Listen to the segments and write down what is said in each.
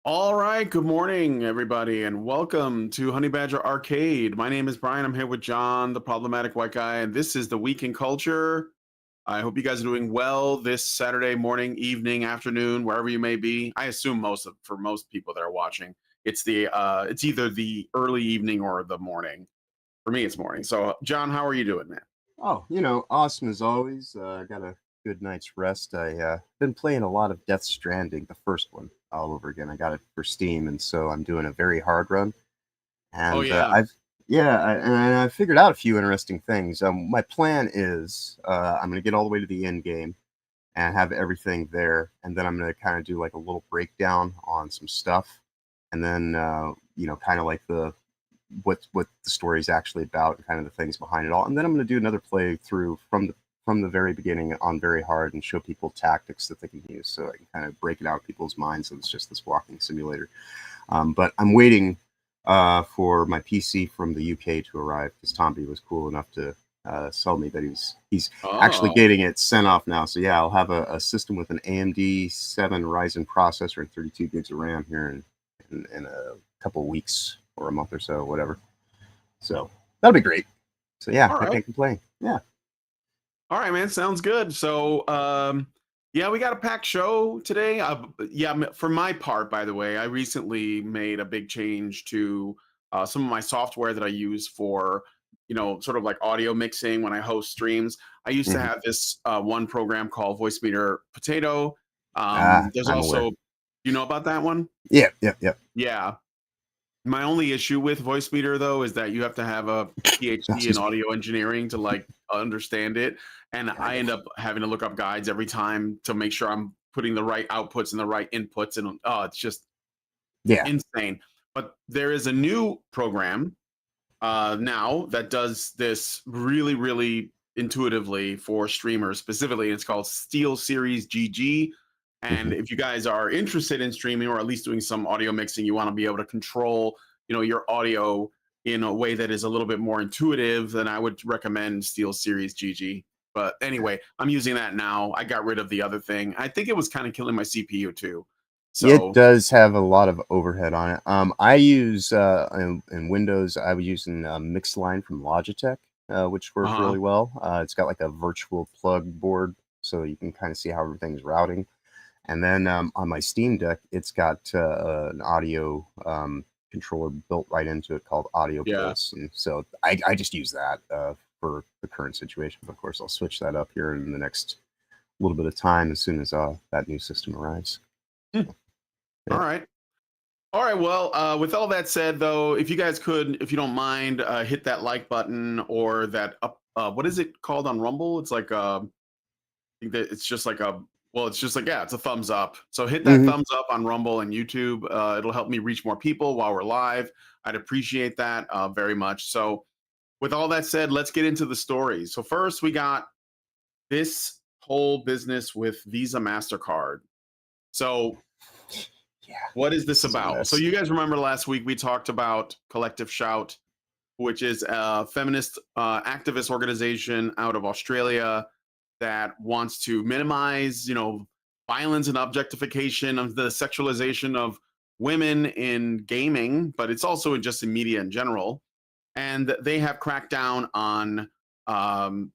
All right, good morning, everybody, and welcome to Honey Badger Arcade. My name is Brian. I'm here with John, the problematic white guy, and this is the Week in Culture. I hope you guys are doing well this Saturday morning, evening, afternoon, wherever you may be. I assume for most people that are watching, it's either the early evening or the morning. For me, it's morning. So, John, how are you doing, man? Oh, awesome as always. I got a good night's rest. I been playing a lot of Death Stranding, the first one, all over again. I got it for Steam, and so I'm doing a very hard run. Oh And yeah. I figured out a few interesting things. My plan is I'm gonna get all the way to the end game and have everything there, and then I'm gonna kind of do like a little breakdown on some stuff, and then kind of like what the story is actually about and kind of the things behind it all. And then I'm going to do another playthrough from the very beginning on very hard and show people tactics that they can use, so I can kind of break it out of people's minds. So it's just this walking simulator. But I'm waiting for my PC from the UK to arrive because Tomby was cool enough to sell me that he's actually Oh, getting it sent off now. So yeah, I'll have a system with an AMD 7 Ryzen processor and 32 gigs of RAM here in a couple weeks or a month or so, whatever. So that'll be great. So yeah, all I right. can't complain. Yeah. All right, man. Sounds good. So, yeah, we got a packed show today. Yeah, for my part, by the way, I recently made a big change to some of my software that I use for, sort of like audio mixing when I host streams. I used to Hmm. have this one program called Voice Meter Potato. There's I'm aware. also, you know about that one? Yeah, yeah, yeah. Yeah. My only issue with voice meter though is that you have to have a PhD in Excuse me. audio engineering to like understand it, and I I know. end up having to look up guides every time to make sure I'm putting the right outputs and the right inputs, and it's just Yeah. insane. But there is a new program now that does this really, really intuitively for streamers specifically. It's called Steel Series GG. Hmm. And if you guys are interested in streaming or at least doing some audio mixing, you want to be able to control, your audio in a way that is a little bit more intuitive, then I would recommend Steel Series GG. But anyway, I'm using that now. I got rid of the other thing. I think it was kind of killing my CPU too. It So, does have a lot of overhead on it. I use in Windows. I was using Mixline from Logitech, which worked uh-huh. really well. It's got like a virtual plug board, so you can kind of see how everything's routing. And then on my Steam Deck, it's got an audio controller built right into it called Audio Yeah. Pulse, and so I just use that for the current situation. But of course, I'll switch that up here in the next little bit of time as soon as that new system arrives. Hmm. So, All yeah. right. All right. Well, with all that said, though, if you guys could, if you don't mind, hit that like button or that up. What is it called on Rumble? It's like I think that it's just like a. Well, it's just like yeah, it's a thumbs up. So hit that Hmm. thumbs up on Rumble and YouTube. It'll help me reach more people while we're live. I'd appreciate that very much. So, with all that said, let's get into the story. So first, we got this whole business with Visa Mastercard. So Yeah, what is this this is a about? So mess. you guys remember last week we talked about Collective Shout, which is a feminist activist organization out of Australia that wants to minimize, violence and objectification of the sexualization of women in gaming, but it's also just in media in general. And they have cracked down on,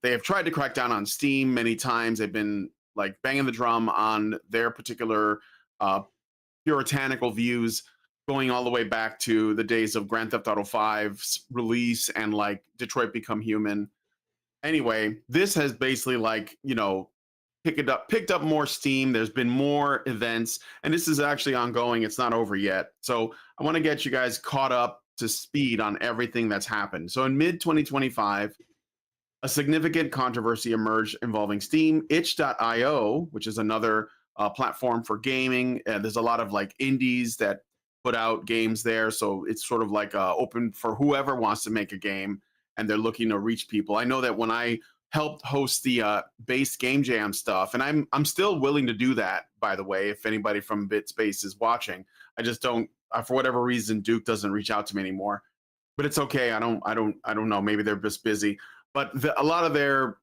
they have tried to crack down on Steam many times. They've been like banging the drum on their particular uh, puritanical views going all the way back to the days of Grand Theft Auto 5's release and like Detroit Become Human. Anyway, this has basically like, picked up more steam. There's been more events, and this is actually ongoing. It's not over yet. So I want to get you guys caught up to speed on everything that's happened. So in mid 2025, a significant controversy emerged involving Steam, itch.io, which is another platform for gaming. There's a lot of like indies that put out games there. So it's sort of like open for whoever wants to make a game and they're looking to reach people. I know that when I helped host the base game jam stuff, and I'm still willing to do that, by the way, if anybody from BitSpace is watching. I just don't, for whatever reason, Duke doesn't reach out to me anymore, but it's okay. I don't know. Maybe they're just busy, but a lot of their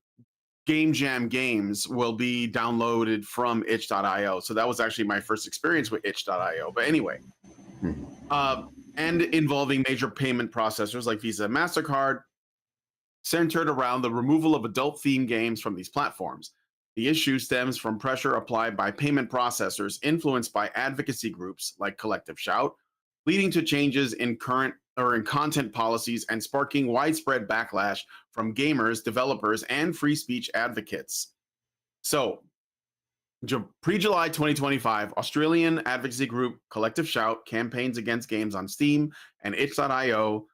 Game Jam games will be downloaded from itch.io. So that was actually my first experience with itch.io. But anyway, and involving major payment processors like Visa and Mastercard, centered around the removal of adult-themed games from these platforms. The issue stems from pressure applied by payment processors influenced by advocacy groups like Collective Shout, leading to changes in content policies and sparking widespread backlash from gamers, developers, and free speech advocates. So, pre-July 2025, Australian advocacy group Collective Shout campaigns against games on Steam and itch.io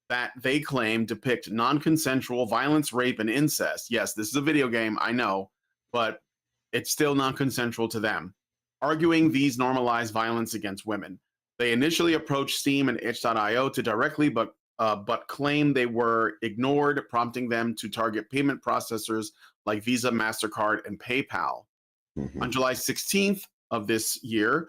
that they claim depict non-consensual violence, rape, and incest. Yes, this is a video game, I know, but it's still non-consensual to them, arguing these normalize violence against women. They initially approached Steam and itch.io to directly, but claim they were ignored, prompting them to target payment processors like Visa, Mastercard, and PayPal. On July 16th of this year,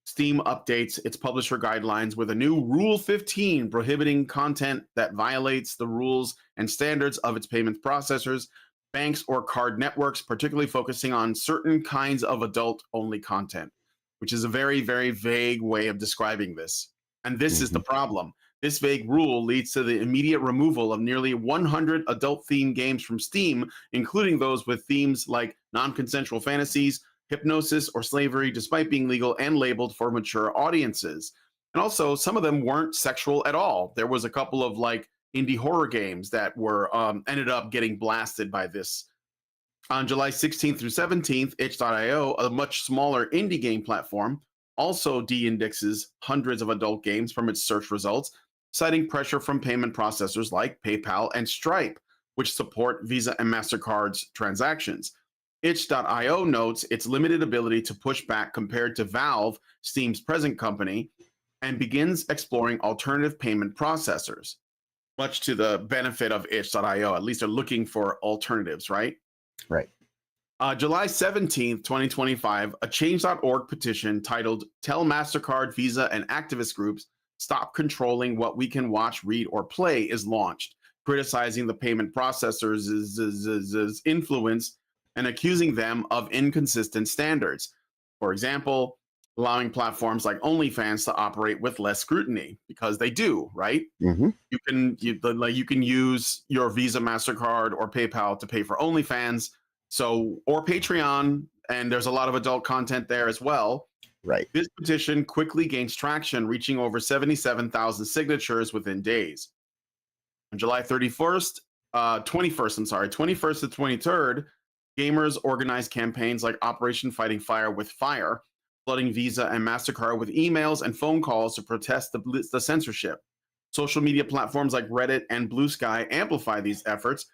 Steam updates its publisher guidelines with a new Rule 15 prohibiting content that violates the rules and standards of its payment processors, banks, or card networks, particularly focusing on certain kinds of adult-only content, which is a very, very vague way of describing this. And this is the problem. This vague rule leads to the immediate removal of nearly 100 adult-themed games from Steam, including those with themes like non-consensual fantasies, hypnosis, or slavery, despite being legal and labeled for mature audiences. And also, some of them weren't sexual at all. There was a couple of like indie horror games that were ended up getting blasted by this. On July 16th through 17th, itch.io, a much smaller indie game platform, also de-indexes hundreds of adult games from its search results, citing pressure from payment processors like PayPal and Stripe, which support Visa and Mastercard's transactions. Itch.io notes its limited ability to push back compared to Valve, Steam's present company, and begins exploring alternative payment processors, much to the benefit of itch.io. At least they're looking for alternatives, right? Right. July 17th, 2025, a change.org petition titled Tell Mastercard, Visa, and activist groups stop controlling what we can watch, read, or play is launched, criticizing the payment processors' influence and accusing them of inconsistent standards. For example, allowing platforms like OnlyFans to operate with less scrutiny, because they do, right? You can use your Visa, Mastercard, or PayPal to pay for OnlyFans, or Patreon, and there's a lot of adult content there as well. Right. This petition quickly gains traction, reaching over 77,000 signatures within days. On July 21st to 23rd, gamers organized campaigns like Operation Fighting Fire with Fire, flooding Visa and MasterCard with emails and phone calls to protest the censorship. Social media platforms like Reddit and Blue Sky amplify these efforts,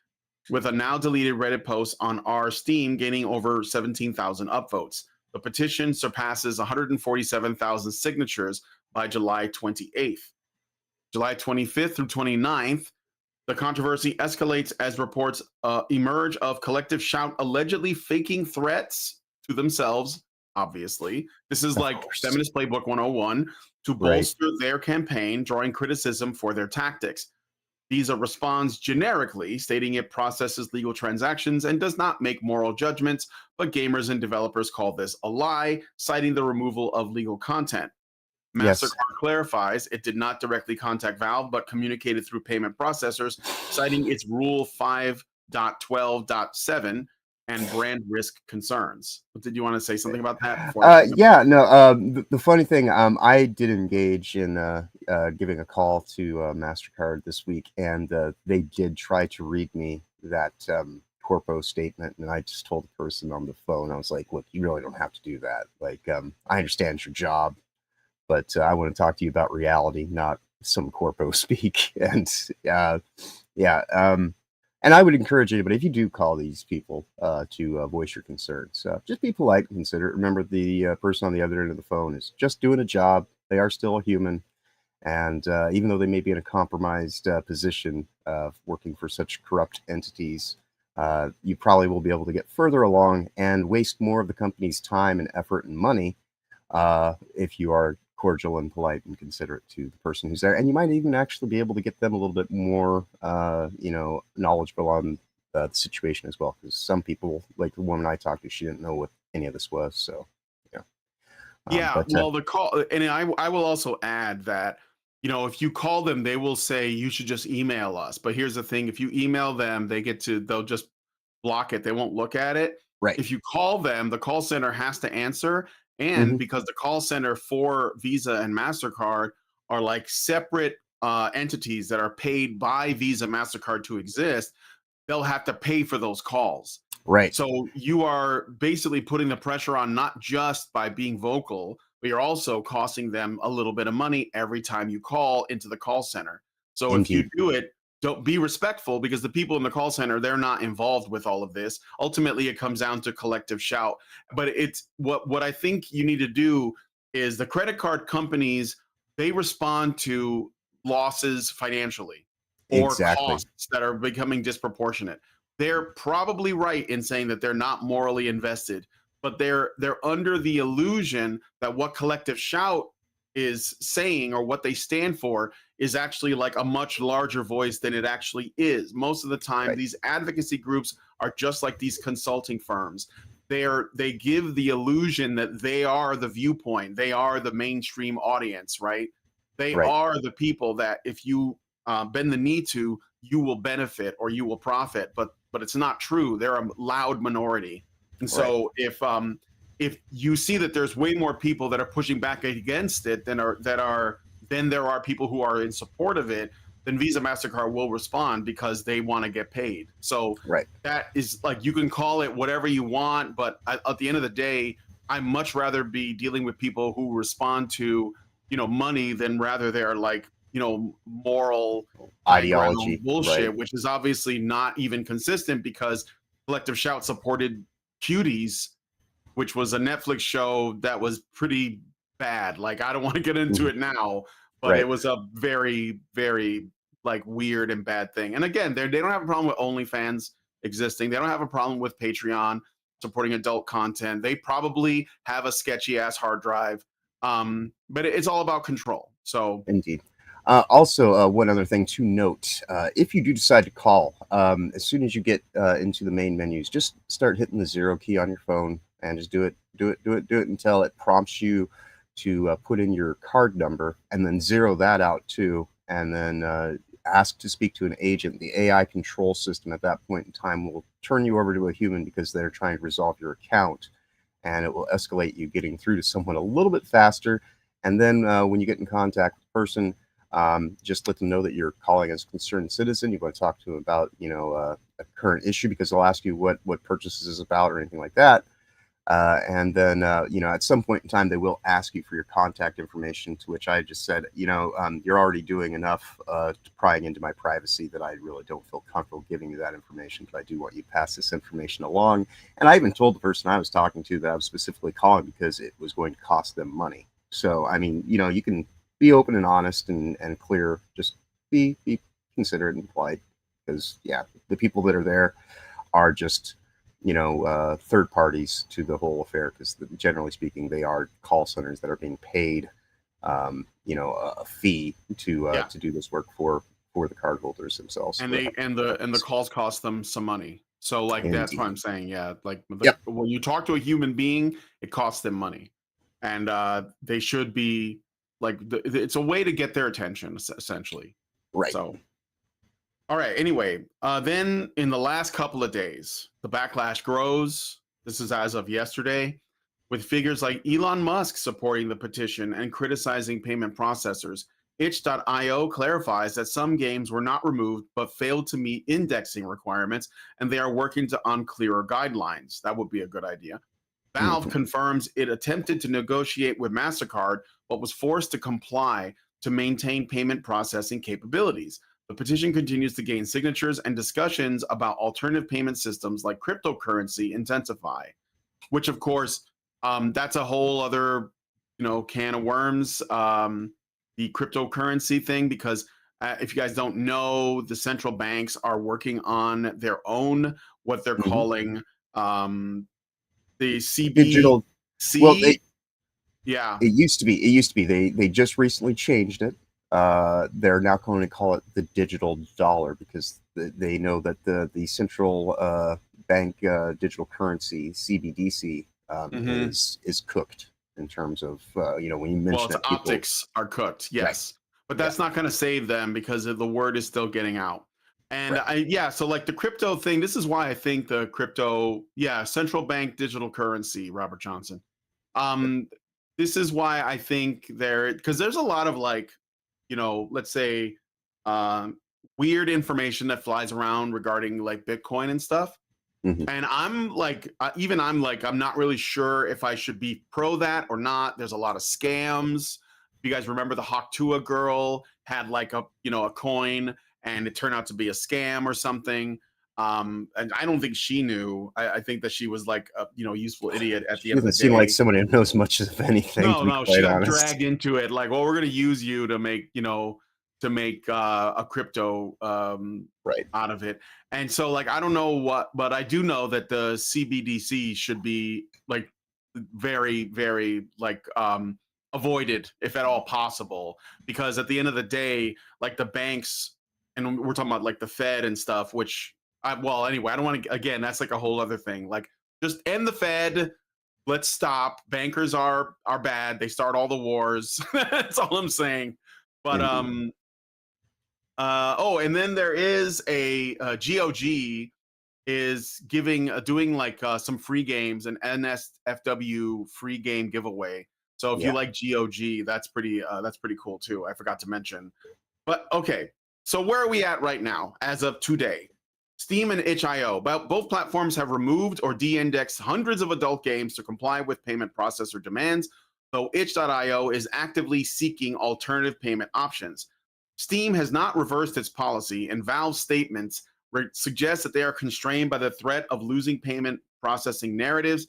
with a now deleted Reddit post on our Steam gaining over 17,000 upvotes. The petition surpasses 147,000 signatures by July 28th. July 25th through 29th, the controversy escalates as reports emerge of Collective Shout allegedly faking threats to themselves, obviously. This is like Feminist Playbook 101, to bolster their campaign, drawing criticism for their tactics. Visa responds generically, stating it processes legal transactions and does not make moral judgments, but gamers and developers call this a lie, citing the removal of legal content. Mastercard clarifies it did not directly contact Valve, but communicated through payment processors, citing its Rule 5.12.7 and brand risk concerns. Did you want to say something about that? The funny thing, I did engage in giving a call to MasterCard this week, and they did try to read me that corpo statement, and I just told the person on the phone, I was like, look, you really don't have to do that. Like, I understand it's your job, but I want to talk to you about reality, not some corpo speak. And and I would encourage anybody, if you do call these people to voice your concerns, just be polite and considerate. Remember, the person on the other end of the phone is just doing a job. They are still a human. And even though they may be in a compromised position working for such corrupt entities, you probably will be able to get further along and waste more of the company's time and effort and money if you are cordial and polite and considerate to the person who's there. And you might even actually be able to get them a little bit more, knowledgeable on the situation as well, because some people, like the woman I talked to, she didn't know what any of this was. So yeah. Yeah, well, the call, and I will also add that, if you call them, they will say you should just email us. But here's the thing: if you email them, they'll just block it. They won't look at it. Right. If you call them, the call center has to answer, and Mhm. because the call center for Visa and Mastercard are like separate entities that are paid by Visa, Mastercard to exist, they'll have to pay for those calls. Right. So you are basically putting the pressure on not just by being vocal, but you're also costing them a little bit of money every time you call into the call center. So if you Indeed. do it, don't be respectful, because the people in the call center, they're not involved with all of this. Ultimately, it comes down to collective shout. But it's what I think you need to do is the credit card companies, they respond to losses financially or Exactly. costs that are becoming disproportionate. They're probably right in saying that they're not morally invested, but they're under the illusion that what collective shout is saying, or what they stand for, is actually like a much larger voice than it actually is. Most of the time, Right. these advocacy groups are just like these consulting firms. They give the illusion that they are the viewpoint, they are the mainstream audience, right? They Right. are the people that if you bend the knee to, you will benefit or you will profit. But it's not true. They're a loud minority. And Right. so if you see that there's way more people that are pushing back against it than there are people who are in support of it, then Visa, Mastercard will respond because they want to get paid. So Right. that is, like, you can call it whatever you want, but at the end of the day, I'd much rather be dealing with people who respond to money than rather they're like moral Ideology. bullshit, Right. which is obviously not even consistent, because Collective Shout supported Cuties, which was a Netflix show that was pretty bad. Like, I don't want to get into Mhm. it now, but it Right. was a very, very like weird and bad thing. And again, they don't have a problem with OnlyFans existing. They don't have a problem with Patreon supporting adult content. They probably have a sketchy ass hard drive. But it's all about control. So Indeed. Also, one other thing to note: if you do decide to call, as soon as you get into the main menus, just start hitting the 0 key on your phone and just do it until it prompts you to put in your card number, and then 0 that out too, and then ask to speak to an agent. The AI control system at that point in time will turn you over to a human because they're trying to resolve your account, and it will escalate you getting through to someone a little bit faster. And then when you get in contact with the person, just let them know that you're calling as a concerned citizen. You want to talk to them about, a current issue, because they'll ask you what purchases is about or anything like that. And then, at some point in time, they will ask you for your contact information, to which I just said, you're already doing enough prying into my privacy that I really don't feel comfortable giving you that information, but I do want you to pass this information along. And I even told the person I was talking to that I was specifically calling because it was going to cost them money. So, I mean, you can be open and honest and clear. Just be considerate and polite, because, yeah, the people that are there are just, third parties to the whole affair, because generally speaking, they are call centers that are being paid, a fee to do this work for the cardholders themselves. and the calls cost them some money. So, like, that's what Indeed. I'm saying. Yeah, like Yep. when you talk to a human being, it costs them money, and they should be like it's a way to get their attention, essentially. Right. So, all right. Anyway, then in the last couple of days, the backlash grows. This is as of yesterday, with figures like Elon Musk supporting the petition and criticizing payment processors. Itch.io clarifies that some games were not removed but failed to meet indexing requirements, and they are working on clearer guidelines. That would be a good idea. Valve Mhm. confirms it attempted to negotiate with MasterCard but was forced to comply to maintain payment processing capabilities. The petition continues to gain signatures, and discussions about alternative payment systems like cryptocurrency intensify, which, of course, that's a whole other, can of worms. The cryptocurrency thing, because if you guys don't know, the central banks are working on their own, what they're Mhm. calling the Digital. Well, CBDC. Yeah. it used to be. They just recently changed it. they're now going to call it the digital dollar because they know that the central bank digital currency (CBDC) is cooked in terms of when you mention its it, people, optics are cooked, right? yes, but that's not going to save them because the word is still getting out. And Right. so like the crypto thing, this is why I think the crypto, central bank digital currency, Robert Johnson. Um, this is why I think because there's a lot of like, let's say, um, weird information that flies around regarding like Bitcoin and stuff. Mhm. And I'm like, I'm not really sure if I should be pro that or not. There's a lot of scams. You guys remember the Hawk-Tua girl had like a coin and it turned out to be a scam or something. And I don't think she knew. I think that she was like a useful idiot at the She end of the doesn't seem like day. someone who knows much of anything, to be No, she quite got honest. dragged into it. Like, well, we're going to use you to make, a crypto Right. out of it. And so, like, I don't know what, but I do know that the CBDC should be like very, very like avoided if at all possible, because at the end of the day, like the banks, and we're talking about like the Fed and stuff, which anyway, I don't want to, again, that's like a whole other thing. Like, just end the Fed. Let's stop. Bankers are bad. They start all the wars. That's all I'm saying. But Indeed. and then there is a GOG is doing like some free games, an NSFW free game giveaway. So if you Yeah. like GOG, that's pretty cool too. I forgot to mention. But okay, so where are we at right now as of today? Steam and itch.io, both platforms have removed or de-indexed hundreds of adult games to comply with payment processor demands, though itch.io is actively seeking alternative payment options. Steam has not reversed its policy, and Valve's statements suggest that they are constrained by the threat of losing payment processing narratives,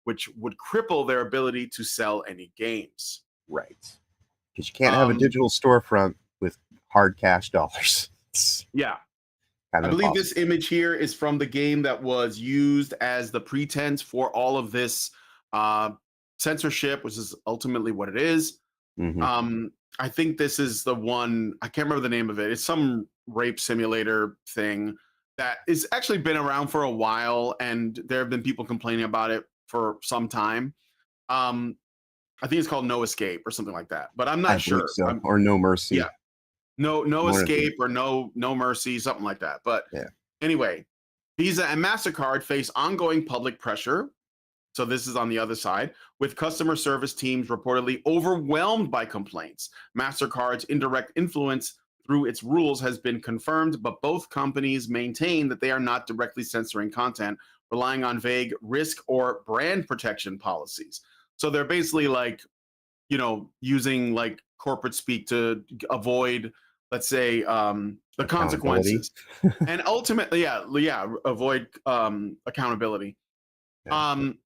which would cripple their ability to sell any games. Right. Because you can't have a Um, digital storefront with hard cash dollars. It's yeah, kind I of believe this impossible. image here is from the game that was used as the pretense for all of this uh, censorship, which is ultimately what it is. Hmm. Um, I think this is the one, I can't remember the name of it. It's some rape simulator thing that is actually been around for a while, and there have been people complaining about it for some time. Um, I think it's called No Escape or something like that, but I'm I not believe sure. so. Or No Yeah, Mercy. no One of the, escape or no mercy, something like that. But yeah. anyway, Visa and Mastercard face ongoing public pressure. So this is on the other side, with customer service teams reportedly overwhelmed by complaints. Mastercard's indirect influence through its rules has been confirmed, but both companies maintain that they are not directly censoring content, relying on vague risk or brand protection policies. So they're basically like, using like corporate speak to avoid, let's say, the Accountability. consequences, and ultimately, avoid accountability. Yeah. Um,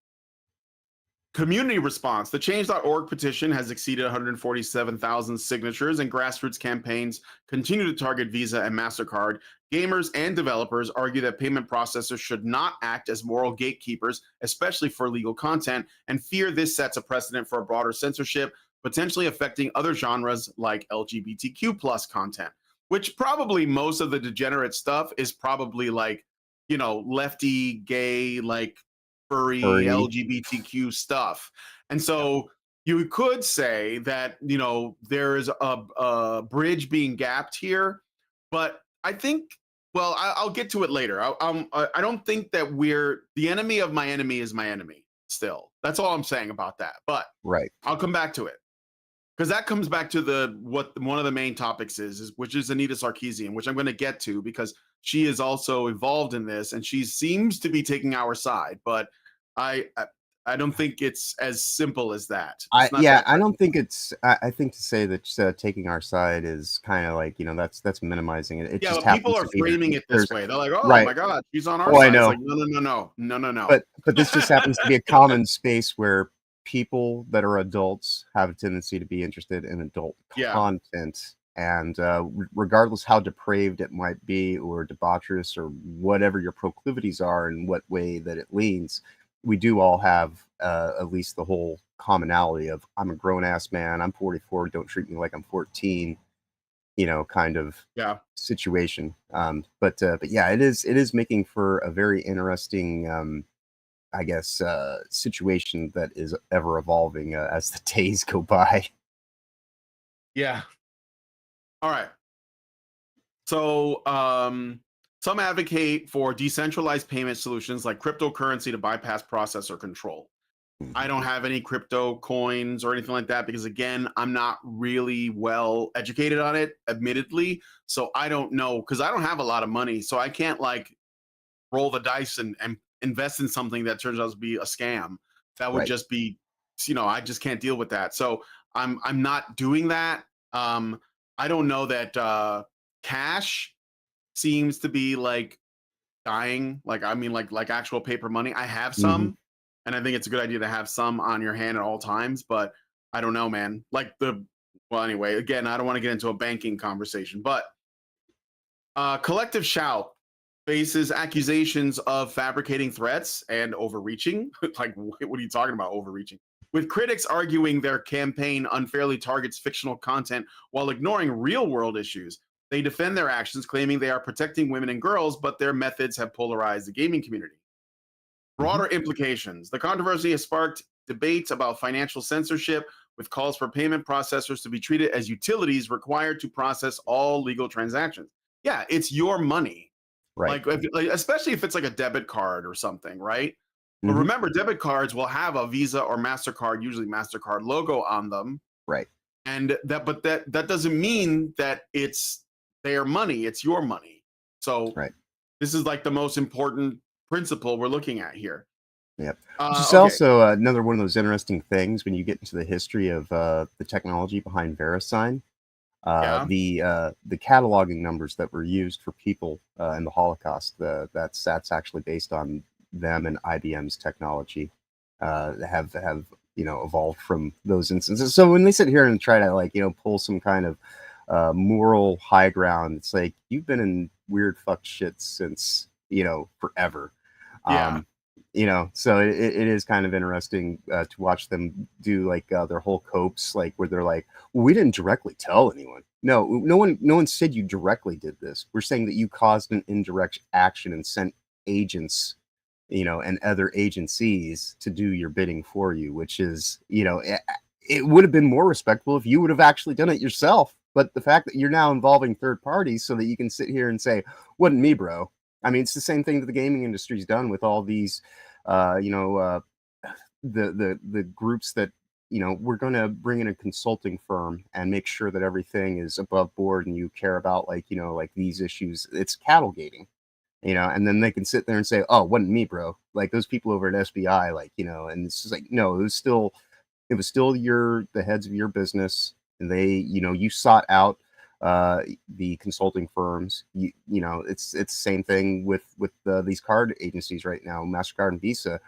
Community response. The change.org petition has exceeded 147,000 signatures, and grassroots campaigns continue to target Visa and MasterCard. Gamers and developers argue that payment processors should not act as moral gatekeepers, especially for legal content, and fear this sets a precedent for a broader censorship, potentially affecting other genres like LGBTQ plus content, which probably most of the degenerate stuff is probably like, lefty, gay, like furry Furry. LGBTQ stuff. And so you could say that, there is a bridge being gapped here, but I think, well, I'll get to it later. I don't think that the enemy of my enemy is my enemy still. That's all I'm saying about that. But Right. I'll come back to it, because that comes back to what one of the main topics is which is Anita Sarkeesian, which I'm going to get to because she is also involved in this and she seems to be taking our side, but I I, I don't think it's as simple as that. It's not that. I don't think it's. I think to say that taking our side is kind of like that's minimizing it. It Yeah, just but people happens are to be framing it this there's way. They're like, "Oh right. my God, she's on our Oh, I side." It's know. like, no. But this just happens to be a common space where people that are adults have a tendency to be interested in adult Yeah, content, and regardless how depraved it might be, or debaucherous, or whatever your proclivities are, and what way that it leans, we do all have at least the whole commonality of I'm a grown ass man, I'm 44, don't treat me like I'm 14. kind of Yeah. situation. But yeah, it is making for a very interesting, I guess, situation that is ever evolving as the days go by. Yeah. All right. So, some advocate for decentralized payment solutions like cryptocurrency to bypass processor control. I Mhm. don't have any crypto coins or anything like that because, again, I'm not really well educated on it, admittedly. So I don't know because I don't have a lot of money. So I can't like roll the dice and invest in something that turns out to be a scam. That would Right. just be, I just can't deal with that. So I'm not doing that. I don't know that cash seems to be like dying. Like I mean, like actual paper money. I have Hmm. some, and I think it's a good idea to have some on your hand at all times. But I don't know, man. Well, anyway, again, I don't want to get into a banking conversation, but Collective Shout faces accusations of fabricating threats and overreaching. Like, what are you talking about, overreaching? With critics arguing their campaign unfairly targets fictional content while ignoring real world issues. They defend their actions, claiming they are protecting women and girls, but their methods have polarized the gaming community. Hmm. Broader implications. The controversy has sparked debates about financial censorship, with calls for payment processors to be treated as utilities required to process all legal transactions. Yeah, it's your money. Right. Like especially if it's like a debit card or something, right? But Hmm. remember, debit cards will have a Visa or Mastercard, usually Mastercard logo on them, Right. and that doesn't mean that it's their money. It's your money. So Right. this is like the most important principle we're looking at here. Yep. Which is Okay. also another one of those interesting things when you get into the history of the technology behind VeriSign. Yeah. The cataloging numbers that were used for people in the Holocaust, that's actually based on them and IBM's technology. Have evolved from those instances. So when they sit here and try to pull some kind of moral high ground, it's like you've been in weird fuck shit since forever. Yeah. Um, so it is kind of interesting to watch them do like their whole copes, like where they're like, well, we didn't directly tell anyone. No one said you directly did this. We're saying that you caused an indirect action and sent agents, and other agencies to do your bidding for you, which is, it would have been more respectful if you would have actually done it yourself. But the fact that you're now involving third parties so that you can sit here and say, wasn't me, bro. I mean, it's the same thing that the gaming industry's done with all these, uh, you know, uh, the groups that we're going to bring in a consulting firm and make sure that everything is above board and you care about like these issues. It's cattle gating, and then they can sit there and say, oh, wasn't me, bro. Like those people over at SBI, and it's just like, no, it was still the heads of your business, and they, you sought out the consulting firms. It's the same thing with these card agencies right now. Mastercard and Visa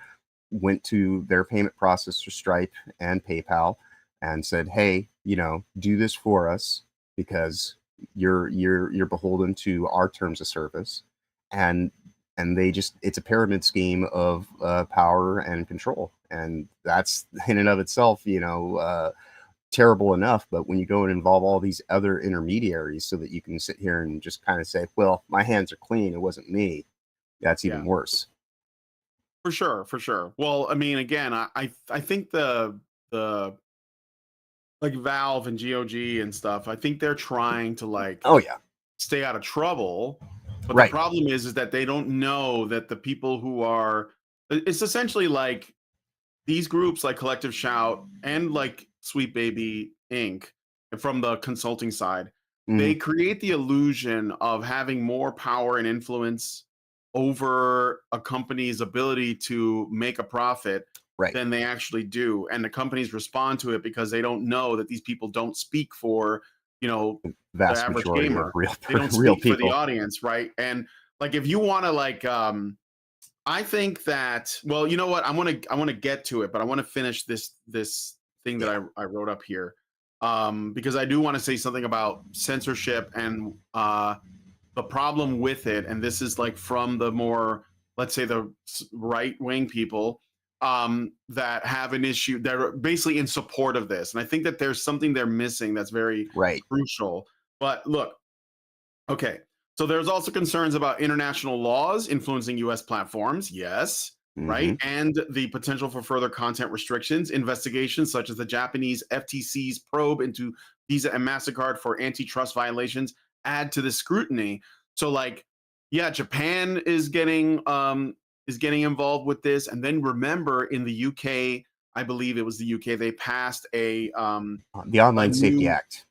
went to their payment processor, Stripe and PayPal, and said, hey, do this for us because you're beholden to our terms of service. And they just, it's a pyramid scheme of power and control, and that's in and of itself terrible enough. But when you go and involve all these other intermediaries so that you can sit here and just kind of say, well, my hands are clean, it wasn't me, that's even Yeah. worse. For sure. For sure. Well, I mean, again, I think the like Valve and GOG and stuff, I think they're trying to like Oh yeah. stay out of trouble. But the Right. problem is that they don't know that the people who are, it's essentially like these groups like Collective Shout and like Sweet Baby Inc. from the consulting side, Hmm. they create the illusion of having more power and influence over a company's ability to make a profit Right. than they actually do. And the companies respond to it because they don't know that these people don't speak for, you know, the Vast average majority of gamer. real They don't real speak for the people. audience, right? And like if you want to like I think that, well, you know what? I want to get to it, but I want to finish this thing that Yeah. I wrote up here. Because I do want to say something about censorship and the problem with it, and this is like from the more, let's say, the right wing people that have an issue, that are basically in support of this. And I think that there's something they're missing that's very Right. crucial. But look, okay. So there's also concerns about international laws influencing US platforms. Yes. Mm-hmm. Right. And the potential for further content restrictions, investigations such as the Japanese FTC's probe into Visa and MasterCard for antitrust violations add to the scrutiny. So like, yeah, Japan is getting involved with this. And then remember in the UK, I believe it was the UK, they passed The a Online Safety new Act.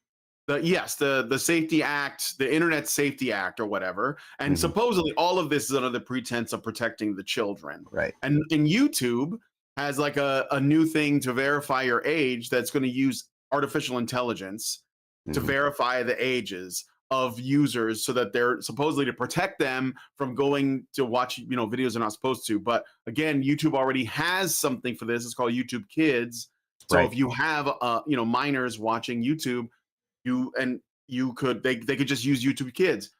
the Safety Act, the Internet Safety Act, or whatever, and Mm-hmm. supposedly all of this is under the pretense of protecting the children. Right. And YouTube has like a new thing to verify your age that's going to use artificial intelligence to Mm-hmm. verify the ages of users, so that they're supposedly to protect them from going to watch videos they're not supposed to. But again, YouTube already has something for this. It's called YouTube Kids. So Right. if you have minors watching YouTube, they could just use YouTube Kids.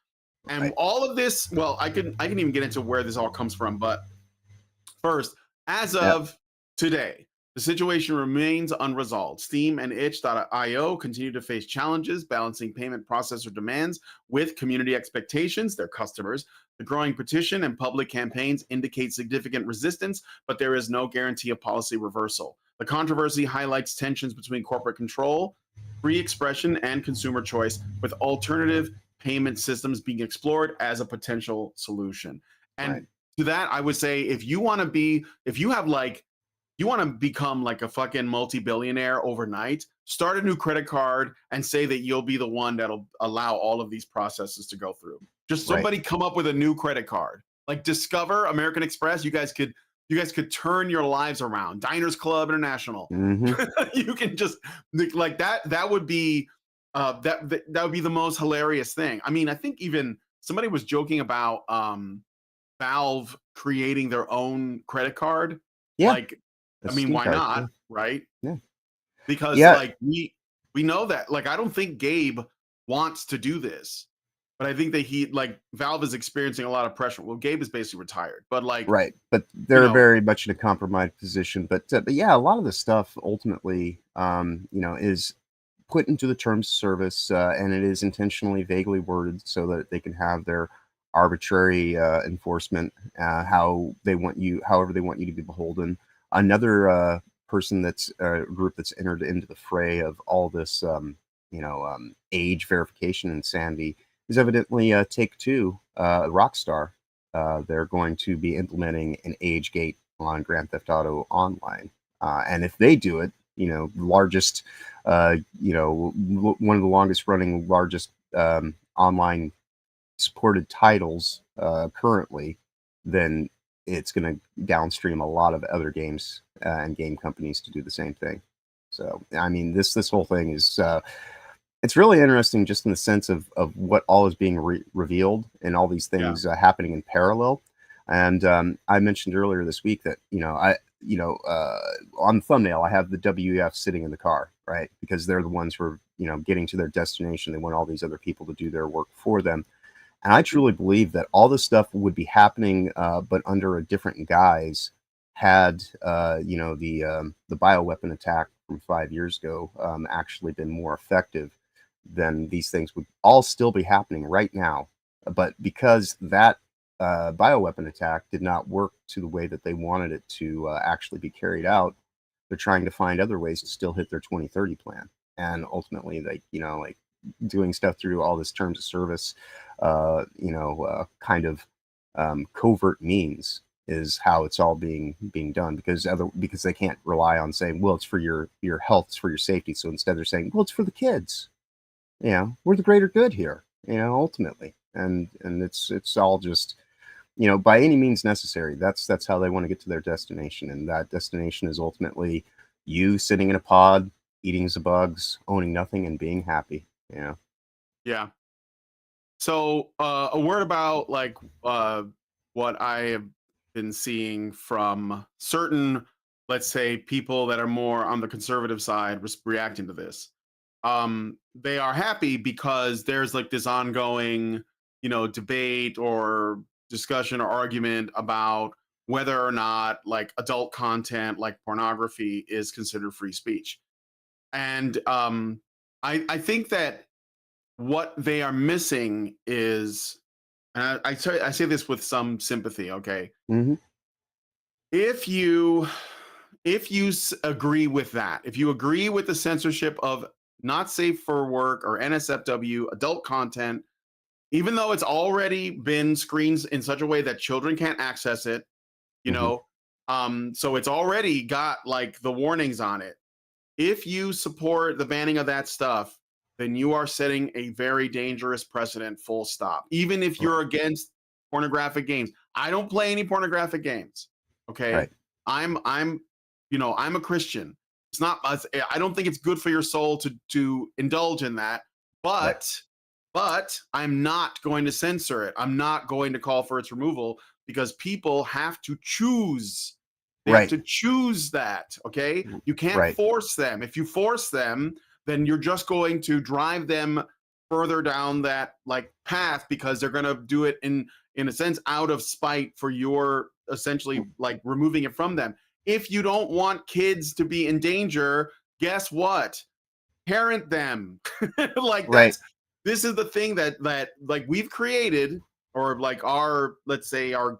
And Right. all of this, well, I can even get into where this all comes from. But first, as Yeah. of today, the situation remains unresolved. Steam and itch.io continue to face challenges balancing payment processor demands with community expectations, their customers. The growing petition and public campaigns indicate significant resistance, but there is no guarantee of policy reversal. The controversy highlights tensions between corporate control, free expression, and consumer choice, with alternative payment systems being explored as a potential solution. And Right. to that, I would say if you want to become like a fucking multi-billionaire overnight, start a new credit card and say that you'll be the one that'll allow all of these processes to go through. Just Right. somebody come up with a new credit card. Like Discover, American Express, you guys could turn your lives around. Diners Club International. Mm-hmm. You can just like that would be that would be the most hilarious thing. I mean, I think even somebody was joking about Valve creating their own credit card. Yeah. Like, A I mean, Steam why card. not? Right? Yeah. Because Yeah. like we know that. Like, I don't think Gabe wants to do this, but I think that Valve is experiencing a lot of pressure. Well, Gabe is basically retired, but like, Right, but you they're know, very much in a compromised position. But yeah, a lot of the stuff ultimately, is put into the terms of service, and it is intentionally vaguely worded so that they can have their arbitrary enforcement, however they want you to be beholden. Another person that's group that's entered into the fray of all this, age verification insanity is evidently Take-Two, Rockstar. They're going to be implementing an age gate on Grand Theft Auto Online, and if they do it, largest, one of the longest running, largest online supported titles currently, then it's going to downstream a lot of other games and game companies to do the same thing. So, I mean, this whole thing is it's really interesting, just in the sense of what all is being revealed and all these things happening in parallel. And I mentioned earlier this week that on the thumbnail I have the WEF sitting in the car, right? Because they're the ones who are getting to their destination. They want all these other people to do their work for them. And I truly believe that all this stuff would be happening, but under a different guise, had the bioweapon attack from 5 years ago actually been more effective. Then these things would all still be happening right now. But because that bioweapon attack did not work to the way that they wanted it to actually be carried out, they're trying to find other ways to still hit their 2030 plan. And ultimately, like doing stuff through all this terms of service, kind of covert means is how it's all being done, because they can't rely on saying, well, it's for your health, it's for your safety. So instead they're saying, well, it's for the kids. We're the greater good here, ultimately. And it's all just, by any means necessary. That's how they want to get to their destination. And that destination is ultimately you sitting in a pod, eating the bugs, owning nothing, and being happy. yeah. So a word about like what I have been seeing from certain, let's say, people that are more on the conservative side reacting to this. They are happy because there's like this ongoing, debate or discussion or argument about whether or not like adult content like pornography is considered free speech. And I think that what they are missing is, and I say this with some sympathy, okay? Hmm. If you agree with that, if you agree with the censorship of not safe for work or NSFW adult content, even though it's already been screens in such a way that children can't access it, you Hmm. know, so it's already got like the warnings on it. If you support the banning of that stuff, then you are setting a very dangerous precedent, full stop. Even if you're against pornographic games. I don't play any pornographic games. Okay. Right. I'm I'm a Christian. It's not, I don't think it's good for your soul to indulge in that, Right. but I'm not going to censor it. I'm not going to call for its removal because people have to choose. They have Right. to choose that. Okay. You can't Right. force them. If you force them, then you're just going to drive them further down that like path because they're going to do it in a sense out of spite for your essentially like removing it from them. If you don't want kids to be in danger, guess what? Parent them. Like Right. this is the thing that like we've created, or like our, let's say our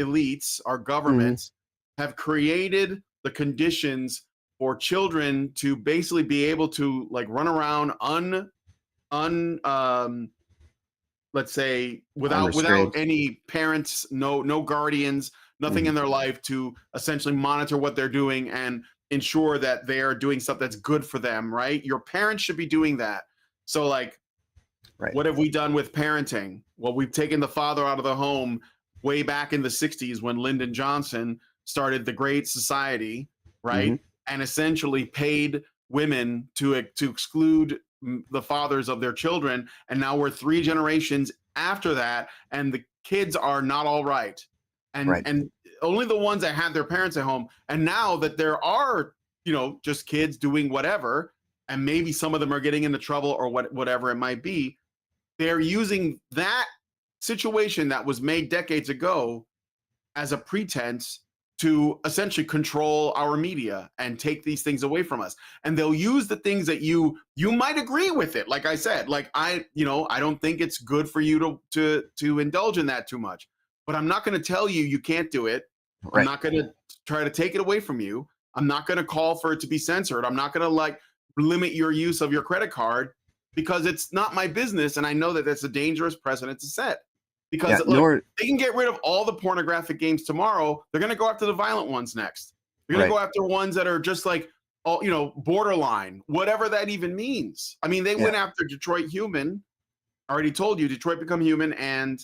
elites, our Hmm. governments have created the conditions for children to basically be able to like run around un let's say without Unrestrained. any parents, no guardians, nothing Hmm. in their life to essentially monitor what they're doing and ensure that they are doing stuff that's good for them, right? Your parents should be doing that. So like, Right. what have we done with parenting? Well, we've taken the father out of the home way back in the 60s when Lyndon Johnson started the Great Society, right? Hmm. And essentially paid women to exclude the fathers of their children. And now we're 3 generations after that, and the kids are not all right. Right. And only the ones that had their parents at home. And now that there are, just kids doing whatever, and maybe some of them are getting into trouble or whatever it might be, they're using that situation that was made decades ago as a pretense to essentially control our media and take these things away from us. And they'll use the things that you might agree with it. Like I said, like I don't think it's good for you to indulge in that too much. But I'm not going to tell you you can't do it. I'm Right. not going to try to take it away from you. I'm not going to call for it to be censored. I'm not going to like limit your use of your credit card because it's not my business, and I know that that's a dangerous precedent to set. Yeah. Because look, Nor. they can get rid of all the pornographic games tomorrow. They're going to go after the violent ones next. They're going to Right. go after ones that are just like, all borderline, whatever that even means. I mean, they Yeah. went after Detroit Human. I already told you, Detroit Become Human and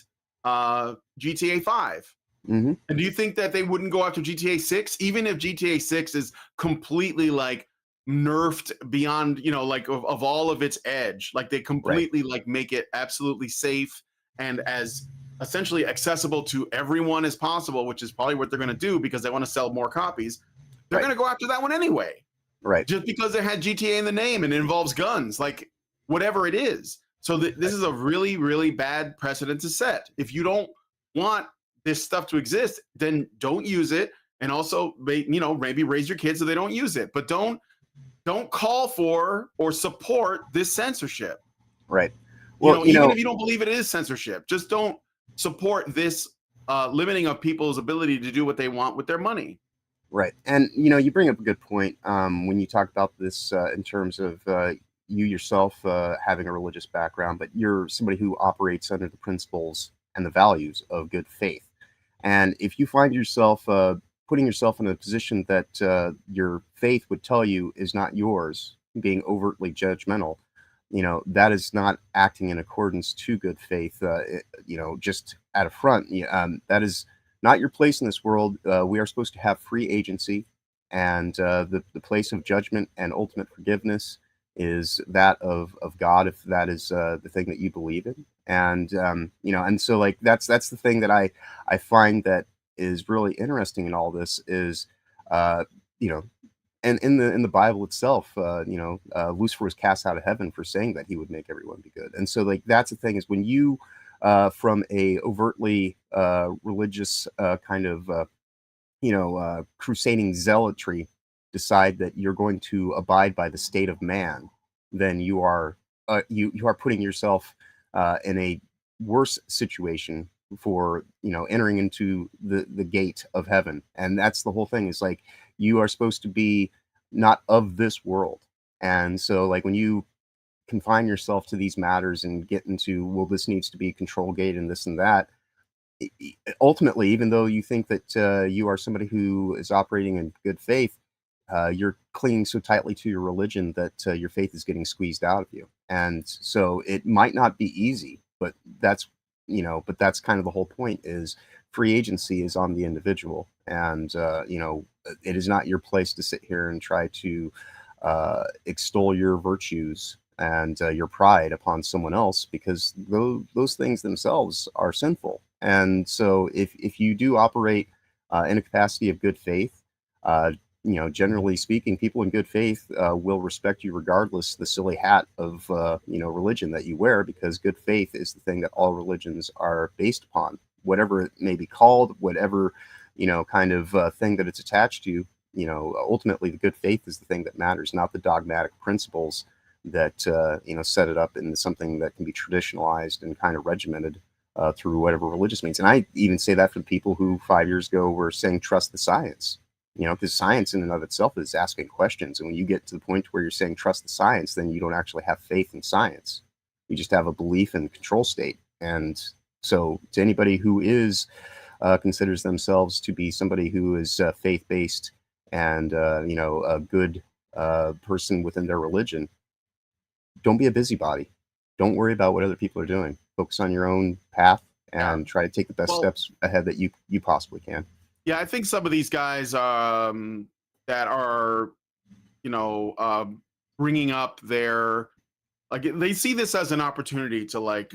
GTA 5. Hmm. And do you think that they wouldn't go after GTA 6, even if GTA 6 is completely like nerfed beyond, like of all of its edge? Like they Right. completely like make it absolutely safe and as essentially accessible to everyone as possible, which is probably what they're going to do because they want to sell more copies. They're Right. going to go after that one anyway, Right. just because it had GTA in the name and it involves guns, like whatever it is. So this Right. is a really, really bad precedent to set. If you don't want this stuff to exist, then don't use it. And also, maybe raise your kids so they don't use it. But don't call for or support this censorship. Right. Well, Even if you don't believe it is censorship, just don't support this limiting of people's ability to do what they want with their money. right. And you bring up a good point when you talk about this in terms of you yourself having a religious background, but you're somebody who operates under the principles and the values of good faith. And if you find yourself putting yourself in a position that your faith would tell you is not yours, being overtly judgmental, that is not acting in accordance to good faith. Just at a front, that is not your place in this world. We are supposed to have free agency, and the place of judgment and ultimate forgiveness is that of God, if that is the thing that you believe in. And and so like that's the thing that I find that is really interesting in all this is you know and in the Bible itself, Lucifer was cast out of heaven for saying that he would make everyone be good. And so like that's the thing is when you from a overtly religious kind of crusading zealotry decide that you're going to abide by the state of man, then you are you are putting yourself in a worse situation for entering into the gate of heaven. And that's the whole thing, is like, you are supposed to be not of this world. And so, like, when you confine yourself to these matters and get into, well, this needs to be control gate and this and that, ultimately, even though you think that you are somebody who is operating in good faith, you're clinging so tightly to your religion that your faith is getting squeezed out of you. And so it might not be easy, but that's kind of the whole point, is free agency is on the individual. And it is not your place to sit here and try to extol your virtues and your pride upon someone else, because those things themselves are sinful. And so if you do operate in a capacity of good faith, generally speaking, people in good faith will respect you regardless the silly hat of religion that you wear, because good faith is the thing that all religions are based upon, whatever it may be called, whatever kind of thing that it's attached to. Ultimately, the good faith is the thing that matters, not the dogmatic principles that set it up into something that can be traditionalized and kind of regimented through whatever religious means. And I even say that for the people who 5 years ago were saying trust the science. Because science in and of itself is asking questions. And when you get to the point where you're saying trust the science, then you don't actually have faith in science. You just have a belief in control state. And so to anybody who is considers themselves to be somebody who is faith-based and, a good person within their religion, don't be a busybody. Don't worry about what other people are doing. Focus on your own path and try to take the best steps ahead that you possibly can. Yeah, I think some of these guys that are, bringing up their, like, they see this as an opportunity to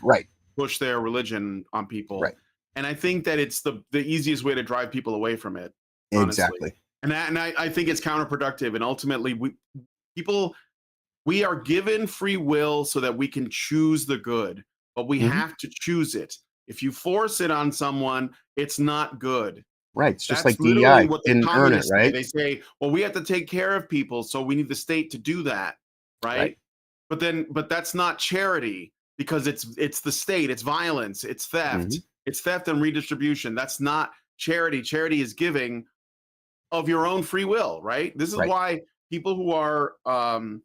push their religion on people. Right. And I think that it's the easiest way to drive people away from it. Honestly. Exactly. And I think it's counterproductive. And ultimately, we are given free will so that we can choose the good, but we have to choose it. If you force it on someone, it's not good. Right. It's just That's like DEI. literally what the Didn't earn it, communists right? say. They say, well, we have to take care of people, so we need the state to do that, right? But that's not charity, because it's the state, it's violence, it's theft. It's theft and redistribution. That's not charity. Charity is giving of your own free will, right? This is why people who are not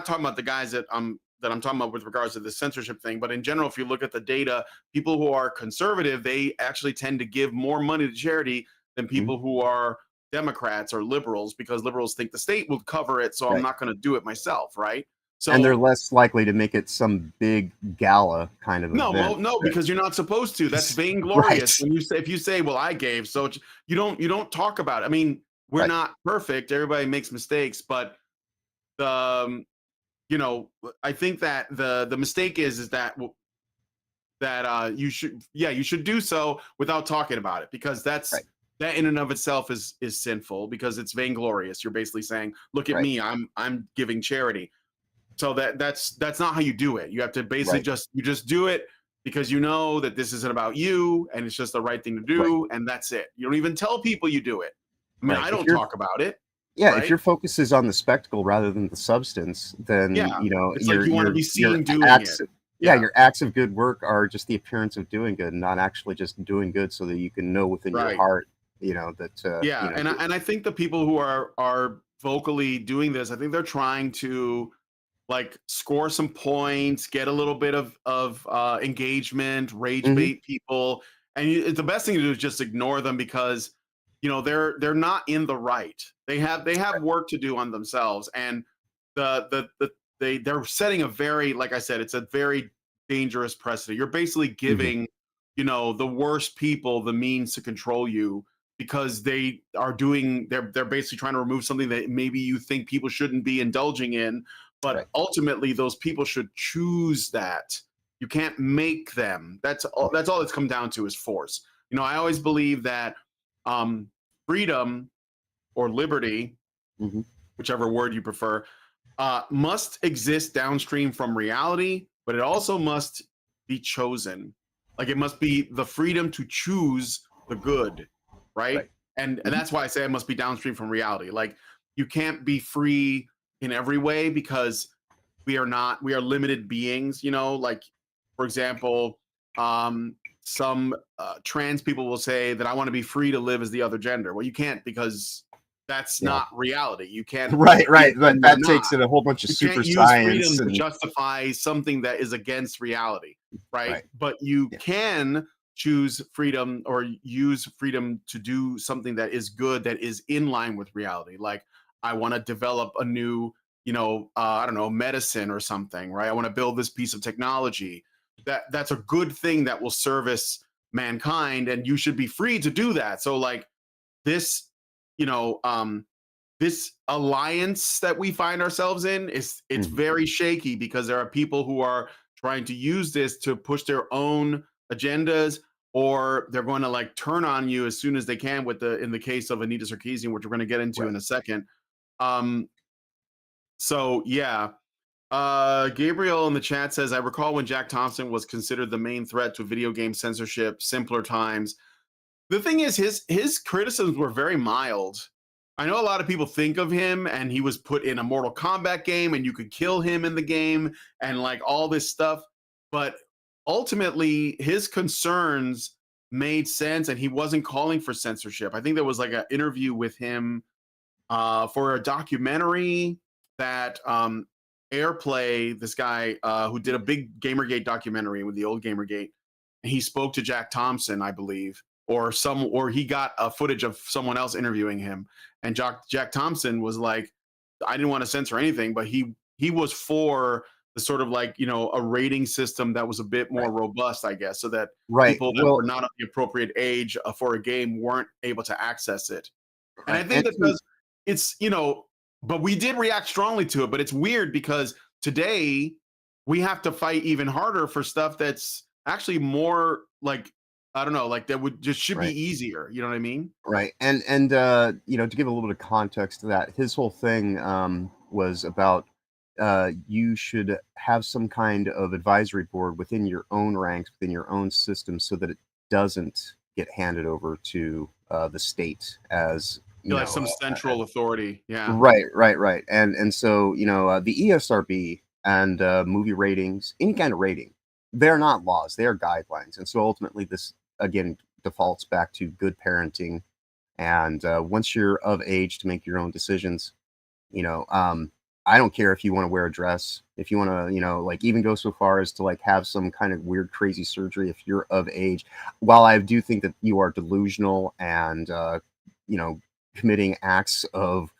talking about the guys that I'm talking about with regards to the censorship thing, but in general, if you look at the data, people who are conservative, they actually tend to give more money to charity than people who are Democrats or liberals, because liberals think the state will cover it, so I'm not going to do it myself, right? So, and they're less likely to make it some big gala kind of event. No, because you're not supposed to. That's vainglorious. When if you say, "Well, I gave," so you don't talk about it. I mean, we're not perfect. Everybody makes mistakes, but I think that the mistake is that you should do so without talking about it, because that in and of itself is sinful, because it's vainglorious. You're basically saying, look at me, I'm giving charity. So that's not how you do it. You have to basically just do it because you know that this isn't about you and it's just the right thing to do, and that's it. You don't even tell people you do it. I mean, I don't talk about it. Yeah, if your focus is on the spectacle rather than the substance, then it's like you want to be seen doing it. Your acts of good work are just the appearance of doing good, and not actually just doing good so that you can know within your heart, that. And I think the people who are vocally doing this, I think they're trying to score some points, get a little bit of engagement, rage bait people, and the best thing to do is just ignore them, because they're not in the right. They have work to do on themselves, and they're setting a very, like I said, it's a very dangerous precedent. You're basically giving the worst people the means to control you, because they're basically trying to remove something that maybe you think people shouldn't be indulging in, but ultimately those people should choose that. You can't make them. That's all it's come down to, is force. I always believe that freedom or liberty, whichever word you prefer, must exist downstream from reality, but it also must be chosen. Like, it must be the freedom to choose the good, right? And that's why I say it must be downstream from reality. Like, you can't be free in every way, because we are limited beings, you know, like for example, some trans people will say that I want to be free to live as the other gender. Well, you can't, because that's Yeah. not reality. You can't Right, right. be But who you're that not. takes in a whole bunch of You super can't use science freedom to and justify something that is against reality, right? right. But you Yeah. can choose freedom or use freedom to do something that is good, that is in line with reality. Like, I want to develop a new, I don't know, medicine or something, right? I want to build this piece of technology. That's a good thing that will service mankind, and you should be free to do that. So, like, this, you know, this alliance that we find ourselves in it's Mhm. very shaky, because there are people who are trying to use this to push their own agendas, or they're going to like turn on you as soon as they can, with the in the case of Anita Sarkeesian, which we're going to get into Right. in a second. um so yeah. Gabriel in the chat says, I recall when Jack Thompson was considered the main threat to video game censorship, simpler times. The thing is, his criticisms were very mild. I know a lot of people think of him, and he was put in a Mortal Kombat game, and you could kill him in the game, and like all this stuff. But ultimately, his concerns made sense, and he wasn't calling for censorship. I think there was like an interview with him for a documentary that Airplay, this guy who did a big Gamergate documentary with the old Gamergate, he spoke to Jack Thompson, I believe, or he got a footage of someone else interviewing him, and Jack Thompson was like, I didn't want to censor anything, but he was for the sort of like, a rating system that was a bit more Right. robust, I guess, so that Right. people that were Well, not of the appropriate age for a game weren't able to access it. And I right. think And that to, it's, but we did react strongly to it. But it's weird, because today we have to fight even harder for stuff that's actually more like, I don't know, like that would just should be right. easier. You know what I mean? Right. And to give a little bit of context to that, his whole thing was about you should have some kind of advisory board within your own ranks, within your own system, so that it doesn't get handed over to the state as Feel like some central authority. Yeah. right, right, right. And so, the ESRB and movie ratings, any kind of rating, they're not laws, they are guidelines. And so ultimately, this again defaults back to good parenting. And once you're of age to make your own decisions, you know, um, I don't care if you want to wear a dress, if you want to, like even go so far as to like have some kind of weird, crazy surgery if you're of age. While I do think that you are delusional and, you know, committing acts of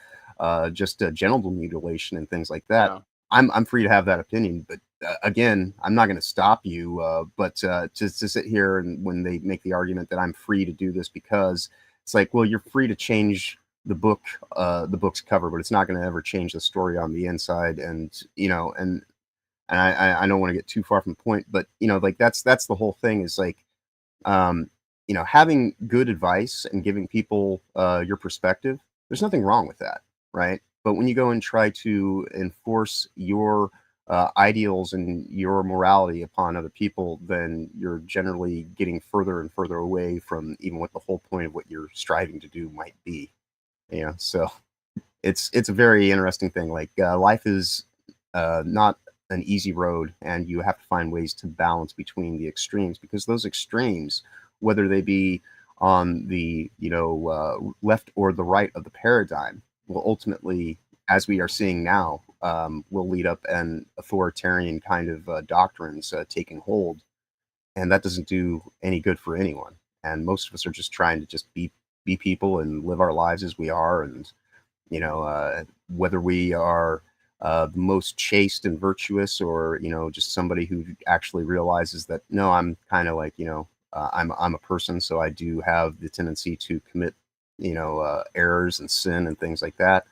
just genital mutilation and things like that, Yeah. I'm free to have that opinion. But again, I'm not going to stop you. But to sit here and when they make the argument that I'm free to do this because it's like, well, you're free to change the book's cover, but it's not going to ever change the story on the inside. And I don't want to get too far from the point, but like that's the whole thing is like, um, having good advice and giving people your perspective. There's nothing wrong with that, right? But when you go and try to enforce your ideals and your morality upon other people, then you're generally getting further and further away from even what the whole point of what you're striving to do might be. So it's a very interesting thing. Like life is not an easy road, and you have to find ways to balance between the extremes, because those extremes, whether they be on the left or the right of the paradigm, will ultimately, as we are seeing now, will lead up an authoritarian kind of doctrines taking hold, and that doesn't do any good for anyone. And most of us are just trying to just be people and live our lives as we are, and whether we are the most chaste and virtuous, or just somebody who actually realizes that no, I'm kind of like I'm a person, so I do have the tendency to commit errors and sin and things like that.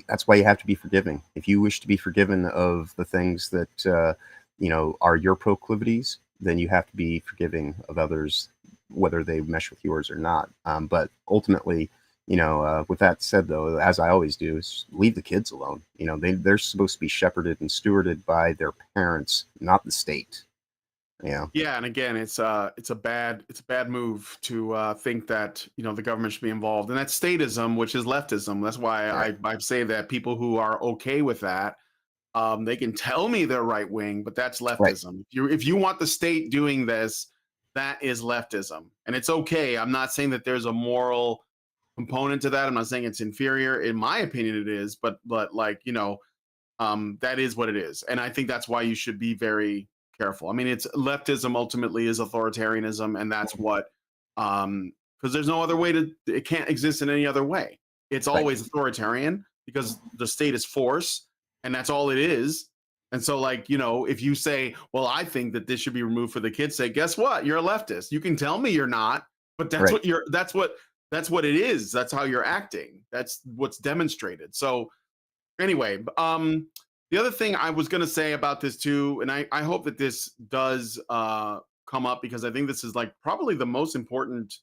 That's why you have to be forgiving. If you wish to be forgiven of the things that are your proclivities, then you have to be forgiving of others, whether they mesh with yours or not. But ultimately, with that said, though, as I always do, is leave the kids alone. They're supposed to be shepherded and stewarded by their parents, not the state. Yeah, and again, it's a bad move to think that the government should be involved, and that's statism, which is leftism. That's why Right. I say that people who are okay with that They can tell me they're right wing, but that's Right. leftism. If you want the state doing this, that is leftism, and it's okay. I'm not saying that there's a moral component to that. I'm not saying it's inferior. In my opinion, it is, but like, that is what it is, and I think that's why you should be very careful. I mean, it's leftism ultimately is authoritarianism, and that's what because there's no other way to. It can't exist in any other way. It's Right. always authoritarian because the state is force, and that's all it is. And so, like, if you say, well, I think that this should be removed for the kids' sake, guess what? You're a leftist. You can tell me you're not, but that's Right. what you're that's what it is. That's how you're acting. That's what's demonstrated. So anyway, the other thing I was going to say about this too, and I hope that this does come up, because I think this is like probably the most important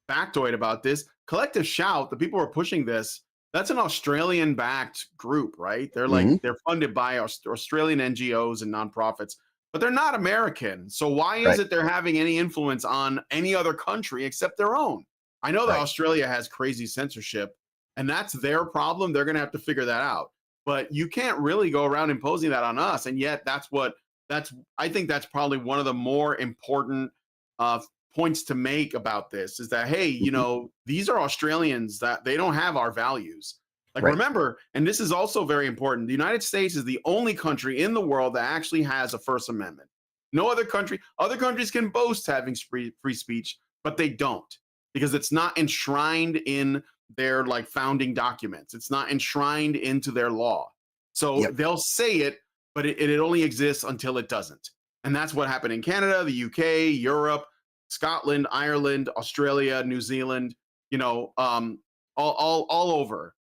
factoid about this. Collective Shout, the people who are pushing this, that's an Australian backed group, right? They're like, Mhm. they're funded by Australian NGOs and nonprofits, but they're not American. So why is Right. it they're having any influence on any other country except their own? I know that Right. Australia has crazy censorship, and that's their problem. They're going to have to figure that out. But you can't really go around imposing that on us. And yet I think that's probably one of the more important uh, points to make about this, is that, hey, Mhm. these are Australians, that they don't have our values. Like, Right. remember, and this is also very important, the United States is the only country in the world that actually has a First Amendment. No other countries can boast having free speech, but they don't, because it's not enshrined in their like founding documents. It's not enshrined into their law. So Yep. they'll say it, but it only exists until it doesn't. And that's what happened in Canada, the UK, Europe, Scotland, Ireland, Australia, New Zealand, all over.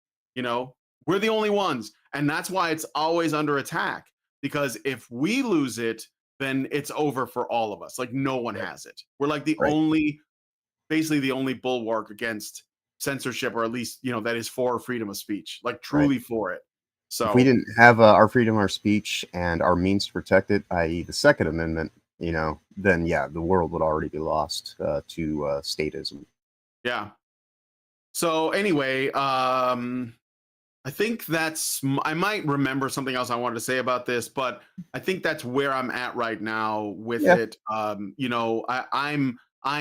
We're the only ones, and that's why it's always under attack. Because if we lose it, then it's over for all of us. Like, no one Right. has it. We're like Right. basically the only bulwark against censorship, or at least that is for freedom of speech, like Right. truly for it. If we So didn't have our freedom of speech and our means to protect it, i.e., the Second Amendment, then yeah, the world would already be lost to statism. yeah. So anyway, I think I might remember something else I wanted to say about this, but I think that's where I'm at right now with Yeah. it. I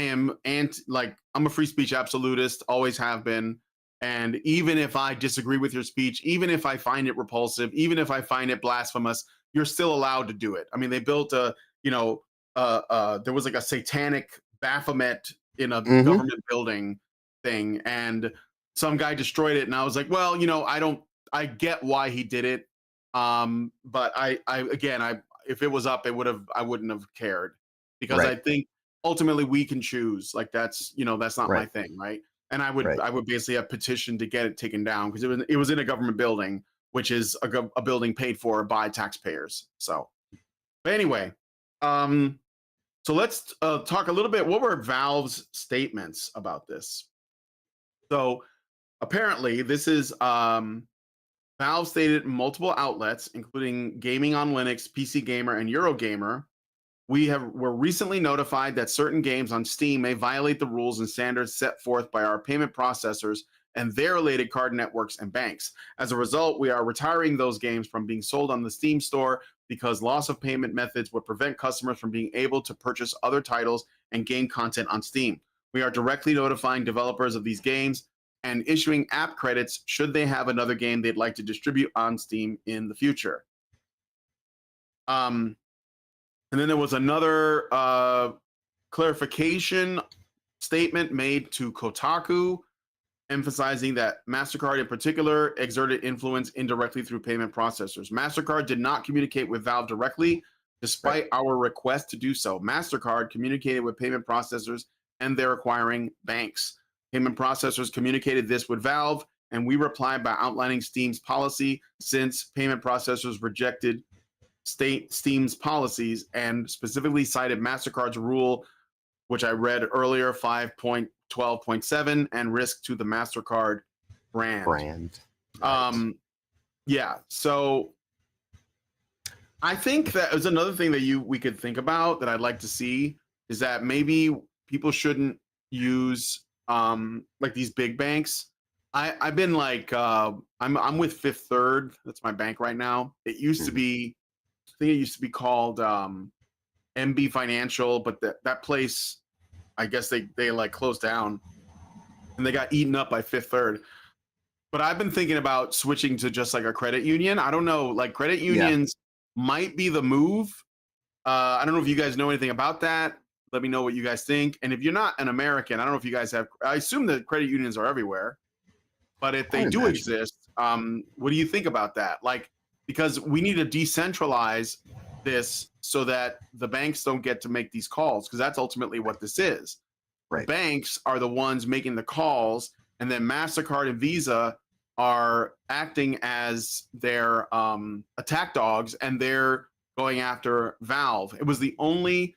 am I'm a free speech absolutist, always have been. And even if I disagree with your speech, even if I find it repulsive, even if I find it blasphemous, you're still allowed to do it. I mean, they built there was like a satanic Baphomet in a Hmm. government building thing, and some guy destroyed it, and I was like, well, I get why he did it. But if it was up, I wouldn't have cared, because I Right. think ultimately we can choose. Like, that's not my Right. thing, right? And Right. I would basically have petitioned to get it taken down, because it was in a government building, which is a building paid for by taxpayers. So, but anyway, um, so let's talk a little bit. What were Valve's statements about this? So apparently, this is Valve stated in multiple outlets, including Gaming on Linux, PC Gamer, and Eurogamer. Were recently notified that certain games on Steam may violate the rules and standards set forth by our payment processors and their related card networks and banks. As a result, we are retiring those games from being sold on the Steam store, because loss of payment methods would prevent customers from being able to purchase other titles and game content on Steam. We are directly notifying developers of these games and issuing app credits should they have another game they'd like to distribute on Steam in the future. And then there was another clarification statement made to Kotaku, emphasizing that Mastercard in particular exerted influence indirectly through payment processors. Mastercard did not communicate with Valve directly, Right. despite our request to do so. Mastercard communicated with payment processors and their acquiring banks. Payment processors communicated this with Valve, and we replied by outlining Steam's policy, since payment processors rejected Steam's policies and specifically cited Mastercard's rule, which I read earlier, 5.12.7, and risk to the Mastercard brand. Brand. Right. Um, yeah, so I think that is another thing that we could think about, that I'd like to see, is that maybe people shouldn't use like these big banks I've been like I'm with Fifth Third. That's my bank right now. It used to Mhm. be, I think it used to be called MB Financial, but that place, I guess they like closed down and they got eaten up by Fifth Third. But I've been thinking about switching to just like a credit union. I don't know, like credit Yeah. unions might be the move. I don't know if you guys know anything about that. Let me know what you guys think. And if you're not an American, I don't know if you guys have. I assume that credit unions are everywhere, but if I they would do imagine. exist, what do you think about that? Like, because we need to decentralize this so that the banks don't get to make these calls, because that's ultimately what this is. The Right. banks are the ones making the calls, and then Mastercard and Visa are acting as their attack dogs, and they're going after Valve. It was the only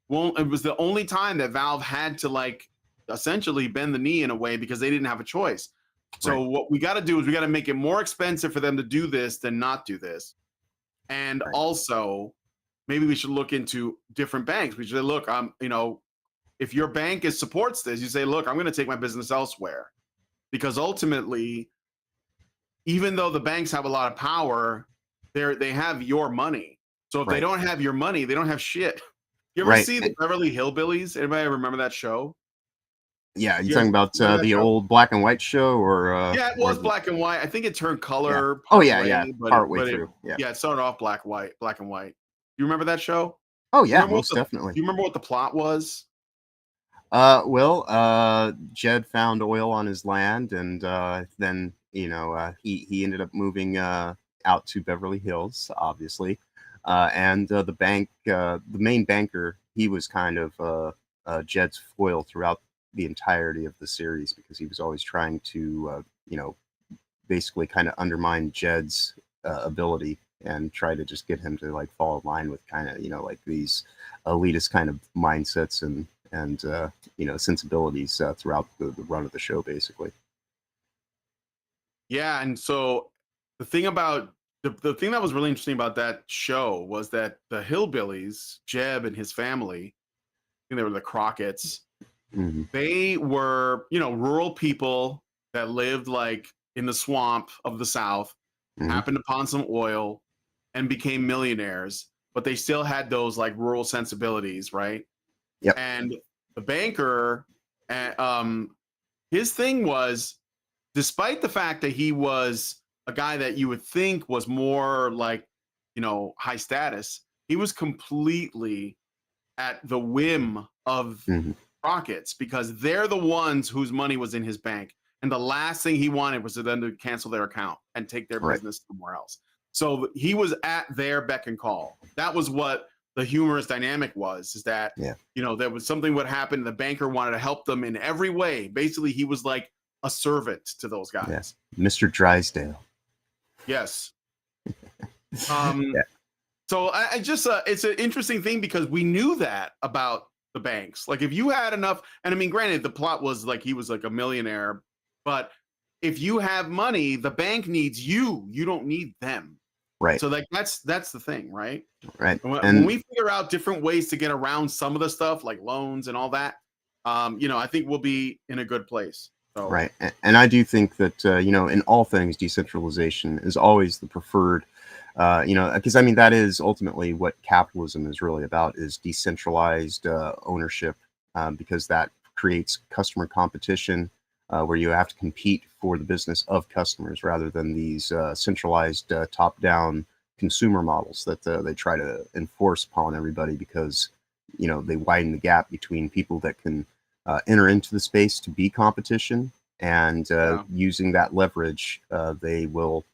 well, it was the only time that Valve had to like essentially bend the knee in a way because they didn't have a choice. So Right. what we got to do is we got to make it more expensive for them to do this than not do this. And Right. also, maybe we should look into different banks. We should say, look, if your bank supports this, you say, look, I'm going to take my business elsewhere, because ultimately, even though the banks have a lot of power, they have your money. So if they Right. don't have your money, they don't have shit. You ever Right. see the Beverly Hillbillies? Anybody ever remember that show? Yeah, you You guys talking about remember that the show? old black and white show, Yeah, it or was the black and white. I think it turned yeah? color Oh part yeah, yeah, way, but part way it through. Yeah. yeah, it started off black and white. You remember that show? Oh You yeah, remember what most the definitely. you remember what the plot was? Well, Jed found oil on his land, and then he ended up moving out to Beverly Hills, obviously, and the main banker, he was kind of Jed's foil throughout the entirety of the series because he was always trying to basically kind of undermine Jed's ability and try to just get him to like fall in line with kind of like these elitist kind of mindsets and sensibilities throughout the run of the show, basically. Yeah, and so the thing about the thing that was really interesting about that show was that the Hillbillies, Jeb and his family, I think they were the Crockett's, Hmm. they were, rural people that lived like in the swamp of the South, Hmm. happened upon some oil and became millionaires, but they still had those like rural sensibilities, right? Yep. And the banker, uh, um, his thing was, despite the fact that he was a guy that you would think was more like, high status, he was completely at the whim of Hmm. Rockets, because they're the ones whose money was in his bank. And the last thing he wanted was for them to cancel their account and take their Right. business somewhere else. So he was at their beck and call. That was what the humorous dynamic was, is that, Yeah. there was something would happen. The banker wanted to help them in every way. Basically, he was like a servant to those Yeah. guys. Mr. Drysdale. Yes. Um, Yeah. so I just it's an interesting thing because we knew that about the banks. Like if you had enough, and I mean, granted, the plot was like he was like a millionaire, but if you have money, the bank needs you. You don't need them. Right. So like that's the thing, right? Right. And when And we figure out different ways to get around some of the stuff like loans and all that, I think we'll be in a good place. So right. And I do think that in all things, decentralization is always the preferred. Because I mean that is ultimately what capitalism is really about: is decentralized ownership, because that creates customer competition, where you have to compete for the business of customers rather than these centralized top-down consumer models that they try to enforce upon everybody because they widen the gap between people that can enter into the space to be competition, and yeah, using that leverage, they will,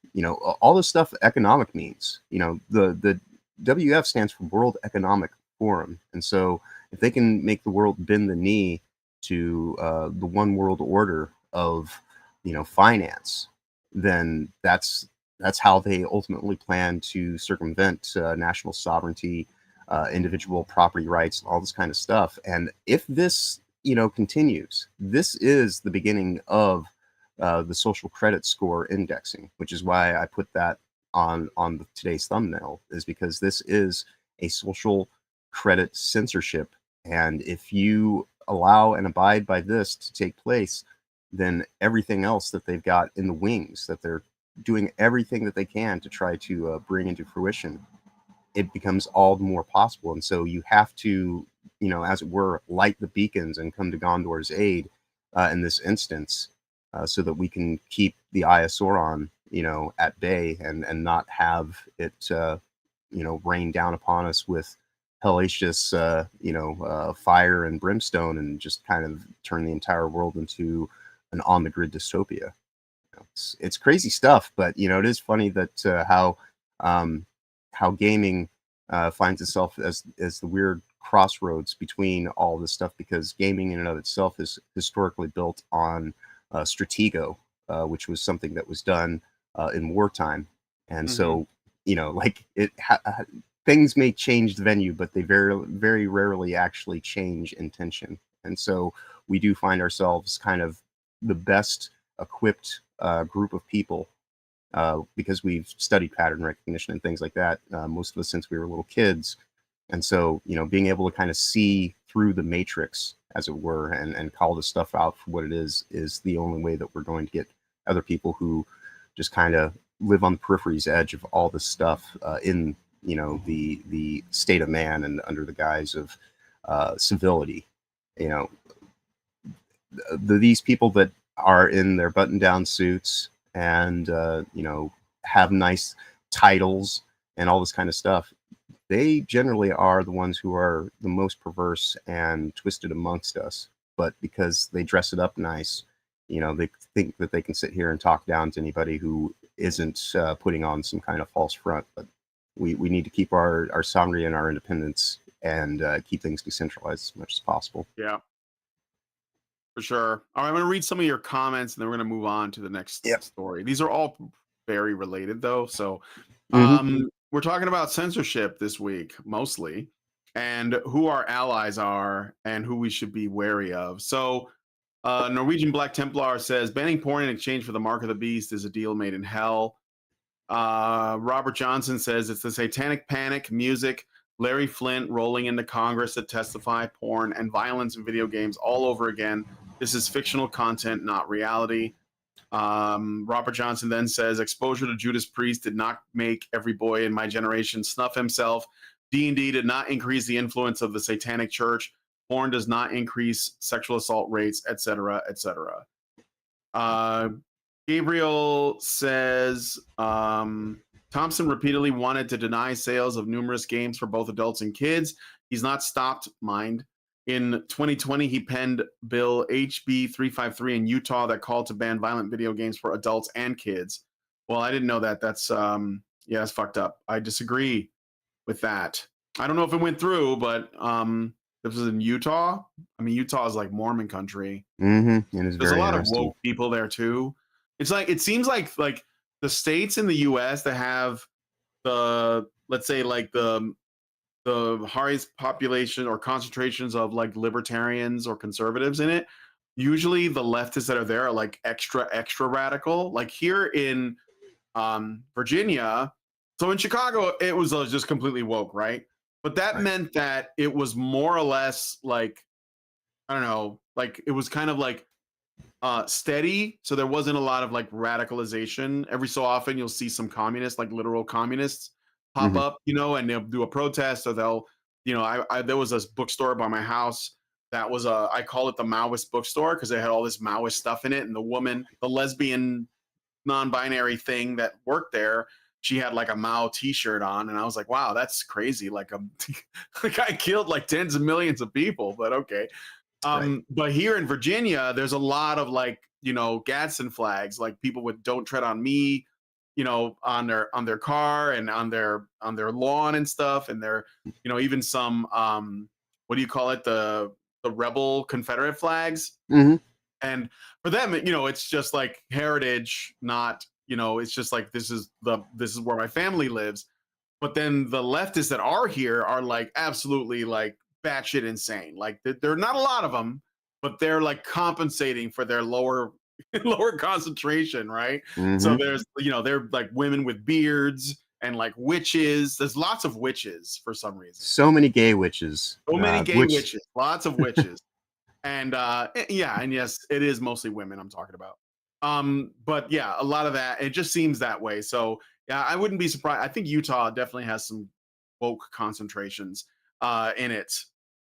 all this stuff economic means, the WF stands for World Economic Forum. And so if they can make the world bend the knee to the one world order of, finance, then that's how they ultimately plan to circumvent national sovereignty, individual property rights, and all this kind of stuff. And if this continues, this is the beginning of the social credit score indexing, which is why I put that on today's thumbnail, is because this is a social credit censorship. And if you allow and abide by this to take place, than everything else that they've got in the wings, that they're doing everything that they can to try to bring into fruition, it becomes all the more possible. And so you have to, as it were, light the beacons and come to Gondor's aid in this instance, so that we can keep the Eye of Sauron, at bay, and not have it, rain down upon us with hellacious, fire and brimstone, and just kind of turn the entire world into an on-the-grid dystopia. It's crazy stuff, but it is funny that how gaming finds itself as the weird crossroads between all this stuff, because gaming in and of itself is historically built on stratego, which was something that was done in wartime. And so, things may change the venue, but they very, very rarely actually change intention. And so we do find ourselves kind of the best equipped group of people, because we've studied pattern recognition and things like that, most of us since we were little kids. And so, being able to kind of see through the matrix, as it were, and call this stuff out for what it is the only way that we're going to get other people who just kind of live on the periphery's edge of all this stuff in, the state of man, and under the guise of civility. These people that are in their button-down suits and have nice titles and all this kind of stuff, they generally are the ones who are the most perverse and twisted amongst us. But because they dress it up nice, they think that they can sit here and talk down to anybody who isn't putting on some kind of false front. But we need to keep our sovereignty and our independence, and keep things decentralized as much as possible. Yeah, for sure. All right, I'm going to read some of your comments, and then we're going to move on to the next story. These are all very related, though. So we're talking about censorship this week, mostly, and who our allies are and who we should be wary of. So Norwegian Black Templar says, banning porn in exchange for the mark of the beast is a deal made in hell. Robert Johnson says, it's the satanic panic, music, Larry Flint rolling into Congress to testify, porn, and violence in video games all over again. This is fictional content, not reality. Robert Johnson then says, exposure to Judas Priest did not make every boy in my generation snuff himself. D&D did not increase the influence of the satanic church. Porn does not increase sexual assault rates, etc., etc. Gabriel says, Thompson repeatedly wanted to deny sales of numerous games for both adults and kids. He's not stopped, mind. In 2020, he penned Bill HB 353 in Utah that called to ban violent video games for adults and kids. Well, I didn't know that. That's that's fucked up. I disagree with that. I don't know if it went through, but this was in Utah. I mean, Utah is like Mormon country. Mm-hmm. There's a lot of woke people there too. It's like, it seems like the states in the U.S. that have the, let's say, like the highest population or concentrations of like libertarians or conservatives in it, usually the leftists that are there are like extra radical. Like here in Virginia, so in Chicago, it was just completely woke, right? But that meant that it was more or less like, I don't know, like it was kind of like steady. So there wasn't a lot of like radicalization. Every so often you'll see some communists, like literal communists, pop up, and they'll do a protest, or they'll, there was this bookstore by my house that was I call it the Maoist bookstore because they had all this Maoist stuff in it. And the lesbian non-binary thing that worked there, she had like a Mao t-shirt on, and I was like, wow, that's crazy. Like the guy killed like tens of millions of people, but okay. But here in Virginia, there's a lot of like, Gadsden flags, like people with "Don't Tread on Me," on their car and on their lawn and stuff. And they're, even some what do you call it? The rebel Confederate flags. And for them, it's just like heritage, not, it's just like, this is where my family lives. But then the leftists that are here are like absolutely like batshit insane. Like there are not a lot of them, but they're like compensating for their lower concentration, right? So there's, they're like women with beards and like witches. There's lots of witches for some reason. So many gay witches. So many gay witches. Lots of witches. And yeah, and yes, it is mostly women I'm talking about. But yeah, a lot of that, it just seems that way. So yeah, I wouldn't be surprised. I think Utah definitely has some woke concentrations in it.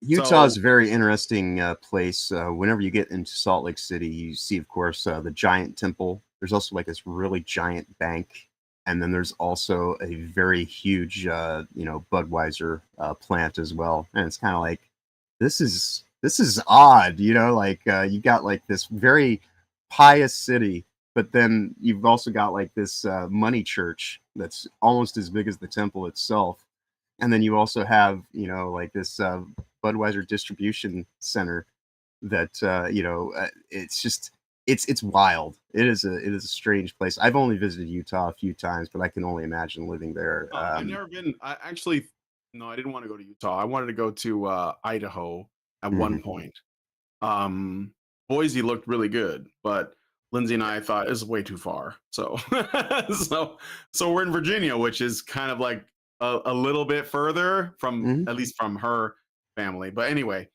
Utah is So a very interesting place. Whenever you get into Salt Lake City, you see, of course, the giant temple. There's also like this really giant bank, and then there's also a very huge, Budweiser plant as well. And it's kind of like this is odd, like you got like this very pious city, but then you've also got like this money church that's almost as big as the temple itself, and then you also have like this Budweiser distribution center that it's just it's wild. It is a strange place. I've only visited Utah a few times, but I can only imagine living there. I've never been. I actually, no, I didn't want to go to Utah. I wanted to go to Idaho at one Mhm. point. Um, Boise looked really good, but Lindsay and I thought it's way too far. So, so we're in Virginia, which is kind of like a little bit further from, Mhm. at least from her family. But anyway,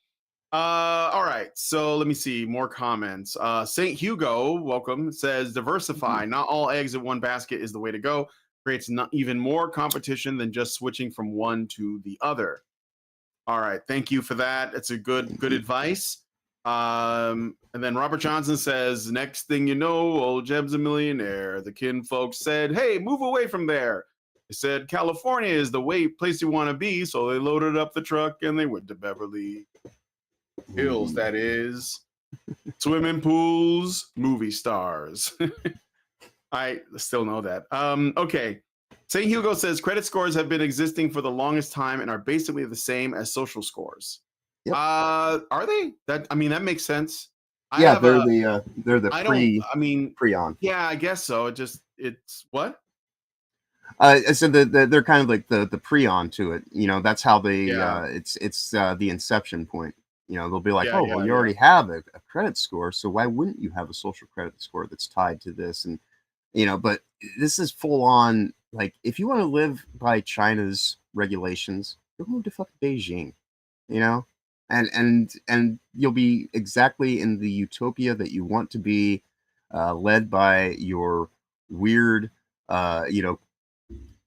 all right. So let me see more comments. Saint Hugo, welcome, says diversify. Not all eggs in one basket is the way to go. Creates not even more competition than just switching from one to the other. All right, thank you for that. It's a good advice. And then Robert Johnson says, next thing you know, old Jeb's a millionaire. The kin folks said, hey, move away from there. They said California is the place you want to be, so they loaded up the truck and they went to Beverly Hills. That is swimming pools, movie stars. I still know that. Okay. St. Hugo says credit scores have been existing for the longest time and are basically the same as social scores. Yep. Are they? That that makes sense. I Yeah, have they're a the I don't I mean, pre-on. yeah, I guess so. It's what? So they're kind of like the pre-on to it. That's how they Yeah. it's the inception point. They'll be like, Yeah, oh well, yeah, you yeah. already have a credit score, so why wouldn't you have a social credit score that's tied to this? And but this is full on, like, if you want to live by China's regulations, go move to fucking Beijing, you know, and you'll be exactly in the utopia that you want to be, led by your weird, you know,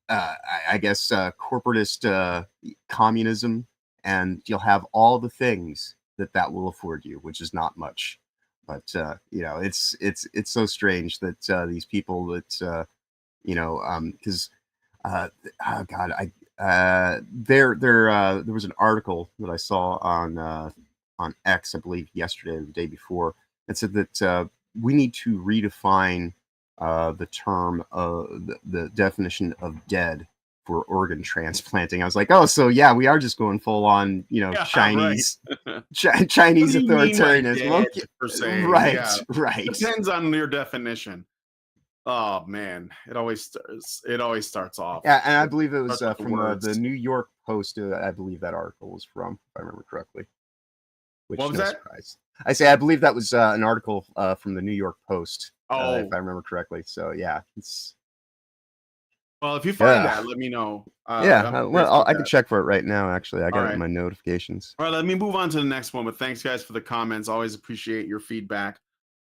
I guess corporatist communism, and you'll have all the things that will afford you, which is not much. But it's so strange that these people that because oh god, there was an article that I saw on X, I believe yesterday or the day before, that said that we need to redefine the term, the definition of dead for organ transplanting. I was like, oh, so yeah, we are just going full on, Yeah, right. Chinese What Chinese do you mean by authoritarianism. dead Okay, per se? right, Yeah. right. Depends on your definition. Oh man, it always starts off. Yeah, and I It believe it was starts with the from the words. New York Post. I believe that article was from, if I remember correctly. What Which, was no that? surprise. I say I believe that was an article from the New York Post, if Oh, I remember correctly. So yeah, it's well, if you find yeah, that, let me know. yeah. I'm Well, curious about I can that. check for it right now. Actually, I All got it in right. my notifications. All right, let me move on to the next one. But thanks, guys, for the comments. Always appreciate your feedback.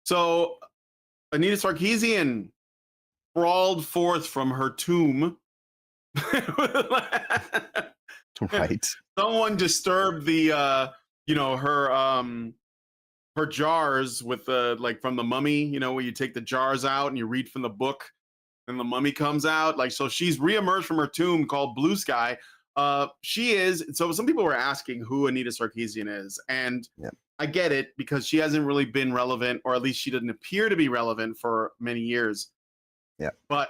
So, Anita Sarkeesian crawled forth from her tomb. Right. Someone disturbed the, her jars with the, like, from the mummy. Where you take the jars out and you read from the book, and the mummy comes out. Like, so she's reemerged from her tomb, called Blue Sky. She is. So some people were asking who Anita Sarkeesian is, and Yeah. I get it, because she hasn't really been relevant, or at least she didn't appear to be relevant for many years. Yeah. But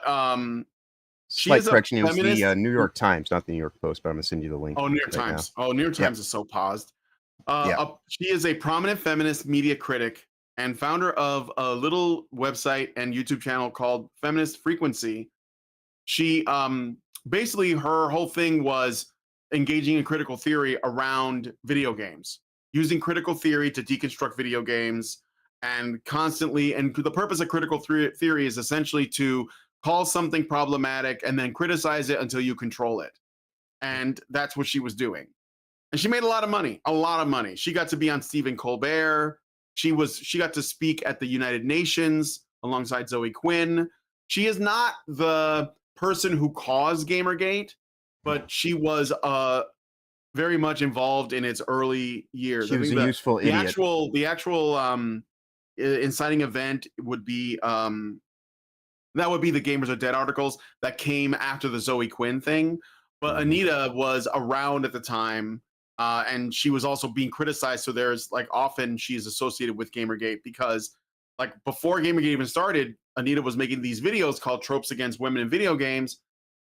she Slight is a correction. It was the feminist. New York Times, not the New York Post. But I'm gonna send you the link Oh, New York right now. Times. Oh, New York Yep. Times is so paused. Yeah. She is a prominent feminist media critic and founder of a little website and YouTube channel called Feminist Frequency. She basically, her whole thing was engaging in critical theory around video games, using critical theory to deconstruct video games, and constantly. And the purpose of critical theory is essentially to call something problematic and then criticize it until you control it. And that's what she was doing. and she made a lot of money. A lot of money. She got to be on Stephen Colbert. She got to speak at the United Nations alongside Zoe Quinn. She is not the person who caused Gamergate, but she was very much involved in its early years. She was a useful idiot. The actual inciting event would be that would be the Gamers Are Dead articles that came after the Zoe Quinn thing. But Anita was around at the time, and she was also being criticized. So there's like often she's associated with Gamergate because like before Gamergate even started, Anita was making these videos called Tropes Against Women in Video Games.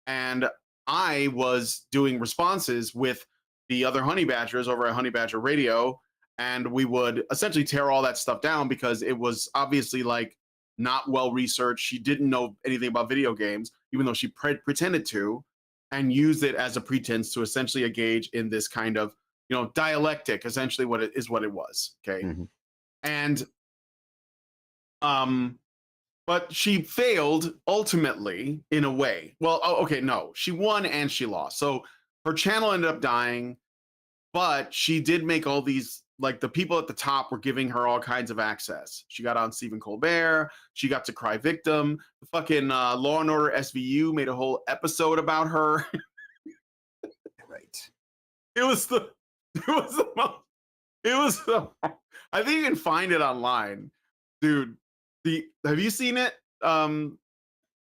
And I was doing responses with the other Honey Badgers over at Honey Badger Radio. And we would essentially tear all that stuff down because it was obviously like not well researched. She didn't know anything about video games, even though she pretended to, and used it as a pretense to essentially engage in this kind of, you know, dialectic, essentially what it was. Okay. And but she failed ultimately in a way. Well, okay, no, she won and she lost. So her channel ended up dying, but she did make all these, like the people at the top were giving her all kinds of access. She got on Stephen Colbert. She got to cry victim. The fucking Law and Order SVU made a whole episode about her. Right. It was the I think you can find it online, dude. Have you seen it? John,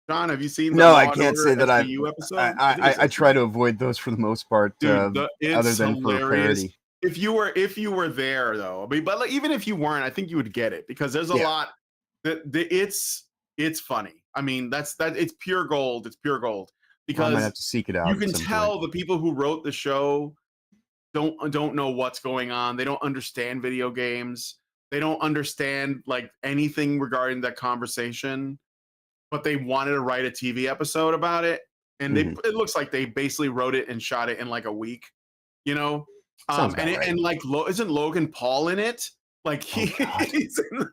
have you seen the No, Law I and can't Order say that SVU episode? I try to avoid those for the most part, Dude, other than for parody. If you were there though, I mean, but like, even if you weren't, I think you would get it because there's a lot that it's funny. I mean, it's pure gold. It's pure gold because I might have to seek it out. You can tell the people who wrote the show don't know what's going on. They don't understand video games. They don't understand like anything regarding that conversation, but they wanted to write a TV episode about it. And it looks like they basically wrote it and shot it in like a week, you know? And like, isn't Logan Paul in it? Like he's in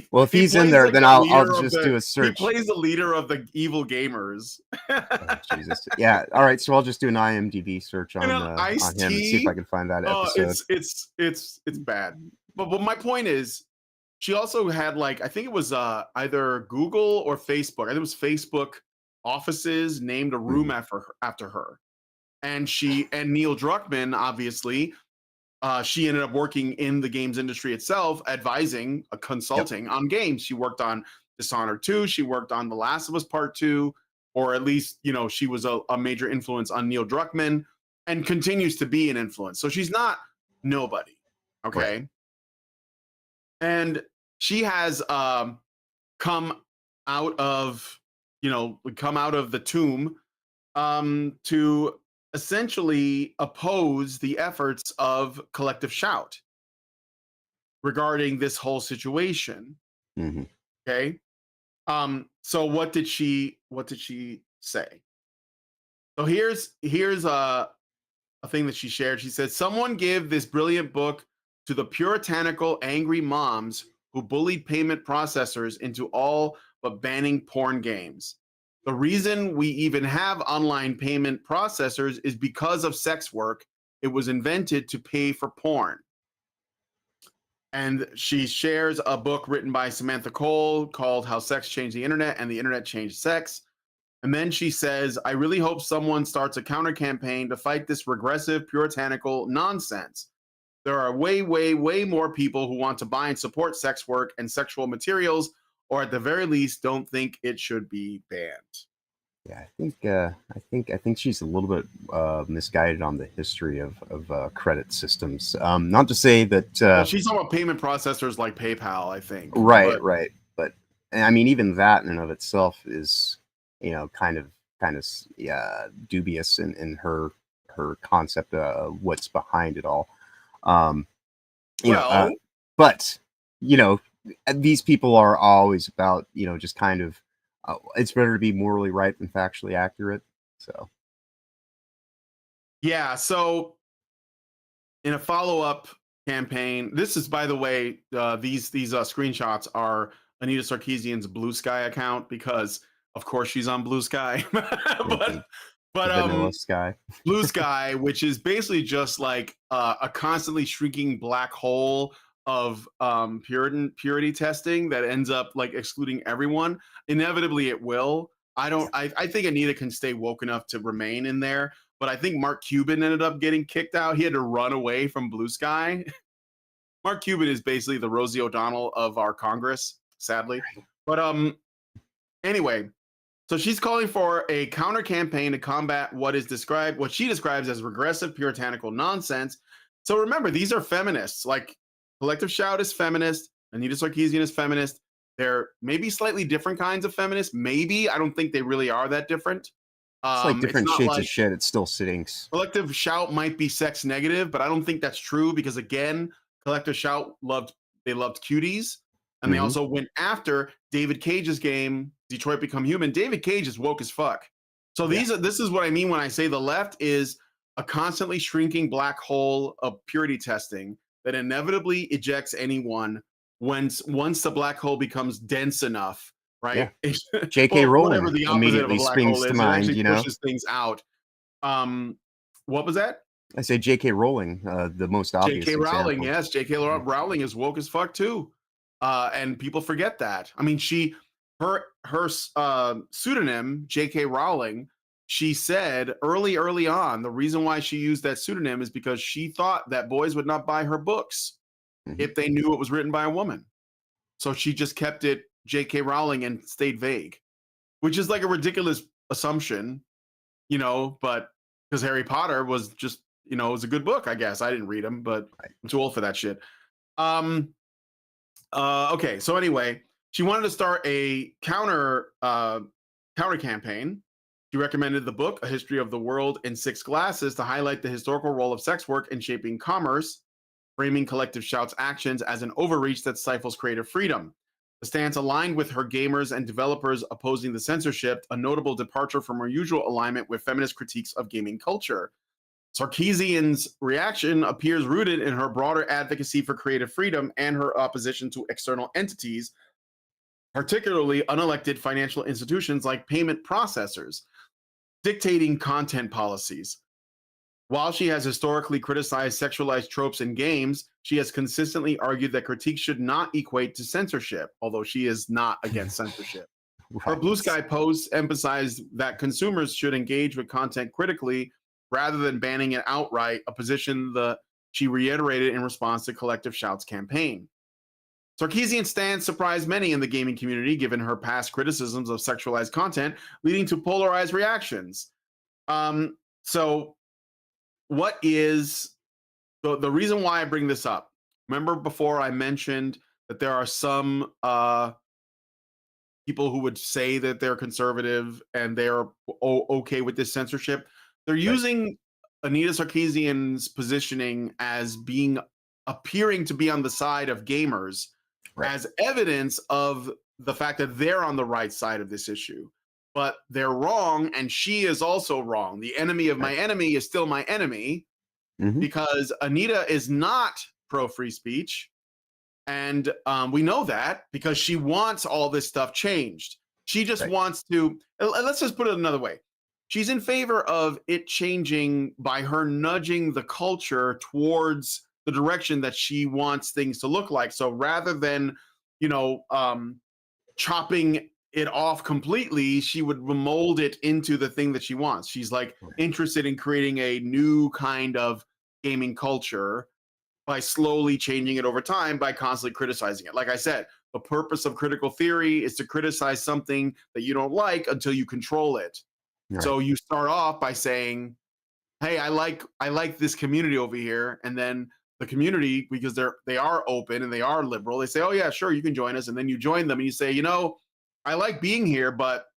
well, if he's in there, like then I'll just do a search. He plays the leader of the evil gamers. Oh, Jesus. Yeah. All right. So I'll just do an IMDb search on him and see if I can find that episode. It's bad. But my point is, she also had like, I think it was either Google or Facebook. I think it was Facebook offices named a room after her. And Neil Druckmann, obviously, she ended up working in the games industry itself, advising, consulting on games. She worked on Dishonored 2. She worked on The Last of Us Part 2, or at least, you know, she was a major influence on Neil Druckmann and continues to be an influence. So she's not nobody. Okay. Right. And she has come out of the tomb to essentially oppose the efforts of Collective Shout regarding this whole situation. Okay. So what did she say? So here's a thing that she shared. She said, "Someone give this brilliant book to the puritanical, angry moms who bullied payment processors into all but banning porn games. The reason we even have online payment processors is because of sex work. It was invented to pay for porn." And she shares a book written by Samantha Cole called How Sex Changed the Internet and the Internet Changed Sex. And then she says, "I really hope someone starts a counter campaign to fight this regressive, puritanical nonsense. There are way, way, way more people who want to buy and support sex work and sexual materials, or at the very least, don't think it should be banned." Yeah, I think she's a little bit misguided on the history of credit systems. Not to say that well, she's talking about payment processors like PayPal, I think. Right. But I mean, even that in and of itself is, you know, kind of dubious in her concept of what's behind it all. But you know, these people are always about, you know, just kind of. It's better to be morally right than factually accurate. So, yeah. So, in a follow-up campaign, this is, by the way, these screenshots are Anita Sarkeesian's Blue Sky account because, of course, she's on Blue Sky. But Vanilla Sky. Blue Sky, which is basically just like a constantly shrinking black hole of purity testing that ends up like excluding everyone. Inevitably, it will. I think Anita can stay woke enough to remain in there, but I think Mark Cuban ended up getting kicked out. He had to run away from Blue Sky. Mark Cuban is basically the Rosie O'Donnell of our Congress, sadly. But anyway, so she's calling for a counter campaign to combat what she describes as regressive puritanical nonsense. So remember, these are feminists. Like Collective Shout is feminist, Anita Sarkeesian is feminist. They're maybe slightly different kinds of feminists. Maybe. I don't think they really are that different. It's like different shades like, of shit. It still stinks. Collective Shout might be sex negative, but I don't think that's true because again, Collective Shout loved cuties, and they also went after David Cage's game, Detroit Become Human. David Cage is woke as fuck. So this is what I mean when I say the left is a constantly shrinking black hole of purity testing that inevitably ejects anyone once the black hole becomes dense enough, right? Yeah. J.K. Rowling the immediately springs to mind, you know, pushes things out. What was that? I say J.K. Rowling, the most obvious J.K. Rowling, example. yes, J.K. Rowling is woke as fuck too, and people forget that. I mean, her pseudonym J.K. Rowling. She said early on the reason why she used that pseudonym is because she thought that boys would not buy her books if they knew it was written by a woman. So she just kept it J.K. Rowling and stayed vague, which is like a ridiculous assumption, you know, but because Harry Potter was just, you know, it was a good book, I guess. I didn't read them, but I'm too old for that shit. Okay, so anyway, she wanted to start a counter campaign. She recommended the book, A History of the World in 6 Glasses, to highlight the historical role of sex work in shaping commerce, framing Collective Shout's actions as an overreach that stifles creative freedom. The stance aligned with her gamers and developers opposing the censorship, a notable departure from her usual alignment with feminist critiques of gaming culture. Sarkeesian's reaction appears rooted in her broader advocacy for creative freedom and her opposition to external entities, particularly unelected financial institutions like payment processors, dictating content policies. While she has historically criticized sexualized tropes in games, she has consistently argued that critiques should not equate to censorship, although she is not against censorship. Her Blue Sky posts emphasized that consumers should engage with content critically rather than banning it outright, a position that she reiterated in response to Collective Shout's campaign. Sarkeesian's stance surprised many in the gaming community, given her past criticisms of sexualized content, leading to polarized reactions. So what is the reason why I bring this up? Remember before I mentioned that there are some people who would say that they're conservative and they're okay with this censorship. They're using Anita Sarkeesian's positioning as appearing to be on the side of gamers as evidence of the fact that they're on the right side of this issue. But they're wrong, and she is also wrong. The enemy of my enemy is still my enemy, because Anita is not pro-free speech. And we know that because she wants all this stuff changed. She just wants to, let's just put it another way. She's in favor of it changing by her nudging the culture towards the direction that she wants things to look like. So rather than, you know, chopping it off completely, she would mold it into the thing that she wants. She's like interested in creating a new kind of gaming culture by slowly changing it over time by constantly criticizing it. Like I said, the purpose of critical theory is to criticize something that you don't like until you control it. So you start off by saying, hey, I like this community over here, and then the community, because they are open and they are liberal, they say, oh yeah, sure, you can join us. And then you join them and you say, you know, I like being here, but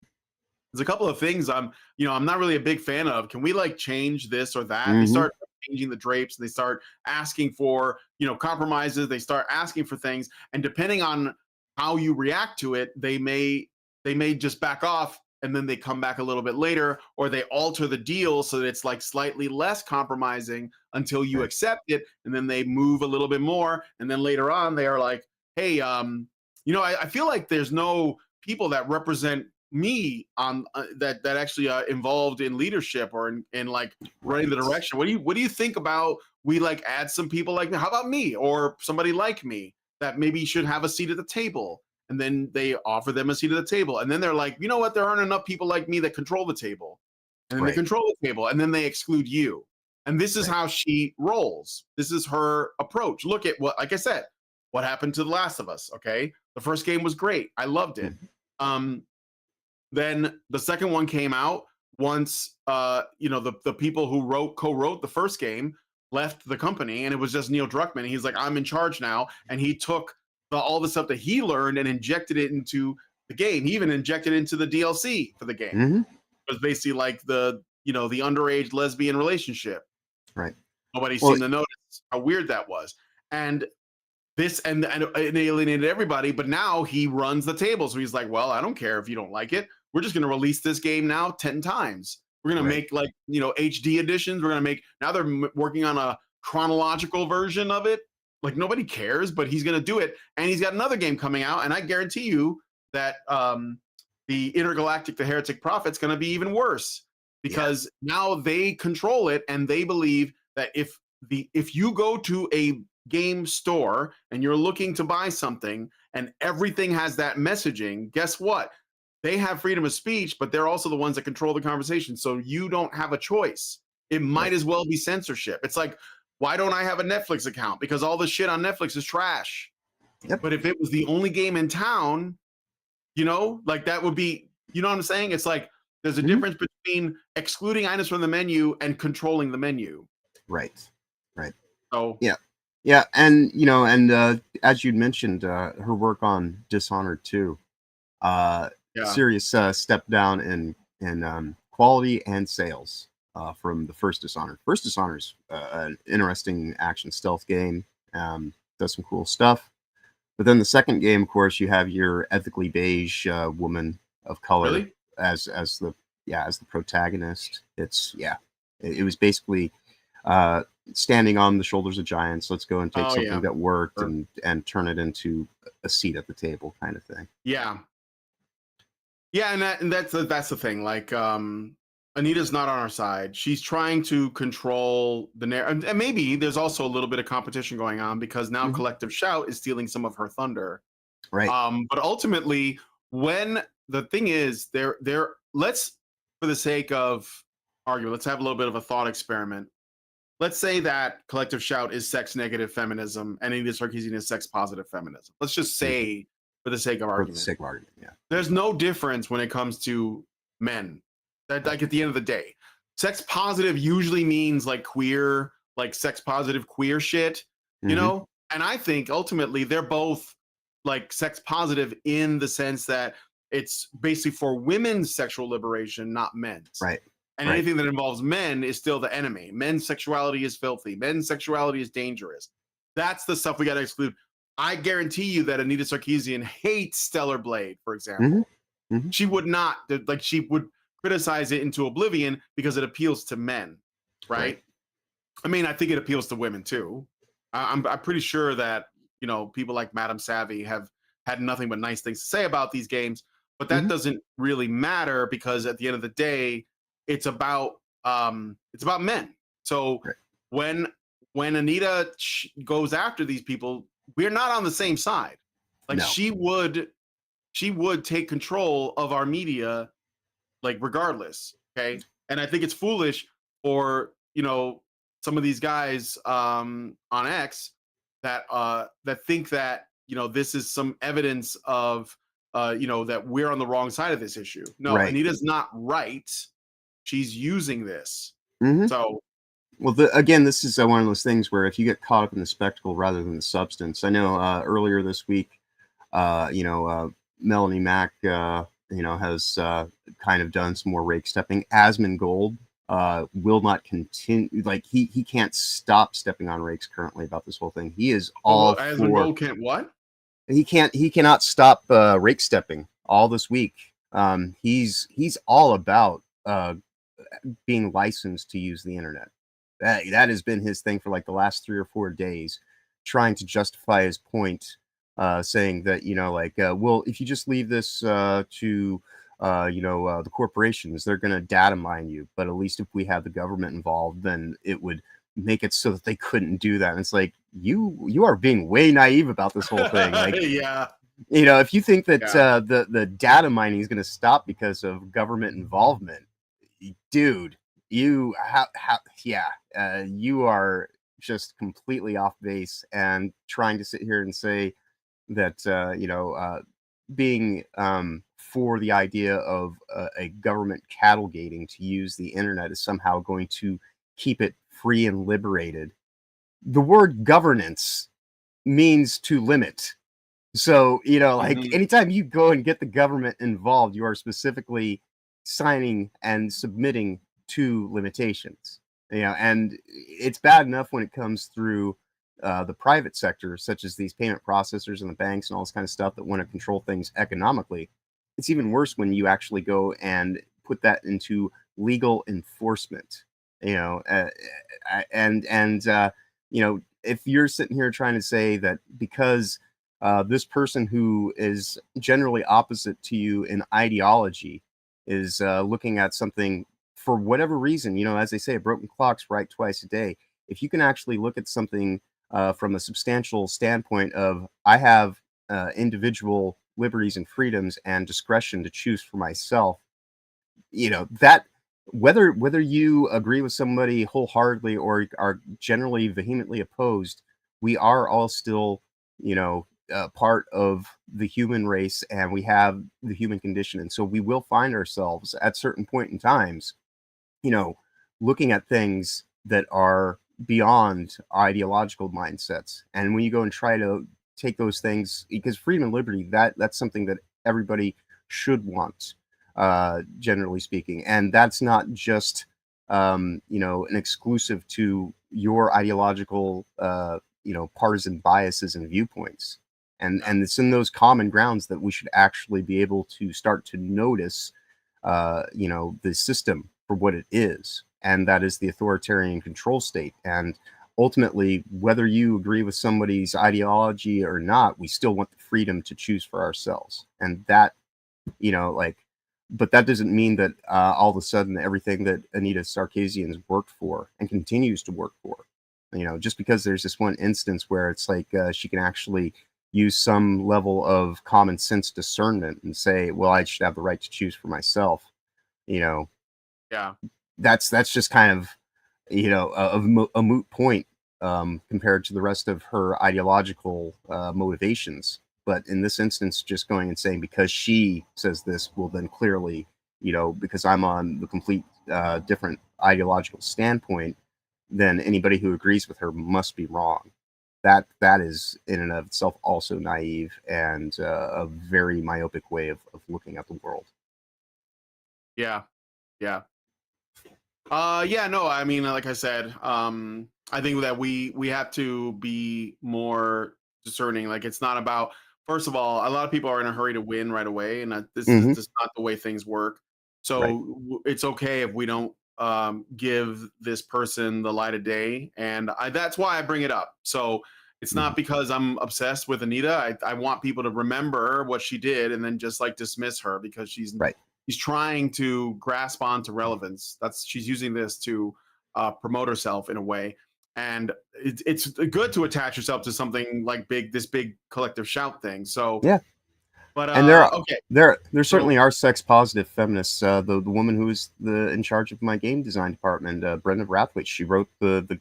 there's a couple of things I'm not really a big fan of. Can we like change this or that? They start changing the drapes, and they start asking for, you know, compromises. They start asking for things, and depending on how you react to it, they may just back off, and then they come back a little bit later, or they alter the deal so that it's like slightly less compromising until you accept it, and then they move a little bit more, and then later on they are like, hey, you know, I feel like there's no people that represent me on that actually involved in leadership or in like running the Right. direction. What do you think about we like add some people like me? How about me or somebody like me that maybe should have a seat at the table? And then they offer them a seat at the table, and then they're like, you know what? There aren't enough people like me that control the table, and then they Right. control the table, and then they exclude you. And this is Right. how she rolls. This is her approach. Look at what, like I said, what happened to The Last of Us. Okay, the first game was great. I loved it. Mhm. Then the second one came out once the people who co-wrote the first game left the company, and it was just Neil Druckmann, and he's like, I'm in charge now, and he took all the stuff that he learned and injected it into the game. He even injected it into the DLC for the game. Mhm. It was basically like the underage lesbian relationship. Right. Nobody Well, seemed to notice how weird that was. And and it alienated everybody, but now he runs the table. So he's like, well, I don't care if you don't like it. We're just going to release this game now 10 times. We're going to right. make like, HD editions. We're going to make, now they're working on a chronological version of it. Like nobody cares, but he's going to do it. And he's got another game coming out. And I guarantee you that the Intergalactic, the Heretic Prophet's going to be even worse because now they control it and they believe that if you go to a game store and you're looking to buy something and everything has that messaging, guess what? They have freedom of speech, but they're also the ones that control the conversation. So you don't have a choice. It might Right. as well be censorship. It's like, why don't I have a Netflix account? Because all the shit on Netflix is trash. Yep. But if it was the only game in town, like that would be, you know what I'm saying? It's like there's a Mhm. difference between excluding items from the menu and controlling the menu. Right. Right. So Yeah. Yeah, and as you'd mentioned, her work on Dishonored 2, yeah, serious step down in quality and sales from the first Dishonored. First Dishonored's an interesting action stealth game, does some cool stuff. But then the second game, of course, you have your ethically beige woman of color really? as the protagonist. It was basically uh, standing on the shoulders of giants. Let's go and take Oh something yeah. that worked Sure. and turn it into a seat at the table kind of thing. Yeah. Yeah, and that's the thing. Like, Anita's not on our side. She's trying to control the narrative, and maybe there's also a little bit of competition going on because now Mhm. Collective Shout is stealing some of her thunder. Right. But ultimately, when the thing is, let's, for the sake of argument, let's have a little bit of a thought experiment. Let's say that Collective Shout is sex negative feminism and Anita Sarkeesian is sex positive feminism. Let's just Mhm. say, for the sake of For the argument, sake of argument, yeah. there's no difference when it comes to men. That, Right. like, at the end of the day, sex positive usually means like queer, like sex positive queer shit, Hmm. And I think ultimately they're both like sex positive in the sense that it's basically for women's sexual liberation, not men's. Right. And Right. anything that involves men is still the enemy. Men's sexuality is filthy. Men's sexuality is dangerous. That's the stuff we got to exclude. I guarantee you that Anita Sarkeesian hates Stellar Blade, for Hmm. example. Hmm. She would not, like, she would criticize it into oblivion because it appeals to men, Right. right? I mean, I think it appeals to women too. I'm pretty sure that people like Madame Savvy have had nothing but nice things to say about these games, but that Hmm. doesn't really matter because at the end of the day, it's about men. So Right. when Anita goes after these people, we're not on the same side. Like No. she would take control of our media, like regardless. Okay. And I think it's foolish for, some of these guys on X that think that, this is some evidence of that we're on the wrong side of this issue. No, Right. Anita's not right. She's using this. Hmm. So Well, again, this is one of those things where if you get caught up in the spectacle rather than the substance. I know earlier this week, Melanie Mack, has kind of done some more rake stepping. Asmongold will not continue. Like he can't stop stepping on rakes currently about this whole thing. He is all as for. Gold can't what? He cannot stop rake stepping all this week. He's all about being licensed to use the internet. That has been his thing for like the last 3 or 4 days, trying to justify his point, saying that well, if you just leave this to the corporations, they're going to data mine you. But at least if we had the government involved, then it would make it so that they couldn't do that. And it's like, you are being way naive about this whole thing. Like, Yeah. if you think that Yeah. the data mining is going to stop because of government involvement, dude, you you are just completely off base and trying to sit here and say that being for the idea of a government cattle gating to use the internet is somehow going to keep it free and liberated. The word governance means to limit. So, like Mhm. anytime you go and get the government involved, you are specifically signing and submitting to limitations. And it's bad enough when it comes through the private sector, such as these payment processors and the banks and all this kind of stuff that want to control things economically. It's even worse when you actually go and put that into legal enforcement. If you're sitting here trying to say that because this person who is generally opposite to you in ideology is looking at something for whatever reason, as they say, a broken clock's right twice a day. If you can actually look at something from a substantial standpoint of, I have individual liberties and freedoms and discretion to choose for myself, that whether you agree with somebody wholeheartedly or are generally vehemently opposed, we are all still, part of the human race, and we have the human condition, and so we will find ourselves at certain point in times, you know, looking at things that are beyond ideological mindsets. And when you go and try to take those things, because freedom and liberty, that's something that everybody should want, generally speaking. And that's not just an exclusive to your ideological partisan biases and viewpoints. And it's in those common grounds that we should actually be able to start to notice the system for what it is, and that is the authoritarian control state. And ultimately, whether you agree with somebody's ideology or not, we still want the freedom to choose for ourselves. And that, but that doesn't mean that all of a sudden everything that Anita Sarkeesian's worked for and continues to work for, just because there's this one instance where it's like she can actually use some level of common sense discernment and say, well, I should have the right to choose for myself. Yeah. That's just kind of, a moot point compared to the rest of her ideological motivations. But in this instance, just going and saying, because she says this, will then clearly, because I'm on the complete different ideological standpoint, then anybody who agrees with her must be wrong. That is in and of itself also naive and a very myopic way of looking at the world. Yeah. Yeah. Yeah, no, I mean, like I said, I think that we have to be more discerning. Like, it's not about, first of all, a lot of people are in a hurry to win right away, and this is Hmm. just not the way things work. Right. So it's okay if we don't give this person the light of day, and that's why I bring it up. So it's Hmm. not because I'm obsessed with Anita. I want people to remember what she did, and then just like dismiss her because Right. she's trying to grasp onto relevance. She's using this to promote herself in a way, and it's good to attach yourself to something like this big collective shout thing. So, Yeah. but And okay, there so certainly are sex positive feminists. The woman who is in charge of my game design department, Brenda Rathwaite, she wrote the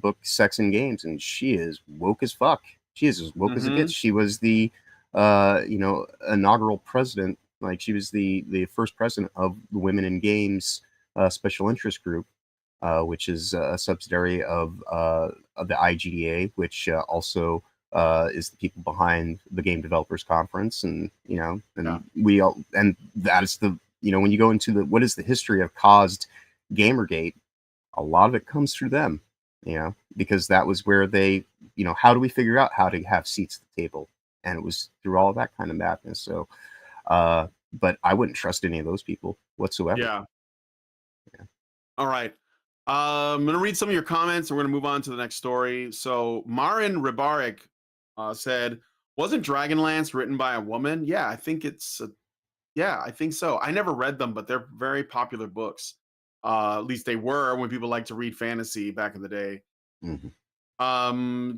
book Sex and Games, and she is woke as fuck. She is as woke as it gets. mhm, She was the inaugural president. Like, she was the first president of the Women in Games special interest group, which is a subsidiary of the IGDA, which also is the people behind the Game Developers Conference, and yeah, we all, and that is the when you go into what is the history of caused Gamergate, a lot of it comes through them, because that was where they, how do we figure out how to have seats at the table, and it was through all of that kind of madness. So, but I wouldn't trust any of those people whatsoever. yeah. Yeah. All right. I'm going to read some of your comments and we're going to move on to the next story. So, Marin Ribarik said, wasn't Dragonlance written by a woman? Yeah, I think it's Yeah, I think so. I never read them, but they're very popular books. At least they were when people liked to read fantasy back in the day. Mhm.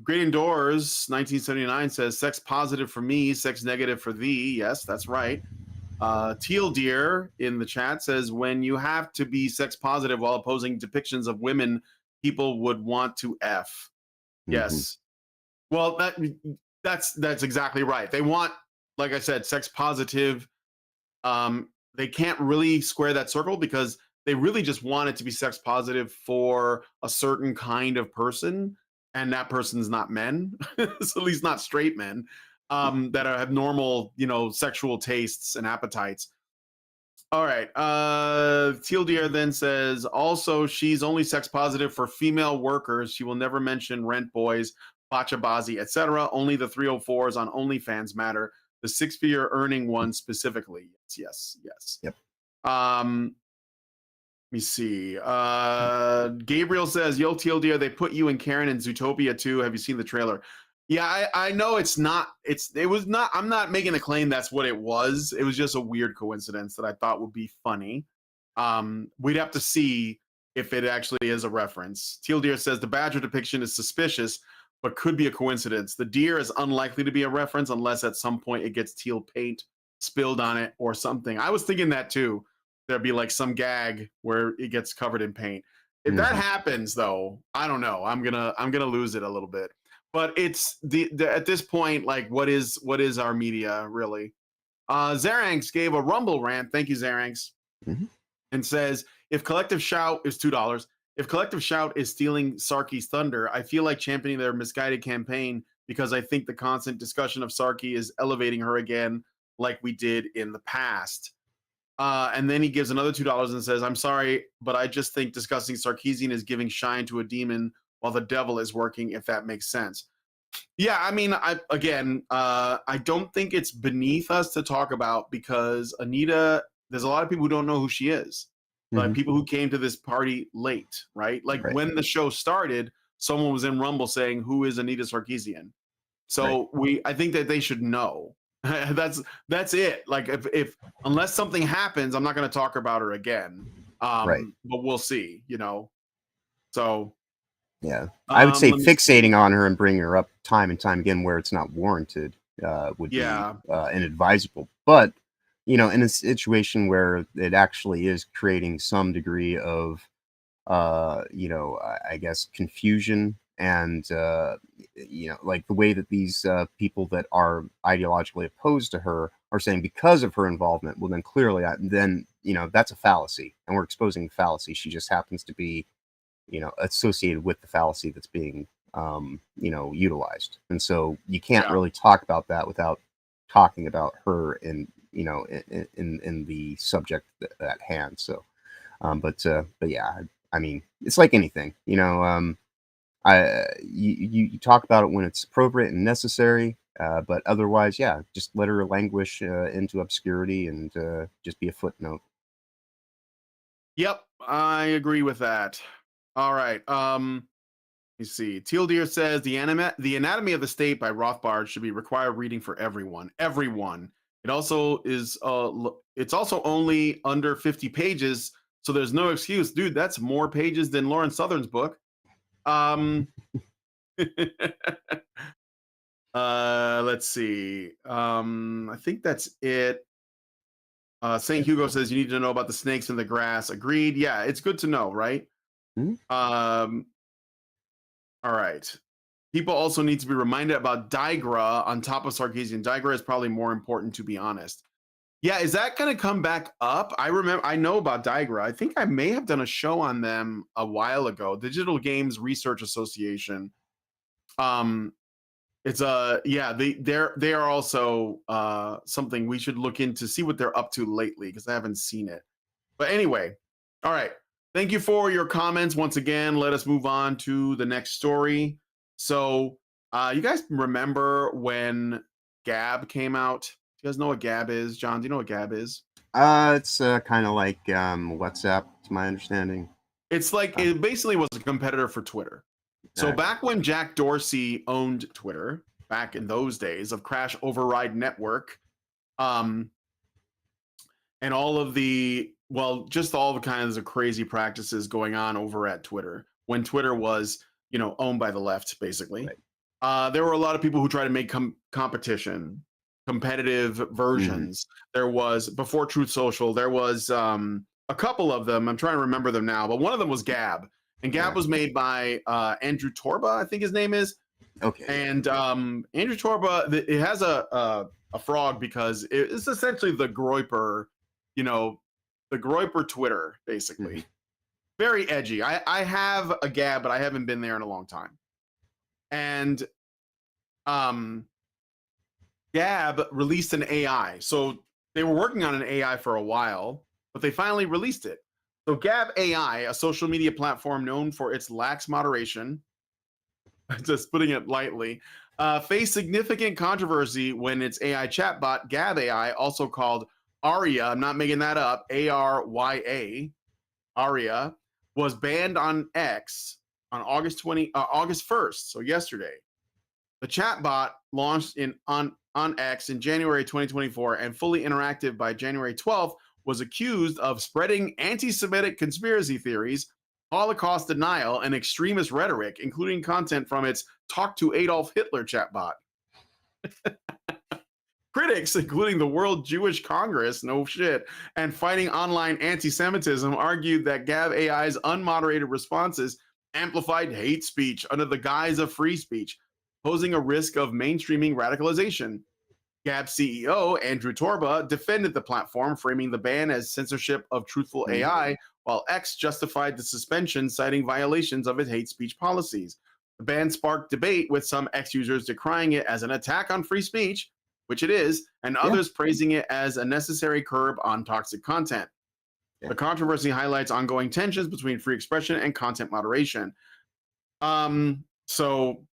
Great Indoors 1979 says sex positive for me, sex negative for thee. Yes, that's right. Teal Deer in the chat says when you have to be sex positive while opposing depictions of women, people would want to F. Mhm. Yes. Well, that's exactly right. They want, like I said, sex positive. They can't really square that circle because they really just want it to be sex positive for a certain kind of person, and that person's not men, so at least not straight men that have normal, sexual tastes and appetites. All right. Teal Deer then says also she's only sex positive for female workers. She will never mention rent boys, bachabazi, etc. Only the 304s on OnlyFans matter. The six-figure earning one specifically. Yes, yes, Yep. yes. Let me see. Gabriel says, "Yo, Teal Deer, they put you and Karen in Zootopia too. Have you seen the trailer?" Yeah, I know it's not. It was not. I'm not making the claim that's what it was. It was just a weird coincidence that I thought would be funny. We'd have to see if it actually is a reference. Teal Deer says the badger depiction is suspicious, but could be a coincidence. The deer is unlikely to be a reference unless at some point it gets teal paint spilled on it or something. I was thinking that too. There'd be like some gag where it gets covered in paint. If that Mhm. happens, though, I don't know. I'm gonna lose it a little bit. But it's the at this point, like, what is our media really? Zaranx gave a Rumble rant. Thank you, Zaranx, Mhm. and says if Collective Shout is $2, if Collective Shout is stealing Sarky's thunder, I feel like championing their misguided campaign because I think the constant discussion of Sarky is elevating her again, like we did in the past. And then he gives another $2 and says, "I'm sorry, but I just think discussing Sarkeesian is giving shine to a demon while the devil is working, if that makes sense." Yeah, I mean, I don't think it's beneath us to talk about because Anita, there's a lot of people who don't know who she is. Like Mhm. people who came to this party late, right? Like Right. when the show started, someone was in Rumble saying, "Who is Anita Sarkeesian?" Right. So I think that they should know. That's it. Like if unless something happens, I'm not going to talk about her again. Right. But we'll see. So Yeah. I would say let me see. fixating on her and bringing her up time and time again where it's not warranted would be Yeah, inadvisable. But in a situation where it actually is creating some degree of I guess confusion and like the way that these people that are ideologically opposed to her are saying because of her involvement, well then clearly then that's a fallacy and we're exposing the fallacy. She just happens to be associated with the fallacy that's being utilized, and so you can't yeah. really talk about that without talking about her in the subject at hand. So but yeah, I mean, it's like anything, you talk about it when it's appropriate and necessary, but otherwise, yeah, just let her languish into obscurity and just be a footnote. Yep, I agree with that. All right. You see, Teal Deer says the Anatomy of the State by Rothbard should be required reading for everyone. Everyone. It also is. It's also only under 50 pages, so there's no excuse, dude. That's more pages than Lauren Southern's book. Um. Let's see. I think that's it. St. Hugo says you need to know about the snakes in the grass. Agreed. Yeah, it's good to know, right? Mhm. Um. All right. People also need to be reminded about Digra on top of Sarkeesian. Digra is probably more important, to be honest. Yeah, is that going to come back up? I know about Digra. I think I may have done a show on them a while ago. Digital Games Research Association. Um, it's yeah, they are also something we should look into, see what they're up to lately because I haven't seen it. But anyway, all right. Thank you for your comments once again. Let us move on to the next story. So, you guys remember when Gab came out? Do you guys know what Gab is? John, do you know what Gab is? It's kind of like WhatsApp, to my understanding. It's like Uh, it basically was a competitor for Twitter. So okay. back when Jack Dorsey owned Twitter, back in those days of Crash Override Network, um, and all of the, well, just all the kinds of crazy practices going on over at Twitter when Twitter was, owned by the left, basically. Right. There were a lot of people who tried to make competition, competitive versions. There was, before Truth Social, there was a couple of them. I'm trying to remember them now, but one of them was Gab. And Gab was made by Andrew Torba, I think his name is. Okay. And Andrew Torba, it has a frog because it's essentially the Groyper, the Groyper Twitter, basically. Very edgy. I have a Gab, but I haven't been there in a long time. And Gab released an AI. So they were working on an AI for a while, but they finally released it. So Gab AI, a social media platform known for its lax moderation, just putting it lightly, faced significant controversy when its AI chatbot, Gab AI, also called Aria, I'm not making that up, Arya, Aria, was banned on X on August 1st, so yesterday. The chatbot launched on X in January 2024 and fully interactive by January 12th was accused of spreading anti-Semitic conspiracy theories, Holocaust denial, and extremist rhetoric, including content from its Talk to Adolf Hitler chatbot. Critics, including the World Jewish Congress, no shit, and Fighting Online Anti-Semitism, argued that Gab AI's unmoderated responses amplified hate speech under the guise of free speech, posing a risk of mainstreaming radicalization. Gab CEO Andrew Torba defended the platform, framing the ban as censorship of truthful AI, while X justified the suspension, citing violations of its hate speech policies. The ban sparked debate, with some X users decrying it as an attack on free speech, which it is, and others praising it as a necessary curb on toxic content. The controversy highlights ongoing tensions between free expression and content moderation. So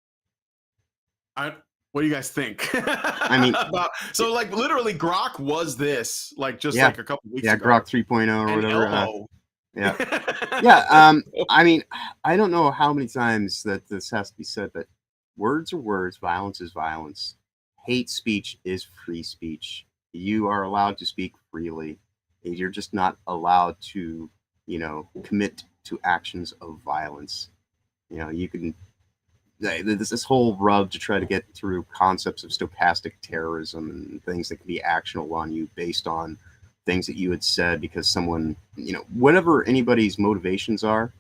what do you guys think? I mean, so like literally Grok was this, like just Yeah. like a couple weeks ago. Grok 3.0 or And whatever. Elmo. Yeah. I mean, I don't know how many times that this has to be said, but words are words, violence is violence. Hate speech is free speech. You are allowed to speak freely. You're just not allowed to, commit to actions of violence. You can, this whole rub to try to get through concepts of stochastic terrorism and things that can be actionable on you based on things that you had said because someone, whatever anybody's motivations are,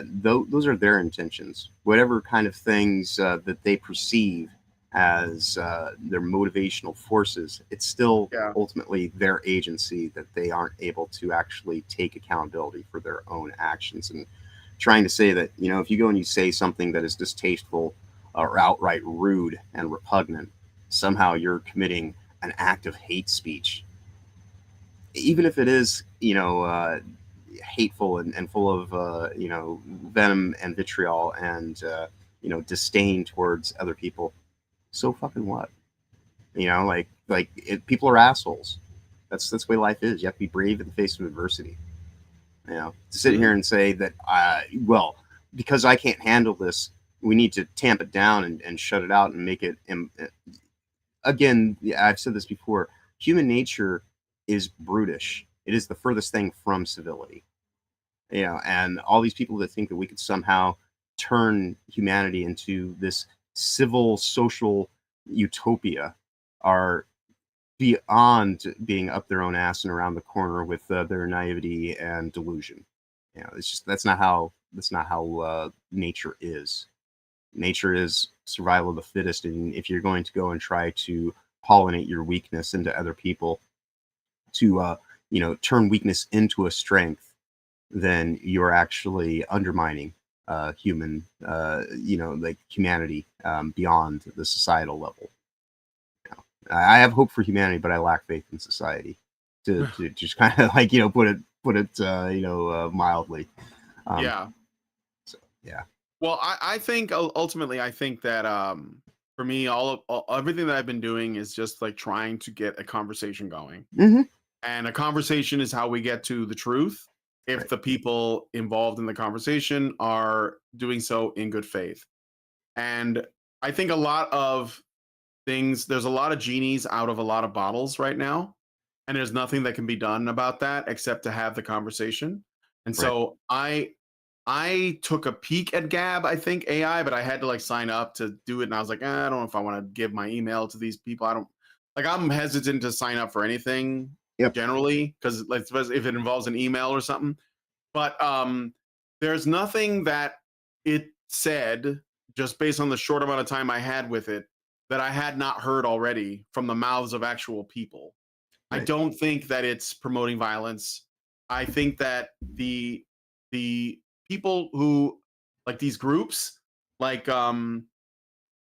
those are their intentions. Whatever kind of things that they perceive as their motivational forces, it's still ultimately their agency that they aren't able to actually take accountability for their own actions. And trying to say that, if you go and you say something that is distasteful or outright rude and repugnant, somehow you're committing an act of hate speech. Even if it is, hateful and full of, venom and vitriol and, disdain towards other people, so fucking what? People are assholes. That's the way life is. You have to be brave in the face of adversity. To sit here and say that, because I can't handle this, we need to tamp it down and shut it out and make it. Again, I've said this before. Human nature is brutish. It is the furthest thing from civility. And all these people that think that we could somehow turn humanity into this civil social utopia are beyond being up their own ass and around the corner with their naivety and delusion. It's just that's not how nature is. Nature is survival of the fittest, and if you're going to go and try to pollinate your weakness into other people, to turn weakness into a strength, then you're actually undermining humanity beyond the societal level. I have hope for humanity, but I lack faith in society. To just kind of put it mildly. Well, I think ultimately, I think that for me, everything that I've been doing is just like trying to get a conversation going. And a conversation is how we get to the truth if the people involved in the conversation are doing so in good faith. And I think a lot of things, there's a lot of genies out of a lot of bottles right now. and there's nothing that can be done about that except to have the conversation. And Right. so I took a peek at Gab, I think AI, but I had to like sign up to do it, and I was like, I don't know if I want to give my email to these people. I don't like. I'm hesitant to sign up for anything Yep. generally because like if it involves an email or something. But there's nothing that it said just based on the short amount of time I had with it that I had not heard already from the mouths of actual people. I Right. don't think that it's promoting violence. I think that the people who like these groups like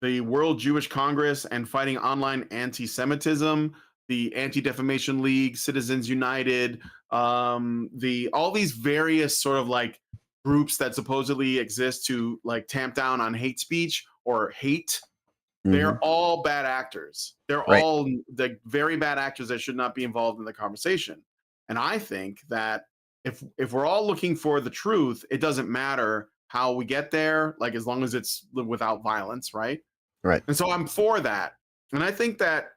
the World Jewish Congress and Fighting Online Anti-Semitism, the Anti-Defamation League, Citizens United, the all these various sort of like groups that supposedly exist to like tamp down on hate speech or hate. Mhm. They're all bad actors. They're Right. all the very bad actors that should not be involved in the conversation. And I think that if we're all looking for the truth, it doesn't matter how we get there, like as long as it's without violence, right? Right. And so I'm for that. And I think that,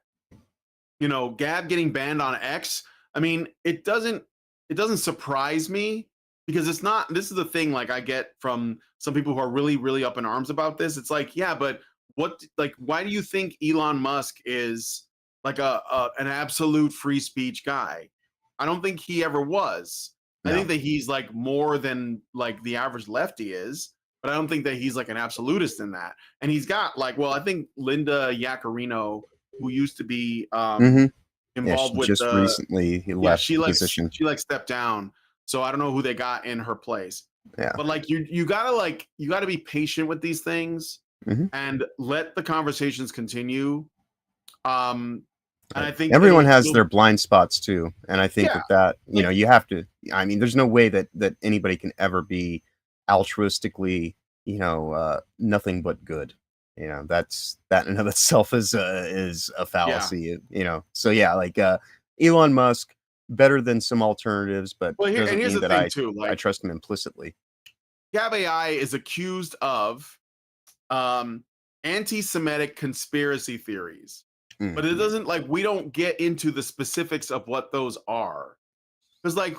Gab getting banned on X, I mean, it doesn't surprise me because it's not this is the thing like I get from some people who are really, really up in arms about this. It's like, yeah, but why do you think Elon Musk is like an absolute free speech guy? I don't think he ever was. I No. think that he's like more than like the average lefty is, but I don't think that he's like an absolutist in that. And he's got like, well, I think Linda Yaccarino, who used to be Mhm. Yeah, involved she with just the recently yeah, left she the like position. she like stepped down. So I don't know who they got in her place. Yeah. But like you gotta be patient with these things Mhm. and let the conversations continue. And Right. I think Everyone has it'll their blind spots too, and I think yeah, that, like you have to I mean, there's no way that anybody can ever be altruistically, nothing but good. That in and of itself is a yeah. fallacy. So yeah, like, Elon Musk, better than some alternatives, but Well, here and doesn't here's mean the that thing I too. I Like trust him implicitly. Gab AI is accused of um anti-Semitic conspiracy theories. But it Mhm. doesn't like we don't get into the specifics of what those are. Because like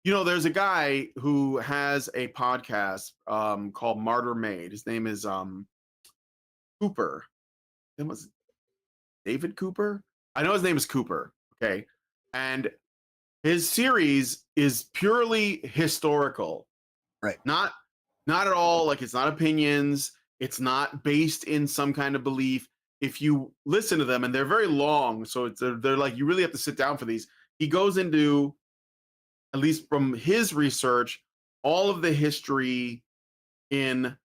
there's a guy who has a podcast called Martyr Made. His name is Cooper. It was David Cooper. I know his name is Cooper. Okay, and his series is purely historical, Right. not not at all like it's not opinions. It's not based in some kind of belief. If you listen to them, and they're very long, so they're like you really have to sit down for these. He goes into at least from his research all of the history in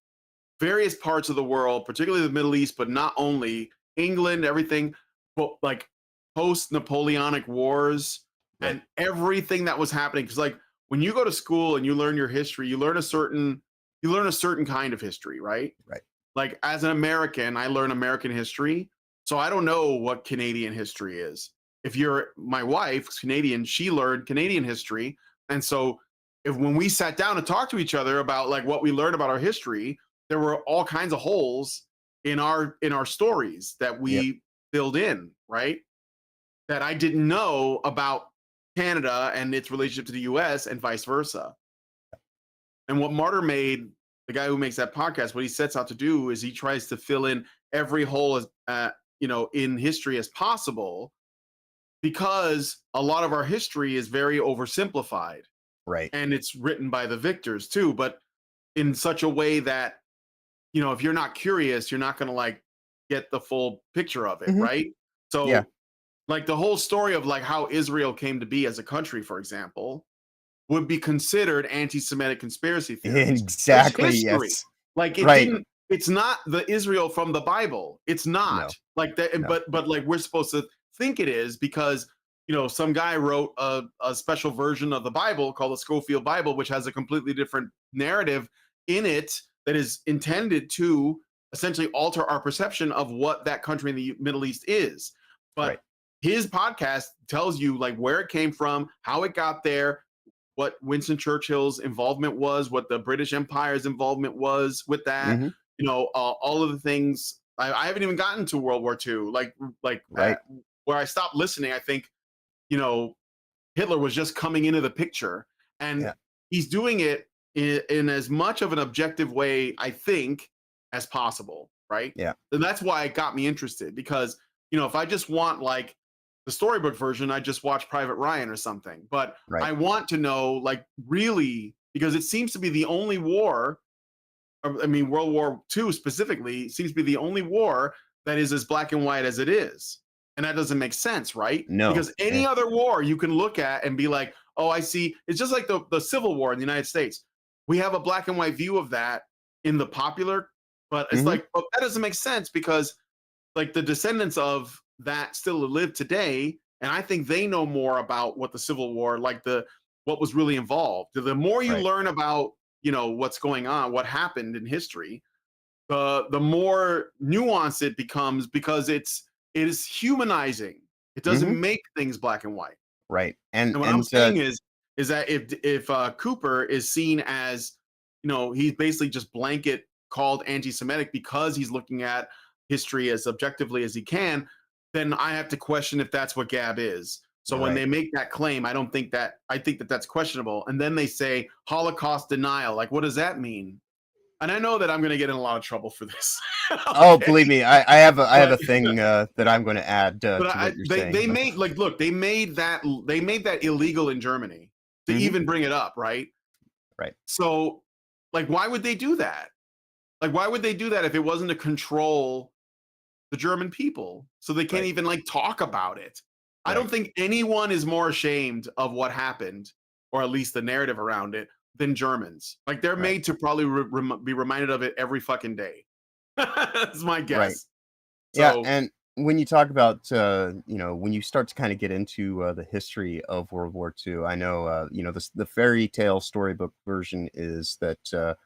various parts of the world, particularly the Middle East, but not only England, everything, but like post Napoleonic Wars Right. and everything that was happening. Because like when you go to school and you learn your history, you learn a certain kind of history, right? Right. Like as an American, I learn American history, so I don't know what Canadian history is. If you're my wife's Canadian, she learned Canadian history, and so if when we sat down and talked to each other about like what we learned about our history, there were all kinds of holes in our stories that Yep. we filled in, right? That I didn't know about Canada and its relationship to the US and vice versa. And what Martyr made, the guy who makes that podcast, what he sets out to do is he tries to fill in every hole as in history as possible because a lot of our history is very oversimplified Right. and it's written by the victors too, but in such a way that if you're not curious, you're not going to like get the full picture of it, Mhm. right? Yeah. So, like the whole story of like how Israel came to be as a country, for example, would be considered anti-Semitic conspiracy theories. There's Exactly, history. yes. Like it Right. didn't it's not the Israel from the Bible. It's not. No, Like that no. but like we're supposed to think it is because some guy wrote a special version of the Bible called the Schofield Bible, which has a completely different narrative in it that is intended to essentially alter our perception of what that country in the Middle East is. Right. But his podcast tells you like where it came from, how it got there, what Winston Churchill's involvement was, what the British Empire's involvement was with that. Mhm. All of the things. I haven't even gotten to World War II. Like Right. where I stopped listening. I think Hitler was just coming into the picture, and he's doing it in as much of an objective way, I think, as possible, right? Yeah. And that's why it got me interested, because if I just want like the storybook version, I just watch Private Ryan or something. But I want to know, like, really, because it seems to be the only war. I mean, World War II specifically seems to be the only war that is as black and white as it is. And that doesn't make sense, right? No. Because any other war you can look at and be like, oh, I see. It's just like the Civil War in the United States. We have a black and white view of that in the popular, but it's like, well, that doesn't make sense, because like the descendants of that still live today. And I think they know more about what the Civil War, like what was really involved. The more you learn about, what's going on, what happened in history, the more nuanced it becomes, because it is humanizing. It doesn't make things black and white. Right. And what I'm saying is that if Cooper is seen as, he's basically just blanket called anti-Semitic because he's looking at history as objectively as he can, then I have to question if that's what Gab is. So when they make that claim, I think that that's questionable. And then they say Holocaust denial. Like, what does that mean? And I know that I'm going to get in a lot of trouble for this. Okay. Oh, believe me, I have a thing that I'm going to add to what you're saying. They made, like, look, they made that illegal in Germany to even bring it up, right? Right. So, like, why would they do that? Like, why would they do that if it wasn't to control the German people, so they can't even like talk about it? I don't think anyone is more ashamed of what happened, or at least the narrative around it, than Germans. Like, they're made to probably be reminded of it every fucking day. That's my guess. Right. So, yeah, and when you talk about, when you start to kind of get into the history of World War II, I know, the fairy tale storybook version is that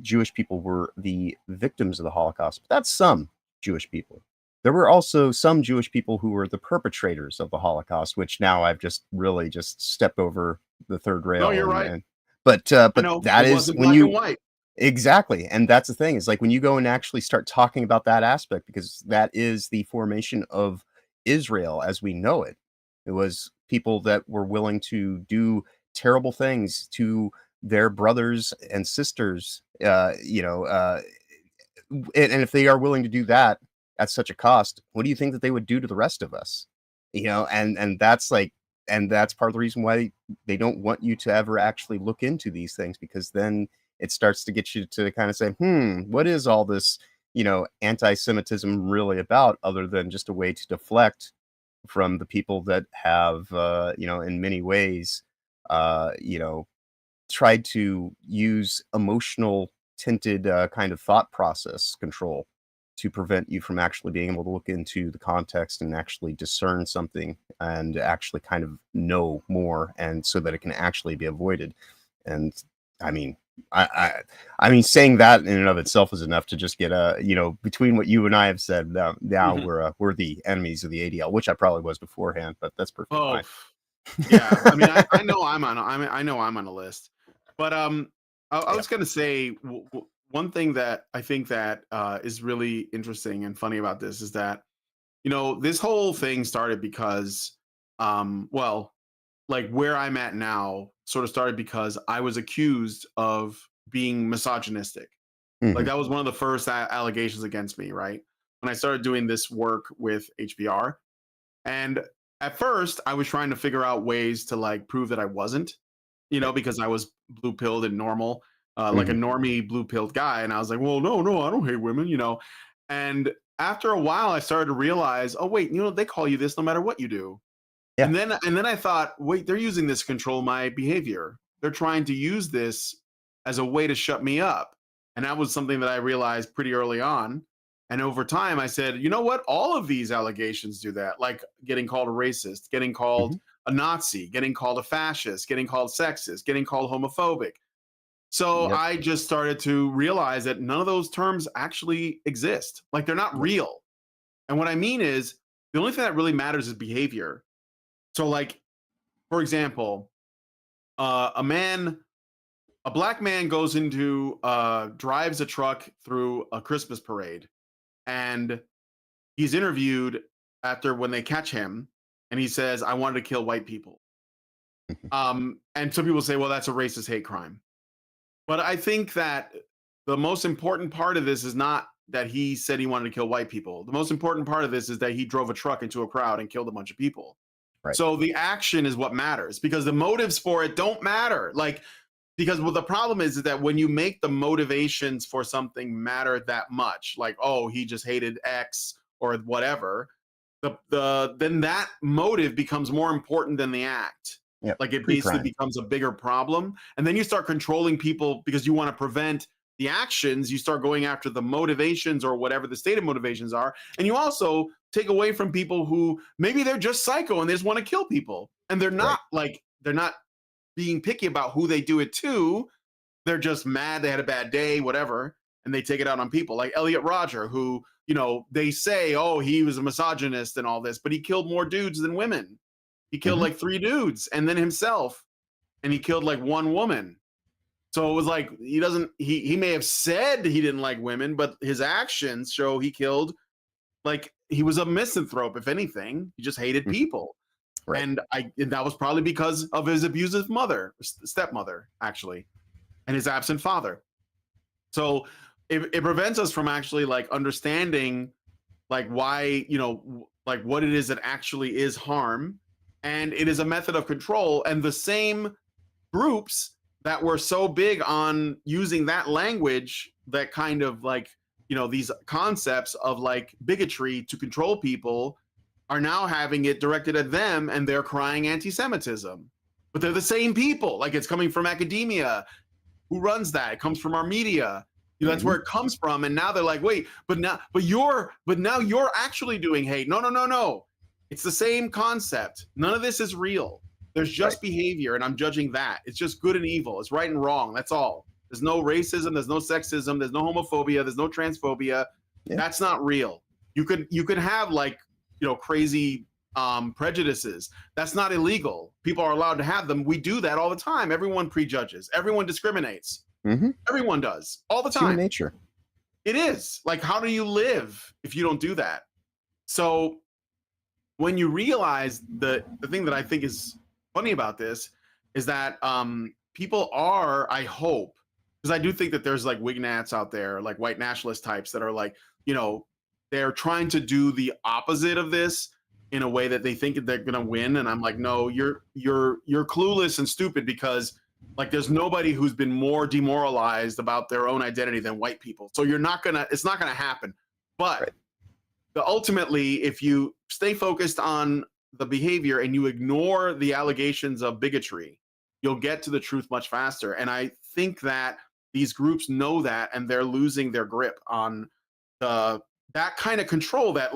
Jewish people were the victims of the Holocaust. But that's some Jewish people. There were also some Jewish people who were the perpetrators of the Holocaust, which now I've just really just stepped over the third rail. No, you're right. But that is when you white. Exactly. And that's the thing, is like when you go and actually start talking about that aspect, because that is the formation of Israel as we know it. It was people that were willing to do terrible things to their brothers and sisters, and if they are willing to do that at such a cost, what do you think that they would do to the rest of us? And that's like, and that's part of the reason why they don't want you to ever actually look into these things, because then it starts to get you to kind of say, what is all this, anti-Semitism really about, other than just a way to deflect from the people that have, in many ways, tried to use emotional tinted kind of thought process control to prevent you from actually being able to look into the context and actually discern something and actually kind of know more, and so that it can actually be avoided. And I mean, I mean, saying that in and of itself is enough to just get between what you and I have said, now we're the enemies of the ADL, which I probably was beforehand, but that's perfectly fine. Yeah, I mean, I know I'm on a list, but I was gonna say one thing that I think that is really interesting and funny about this is that this whole thing started because like where I'm at now sort of started because I was accused of being misogynistic. Like that was one of the first allegations against me, right? When I started doing this work with HBR. And at first I was trying to figure out ways to like prove that I wasn't, because I was blue pilled and normal, like a normie blue pilled guy. And I was like, well, no, I don't hate women, And after a while I started to realize, oh wait, they call you this no matter what you do. Yeah. And then I thought, wait, they're using this to control my behavior. They're trying to use this as a way to shut me up. And that was something that I realized pretty early on. And over time, I said, you know what? All of these allegations do that, like getting called a racist, getting called a Nazi, getting called a fascist, getting called sexist, getting called homophobic. So I just started to realize that none of those terms actually exist. Like, they're not real. And what I mean is, the only thing that really matters is behavior. So, like, for example, a black man goes drives a truck through a Christmas parade, and he's interviewed when they catch him, and he says, I wanted to kill white people. Mhm. And some people say, well, that's a racist hate crime. But I think that the most important part of this is not that he said he wanted to kill white people. The most important part of this is that he drove a truck into a crowd and killed a bunch of people. Right. So the action is what matters, because the motives for it don't matter. Like, because well, the problem is that when you make the motivations for something matter that much, like, oh, he just hated X or whatever, then that motive becomes more important than the act. Yeah. Like, it basically Pre-crime. becomes a bigger problem. And then you start controlling people because you want to prevent the actions. You start going after the motivations or whatever the stated motivations are. And you also take away from people who maybe they're just psycho and they just want to kill people. And they're not they're not being picky about who they do it to. They're just mad they had a bad day, whatever, and they take it out on people. Like Elliot Rodger, who, they say, oh, he was a misogynist and all this, but he killed more dudes than women. He killed Mhm. like 3 dudes and then himself, and he killed like 1 woman. So it was like he may have said he didn't like women, but his actions show he killed, like, he was a misanthrope. If anything, he just hated Mhm. people. Right. And that was probably because of his abusive stepmother, actually, and his absent father. So it prevents us from actually like understanding like why, like what it is that actually is harm. And it is a method of control. And the same groups that were so big on using that language, that kind of like, these concepts of like bigotry to control people, are now having it directed at them, and they're crying anti-Semitism. But they're the same people. Like, it's coming from academia. Who runs that? It comes from our media. That's where it comes from. And now they're like, wait, but now you're actually doing hate. No. It's the same concept. None of this is real. There's just behavior, and I'm judging that. It's just good and evil. It's right and wrong. That's all. There's no racism. There's no sexism. There's no homophobia. There's no transphobia. Yeah. That's not real. You could have like, crazy prejudices. That's not illegal. People are allowed to have them. We do that all the time. Everyone prejudges. Everyone discriminates. Mm-hmm. Everyone does all the It's time. human nature. It is. Like, how do you live if you don't do that? So when you realize the thing that I think is funny about this is that people are, I hope, because I do think that there's like Wignats out there, like white nationalist types that are like, they're trying to do the opposite of this in a way that they think they're going to win. And I'm like, no, you're clueless and stupid, because like there's nobody who's been more demoralized about their own identity than white people. So it's not going to happen. But ultimately, if you stay focused on the behavior and you ignore the allegations of bigotry, you'll get to the truth much faster. And I think that these groups know that, and they're losing their grip on that kind of control, that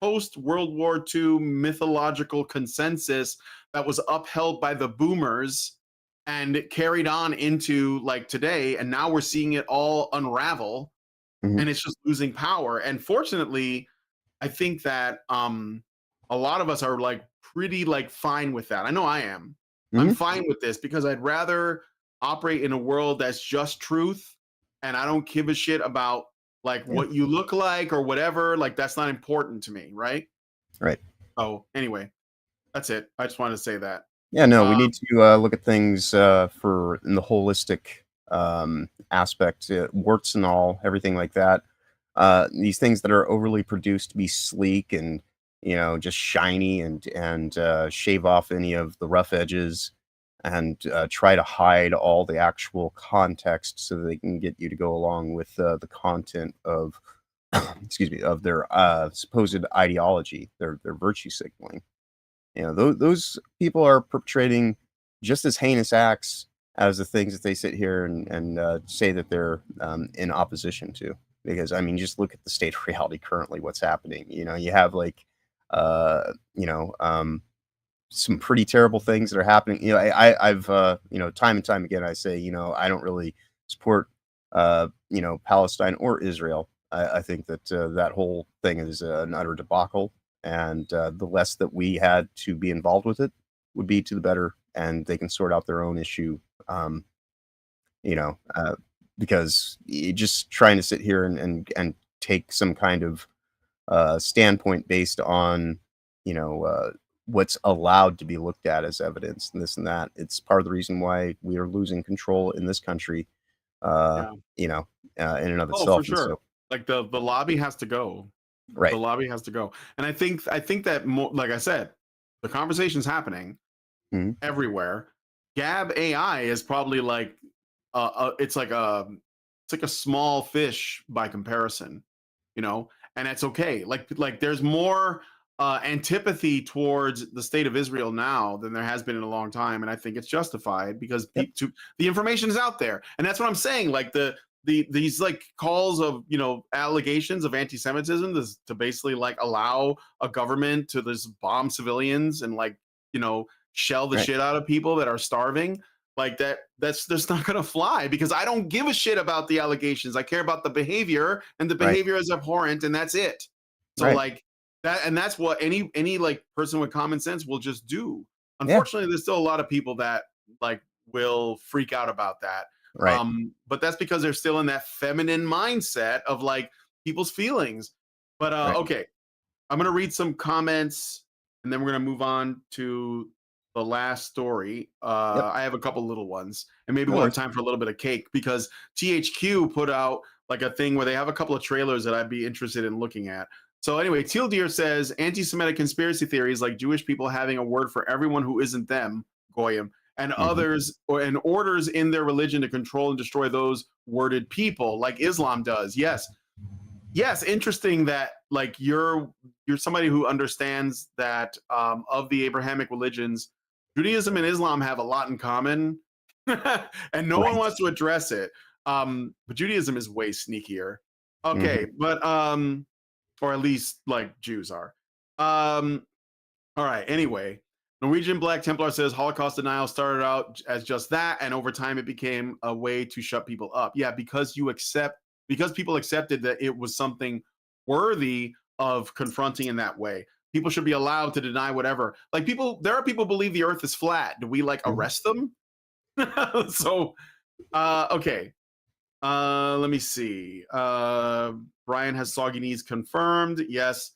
post World War II mythological consensus that was upheld by the boomers and carried on into like today. And now we're seeing it all unravel, and it's just losing power. And fortunately, I think that a lot of us are like pretty like fine with that. I know I am. I'm fine with this, because I'd rather operate in a world that's just truth, and I don't give a shit about like what you look like or whatever. Like, that's not important to me, right? So anyway, that's it. I just wanted to say that. Yeah, no, we need to look at things for in the holistic aspect, warts and all, everything like that. These things that are overly produced to be sleek and just shiny and shave off any of the rough edges and try to hide all the actual context so that they can get you to go along with the content of excuse me, of their supposed ideology, their virtue signaling. Those people are perpetrating just as heinous acts as the things that they sit here and say that they're in opposition to. Because I mean, just look at the state of reality currently. What's happening? You have like, some pretty terrible things that are happening. I've time and time again I say I don't really support Palestine or Israel. I think that that whole thing is an utter debacle. And the less that we had to be involved with it would be to the better, and they can sort out their own issue. Because just trying to sit here and take some kind of standpoint based on what's allowed to be looked at as evidence and this and that. It's part of the reason why we are losing control in this country, Yeah. in and of Oh, for itself. And sure. so, Like the lobby has to go. The right. lobby has to go. And I think that more, like I said, the conversation's happening Mhm. everywhere. Gab AI is probably like it's like a small fish by comparison, you know, and it's okay. Like there's more antipathy towards the state of Israel now than there has been in a long time, and I think it's justified because Yep. the information is out there, and that's what I'm saying. Like these like calls of allegations of anti-Semitism to basically like allow a government to just bomb civilians and like shell the Right. shit out of people that are starving like that's not going to fly because I don't give a shit about the allegations. I care about the behavior, and the Right. behavior is abhorrent, and that's it. So Right. like that, and that's what any like person with common sense will just do. Yeah. Unfortunately, there's still a lot of people that like will freak out about that. Right. But that's because they're still in that feminine mindset of like people's feelings. But Right. okay, I'm gonna read some comments, and then we're gonna move on to the last story. Yep. I have a couple little ones, and maybe No we'll have worries. time for a little bit of cake because THQ put out like a thing where they have a couple of trailers that I'd be interested in looking at. So anyway, Teal Deer says anti-Semitic conspiracy theories like Jewish people having a word for everyone who isn't them, goyim, and Mhm. others, and orders in their religion to control and destroy those worded people, like Islam does. Yes, interesting that like you're somebody who understands that of the Abrahamic religions, Judaism and Islam have a lot in common, and no one Right. wants to address it. But Judaism is way sneakier. Mhm. Okay, but or at least like Jews are. Um, all right. Anyway, Norwegian Black Templar says Holocaust denial started out as just that, and over time it became a way to shut people up. Yeah, because people accepted that it was something worthy of confronting in that way. People should be allowed to deny whatever. Like there are people who believe the Earth is flat. Do we like Mhm. arrest them? So, okay. Let me see. Brian has soggy knees confirmed. Yes.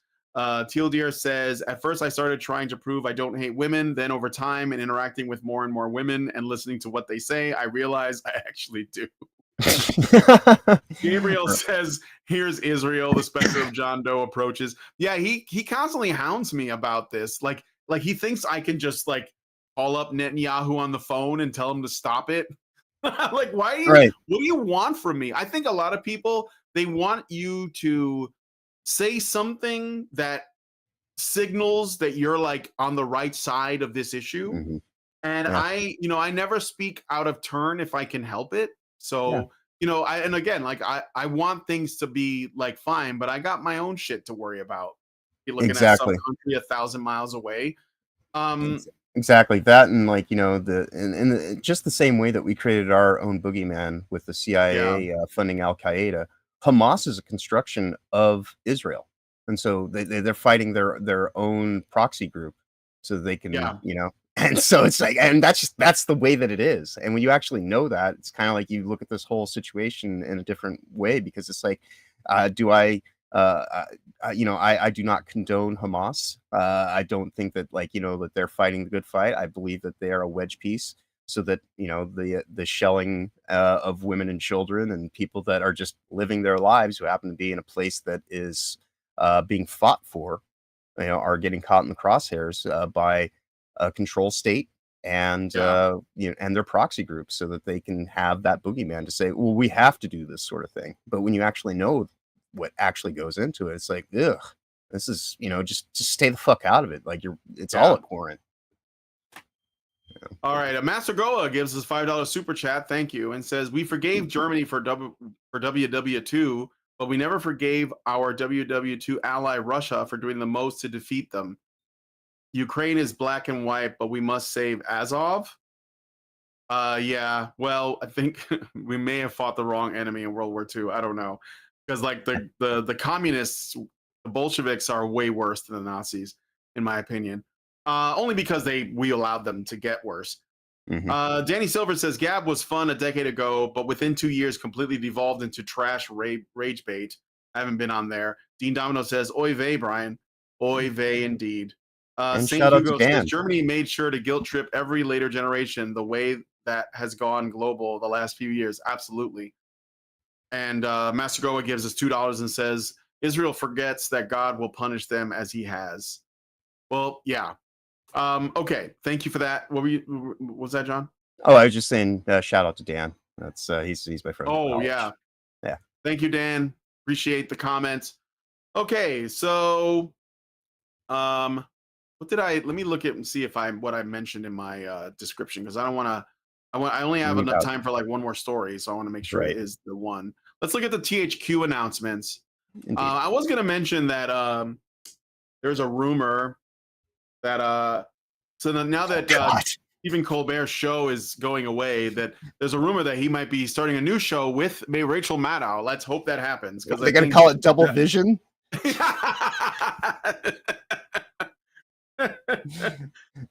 Teal Deer says, at first I started trying to prove I don't hate women. Then over time and interacting with more and more women and listening to what they say, I realized I actually do. Gabriel says, here's Israel, the specter of John Doe approaches. Yeah, he constantly hounds me about this. Like he thinks I can just like call up Netanyahu on the phone and tell him to stop it. Like, Right. what do you want from me? I think a lot of people, they want you to say something that signals that you're like on the right side of this issue. Mhm. And Yeah. I never speak out of turn if I can help it. Yeah. So, and again, like I want things to be like fine, but I got my own shit to worry about. You're looking at some Exactly. country 1,000 miles away. Ex Exactly, that and, like, just the same way that we created our own boogeyman with the Yeah, CIA, funding Al Qaeda, Hamas is a construction of Israel, and so they're fighting their own proxy group so they yeah, can, and so it's like and that's the way that it is, and when you actually know that, it's kinda like you look at this whole situation in a different way because it's like, do uh, I do not condone Hamas. I don't think that that they're fighting the good fight. I believe that they are a wedge piece, so that the shelling of women and children and people that are just living their lives who happen to be in a place that is being fought for, are getting caught in the crosshairs by a control state and yeah. and their proxy groups, so that they can have that boogeyman to say, well, we have to do this sort of thing. But when you actually know what actually goes into it, it's like, ugh, this is, just stay the fuck out of it. Like it's all Yeah. abhorrent. All right. Master Goa gives us $5 super chat. Thank you. And says, we forgave Germany for WW2, but we never forgave our WW2 ally Russia for doing the most to defeat them. Ukraine is black and white, but we must save Azov. Yeah. Well, I think we may have fought the wrong enemy in World War II. I don't know. Because like the communists, the Bolsheviks are way worse than the Nazis, in my opinion. Only because we allowed them to get worse. Hmm. Danny Silver says Gab was fun a decade ago, but within 2 years completely devolved into trash rage bait. I haven't been on there. Dean Domino says, oy vey, Brian. Oy vey indeed. And Saint shout out to Hugo says Dan. Germany made sure to guilt trip every later generation the way that has gone global the last few years. Absolutely. And Master Goa gives us $2 and says Israel forgets that God will punish them as he has. Well, yeah. Okay. Thank you for that. What was that, John? Oh, I was just saying shout out to Dan. That's he's my friend. Oh, yeah. Yeah. Thank you, Dan. Appreciate the comments. Okay, so what did let me look at and see if what I mentioned in my description, because I don't want to I only have enough time for like one more story, so I want to make sure it is the one. Let's look at the THQ announcements. I was going to mention that there's a rumor that so now that Stephen Colbert's show is going away, that there's a rumor that he might be starting a new show with Rachel Maddow. Let's hope that happens, because they're going to call it Double Vision.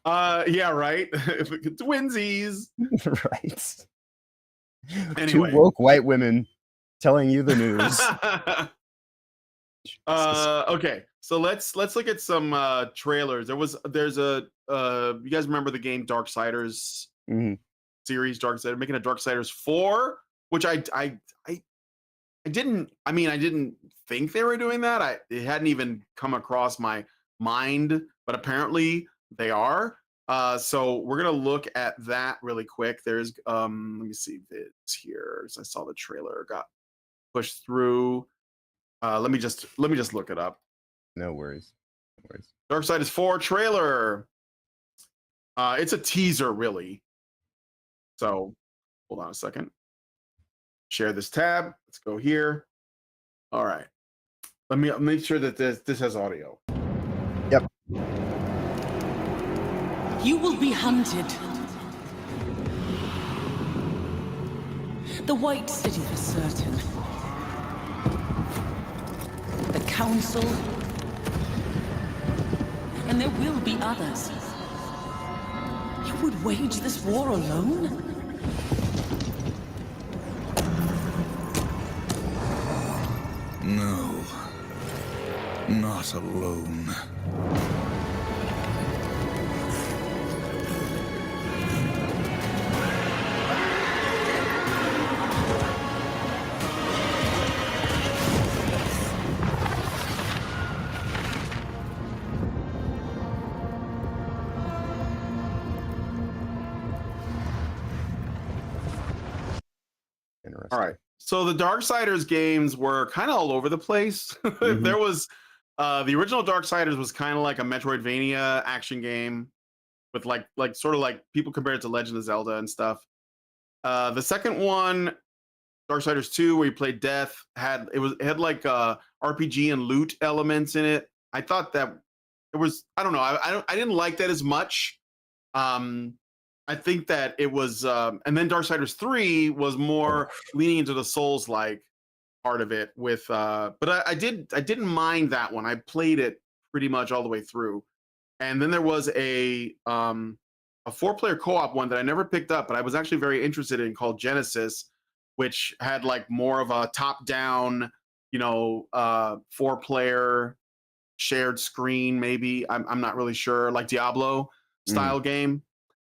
Yeah, right. Twinsies. Right. Anyway. 2 woke white women telling you the news. Okay, so let's look at some trailers. There's a you guys remember the game Darksiders series? Darksiders, making a Darksiders 4, which I didn't think they were doing that. It hadn't even come across my mind, but apparently they are. So we're gonna look at that really quick. There's let me see vids here. So I saw the trailer got pushed through. Let me just look it up. No worries. Darksiders 4 trailer. It's a teaser, really. So hold on a second. Share this tab. Let's go here. All right. Let me make sure that this has audio. Yep. You will be hunted. The White City for certain. The Council. And there will be others. You would wage this war alone? No. Not alone. Interesting. All right. So the Darksiders games were kind of all over the place. There was the original Darksiders was kind of like a Metroidvania action game with like sort of like people compare it to Legend of Zelda and stuff. The second one, Darksiders 2, where you played Death, had like RPG and loot elements in it. I thought that it was, I don't know, I didn't like that as much. I think that it was, and then Darksiders 3 was more leaning into the Souls-like part of it with, but I didn't mind that one. I played it pretty much all the way through. And then there was a 4-player co-op one that I never picked up, but I was actually very interested in, called Genesis, which had like more of a top-down, 4-player shared screen, maybe. I'm not really sure, like Diablo style game.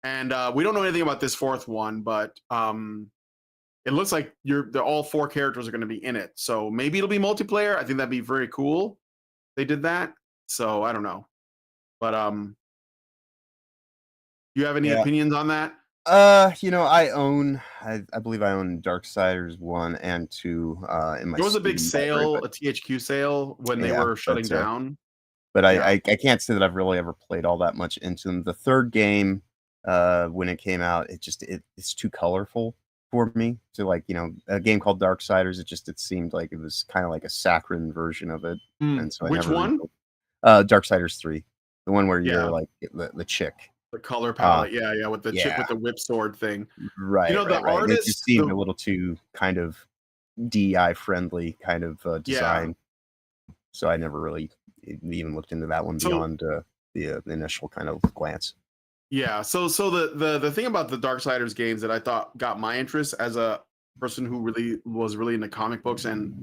And we don't know anything about this fourth one, but it looks like all 4 characters are going to be in it. So maybe it'll be multiplayer. I think that'd be very cool. They did that. So I don't know. But do you have any opinions on that? I believe I own Darksiders 1 and 2 in my There was a big Steam sale, library, a THQ sale when they were shutting down. But I can't say that I've really ever played all that much into them. The third game, when it came out, it's too colorful for me. So like, a game called Darksiders, it seemed like it was kind of like a saccharine version of it. And so Which one? Darksiders 3, the one where you're like the chick. The color palette, with the chick with the whip sword thing. Right. The artist, it just seemed a little too kind of DI friendly kind of design. So I never really even looked into that one beyond the initial kind of glance. Yeah. So the thing about the Darksiders games that I thought got my interest as a person who was really into comic books and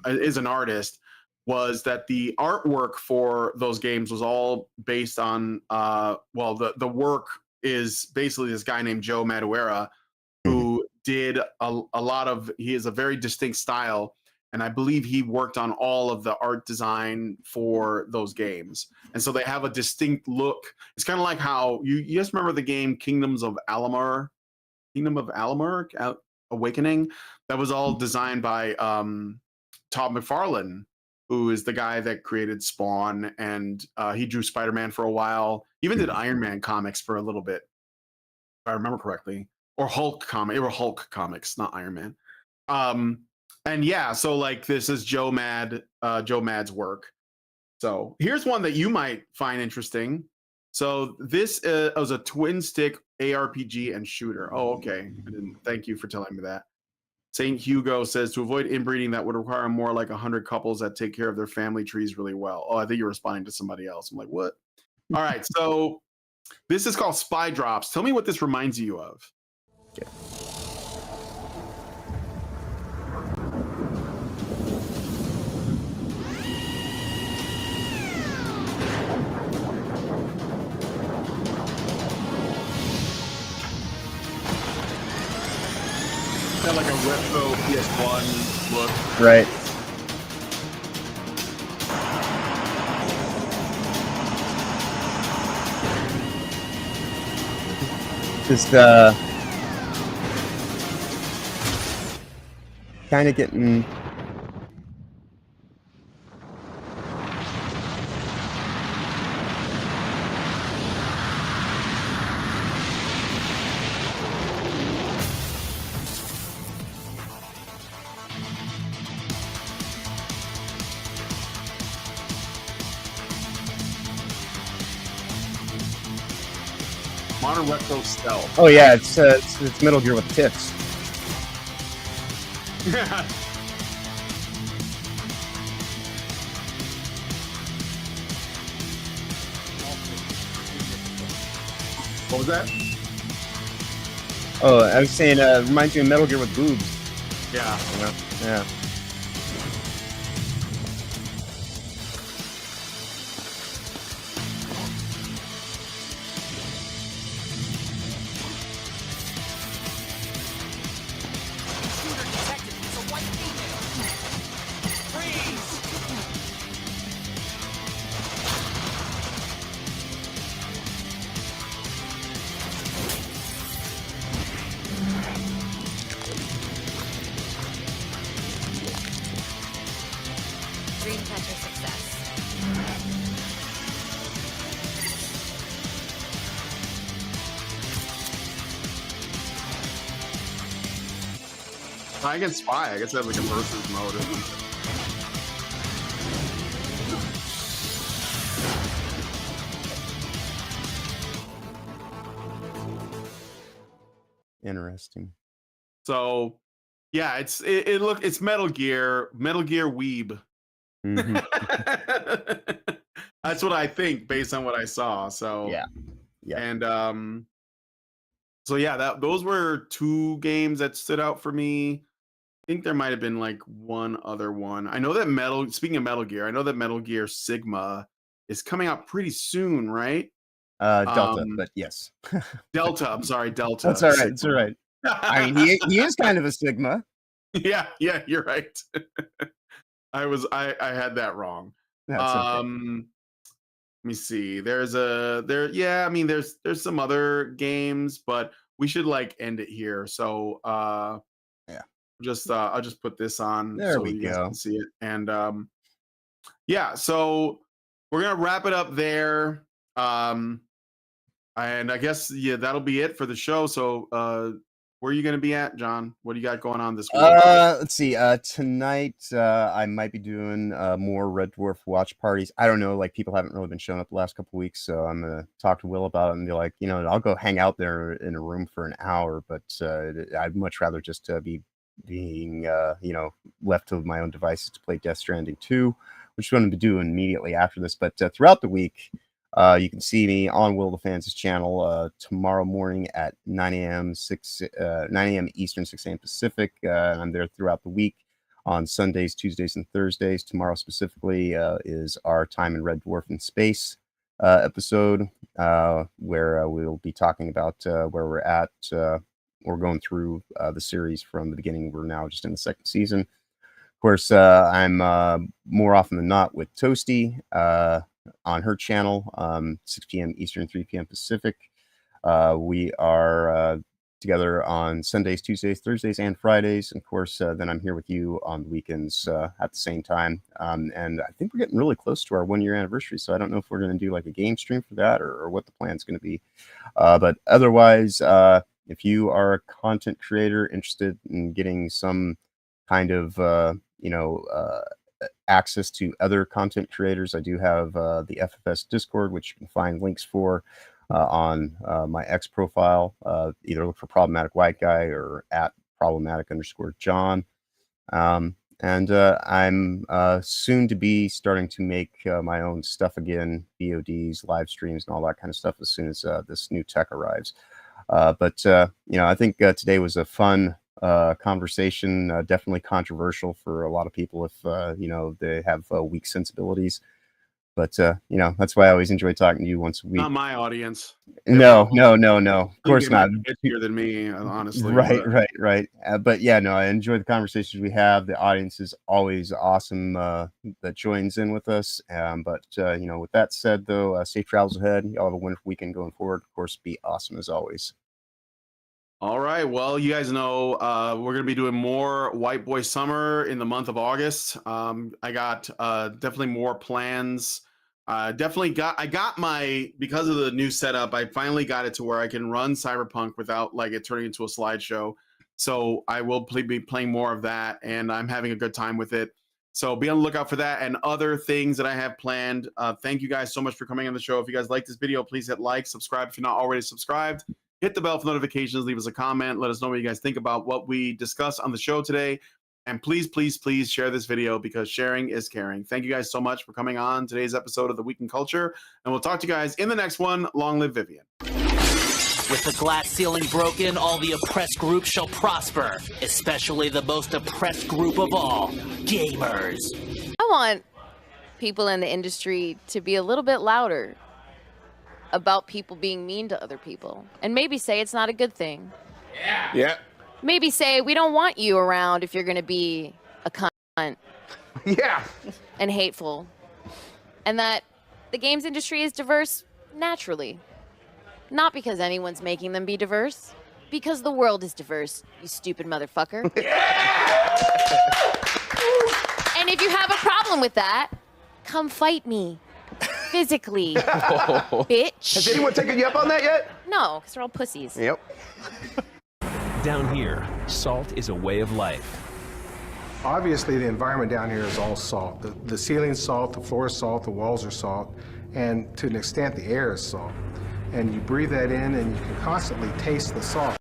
is an artist was that the artwork for those games was all based on the work is basically this guy named Joe Madureira, who did a lot of, he has a very distinct style, and I believe he worked on all of the art design for those games. And so they have a distinct look. It's kind of like how you just remember the game Kingdom of Amalur, Awakening? That was all designed by Todd McFarlane, who is the guy that created Spawn, and he drew Spider-Man for a while. Even did Iron Man comics for a little bit, if I remember correctly. Or Hulk comic. They were Hulk comics, not Iron Man. And yeah, so like this is Joe Mad's work. So here's one that you might find interesting. So this was a twin stick ARPG and shooter. Oh, okay. Thank you for telling me that. St. Hugo says to avoid inbreeding that would require more like 100 couples that take care of their family trees really well. Oh, I think you're responding to somebody else. I'm like, what? All right. So this is called Spy Drops. Tell me what this reminds you of. Okay. Kind of like a retro PS1 look. Right. Just kind of getting Modern retro stealth. oh yeah, it's Metal Gear with tits. What was that? Oh, I was saying, reminds me of Metal Gear with boobs. Yeah. Yeah. Dreamcatcher success. I can spy. I guess I have like a versus mode or something. Interesting. So yeah, it's Metal Gear Weeb. Mm-hmm. That's what I think based on what I saw. So Yeah. And so yeah, those were two games that stood out for me. I think there might have been like one other one. I know that speaking of Metal Gear, I know that Metal Gear Sigma is coming out pretty soon, right? Delta, but yes. Delta. I'm sorry, Delta. That's all right. It's all right. I mean, he is kind of a Sigma. Yeah, you're right. I had that wrong. That's okay. Let me see. There's some other games, but we should like end it here. So yeah. I'll just put this on there so we you guys go. can see it. And yeah, so we're gonna wrap it up there. And I guess that'll be it for the show. So where are you gonna be at, John? What do you got going on this week? Let's see. Tonight I might be doing more Red Dwarf watch parties. I don't know, like people haven't really been showing up the last couple weeks, so I'm gonna talk to Will about it and be like, I'll go hang out there in a room for an hour, but I'd much rather just be being left to my own devices to play Death Stranding 2, which I'm going to be doing immediately after this. But throughout the week, you can see me on Will the Fans' channel tomorrow morning at 9 a.m. Eastern, 6 a.m. Pacific. And I'm there throughout the week. on Sundays, Tuesdays, and Thursdays. Tomorrow specifically is our Time in Red Dwarf in Space episode, where we'll be talking about where we're at. We're going through the series from the beginning. We're now just in the second season. Of course, I'm more often than not with Toasty on her channel, 6 p.m. Eastern, 3 p.m. Pacific. We are together on Sundays, Tuesdays, Thursdays, and Fridays. And of course, then I'm here with you on the weekends at the same time. And I think we're getting really close to our 1-year anniversary. So I don't know if we're going to do like a game stream for that or what the plan's going to be. But otherwise, if you are a content creator interested in getting some kind of, access to other content creators, I do have the FFS Discord, which you can find links for on my X profile. Either look for Problematic White Guy or at problematic_John. And I'm soon to be starting to make my own stuff again, VODs, live streams, and all that kind of stuff as soon as this new tech arrives. But I think today was a fun conversation, definitely controversial for a lot of people if, they have weak sensibilities. But, that's why I always enjoy talking to you once a week. Not my audience. No. Of course not. Edgier than me, honestly. Right. But yeah, no, I enjoy the conversations we have. The audience is always awesome that joins in with us. But with that said, though, safe travels ahead. Y'all have a wonderful weekend going forward. Of course, be awesome as always. All right. Well, you guys know we're going to be doing more White Boy Summer in the month of August. I got definitely more plans. I got because of the new setup, I finally got it to where I can run Cyberpunk without like it turning into a slideshow. So I will be playing more of that, and I'm having a good time with it. So be on the lookout for that and other things that I have planned. Thank you guys so much for coming on the show. If you guys like this video, please hit like, subscribe if you're not already subscribed. Hit the bell for notifications, leave us a comment, let us know what you guys think about what we discussed on the show today. And please, please, please share this video because sharing is caring. Thank you guys so much for coming on today's episode of The Week in Culture. And we'll talk to you guys in the next one. Long live Vivian. With the glass ceiling broken, all the oppressed groups shall prosper, especially the most oppressed group of all, gamers. I want people in the industry to be a little bit louder about people being mean to other people. And maybe say it's not a good thing. Yeah. Maybe say we don't want you around if you're going to be a cunt. Yeah. And hateful. And that the games industry is diverse naturally. Not because anyone's making them be diverse. Because the world is diverse, you stupid motherfucker. Yeah! And if you have a problem with that, come fight me. Physically. Bitch. Has anyone taken you up on that yet? No, because they're all pussies. Yep. Down here, salt is a way of life. Obviously, the environment down here is all salt. The ceiling's salt, the floor is salt, the walls are salt, and to an extent, the air is salt. And you breathe that in, and you can constantly taste the salt.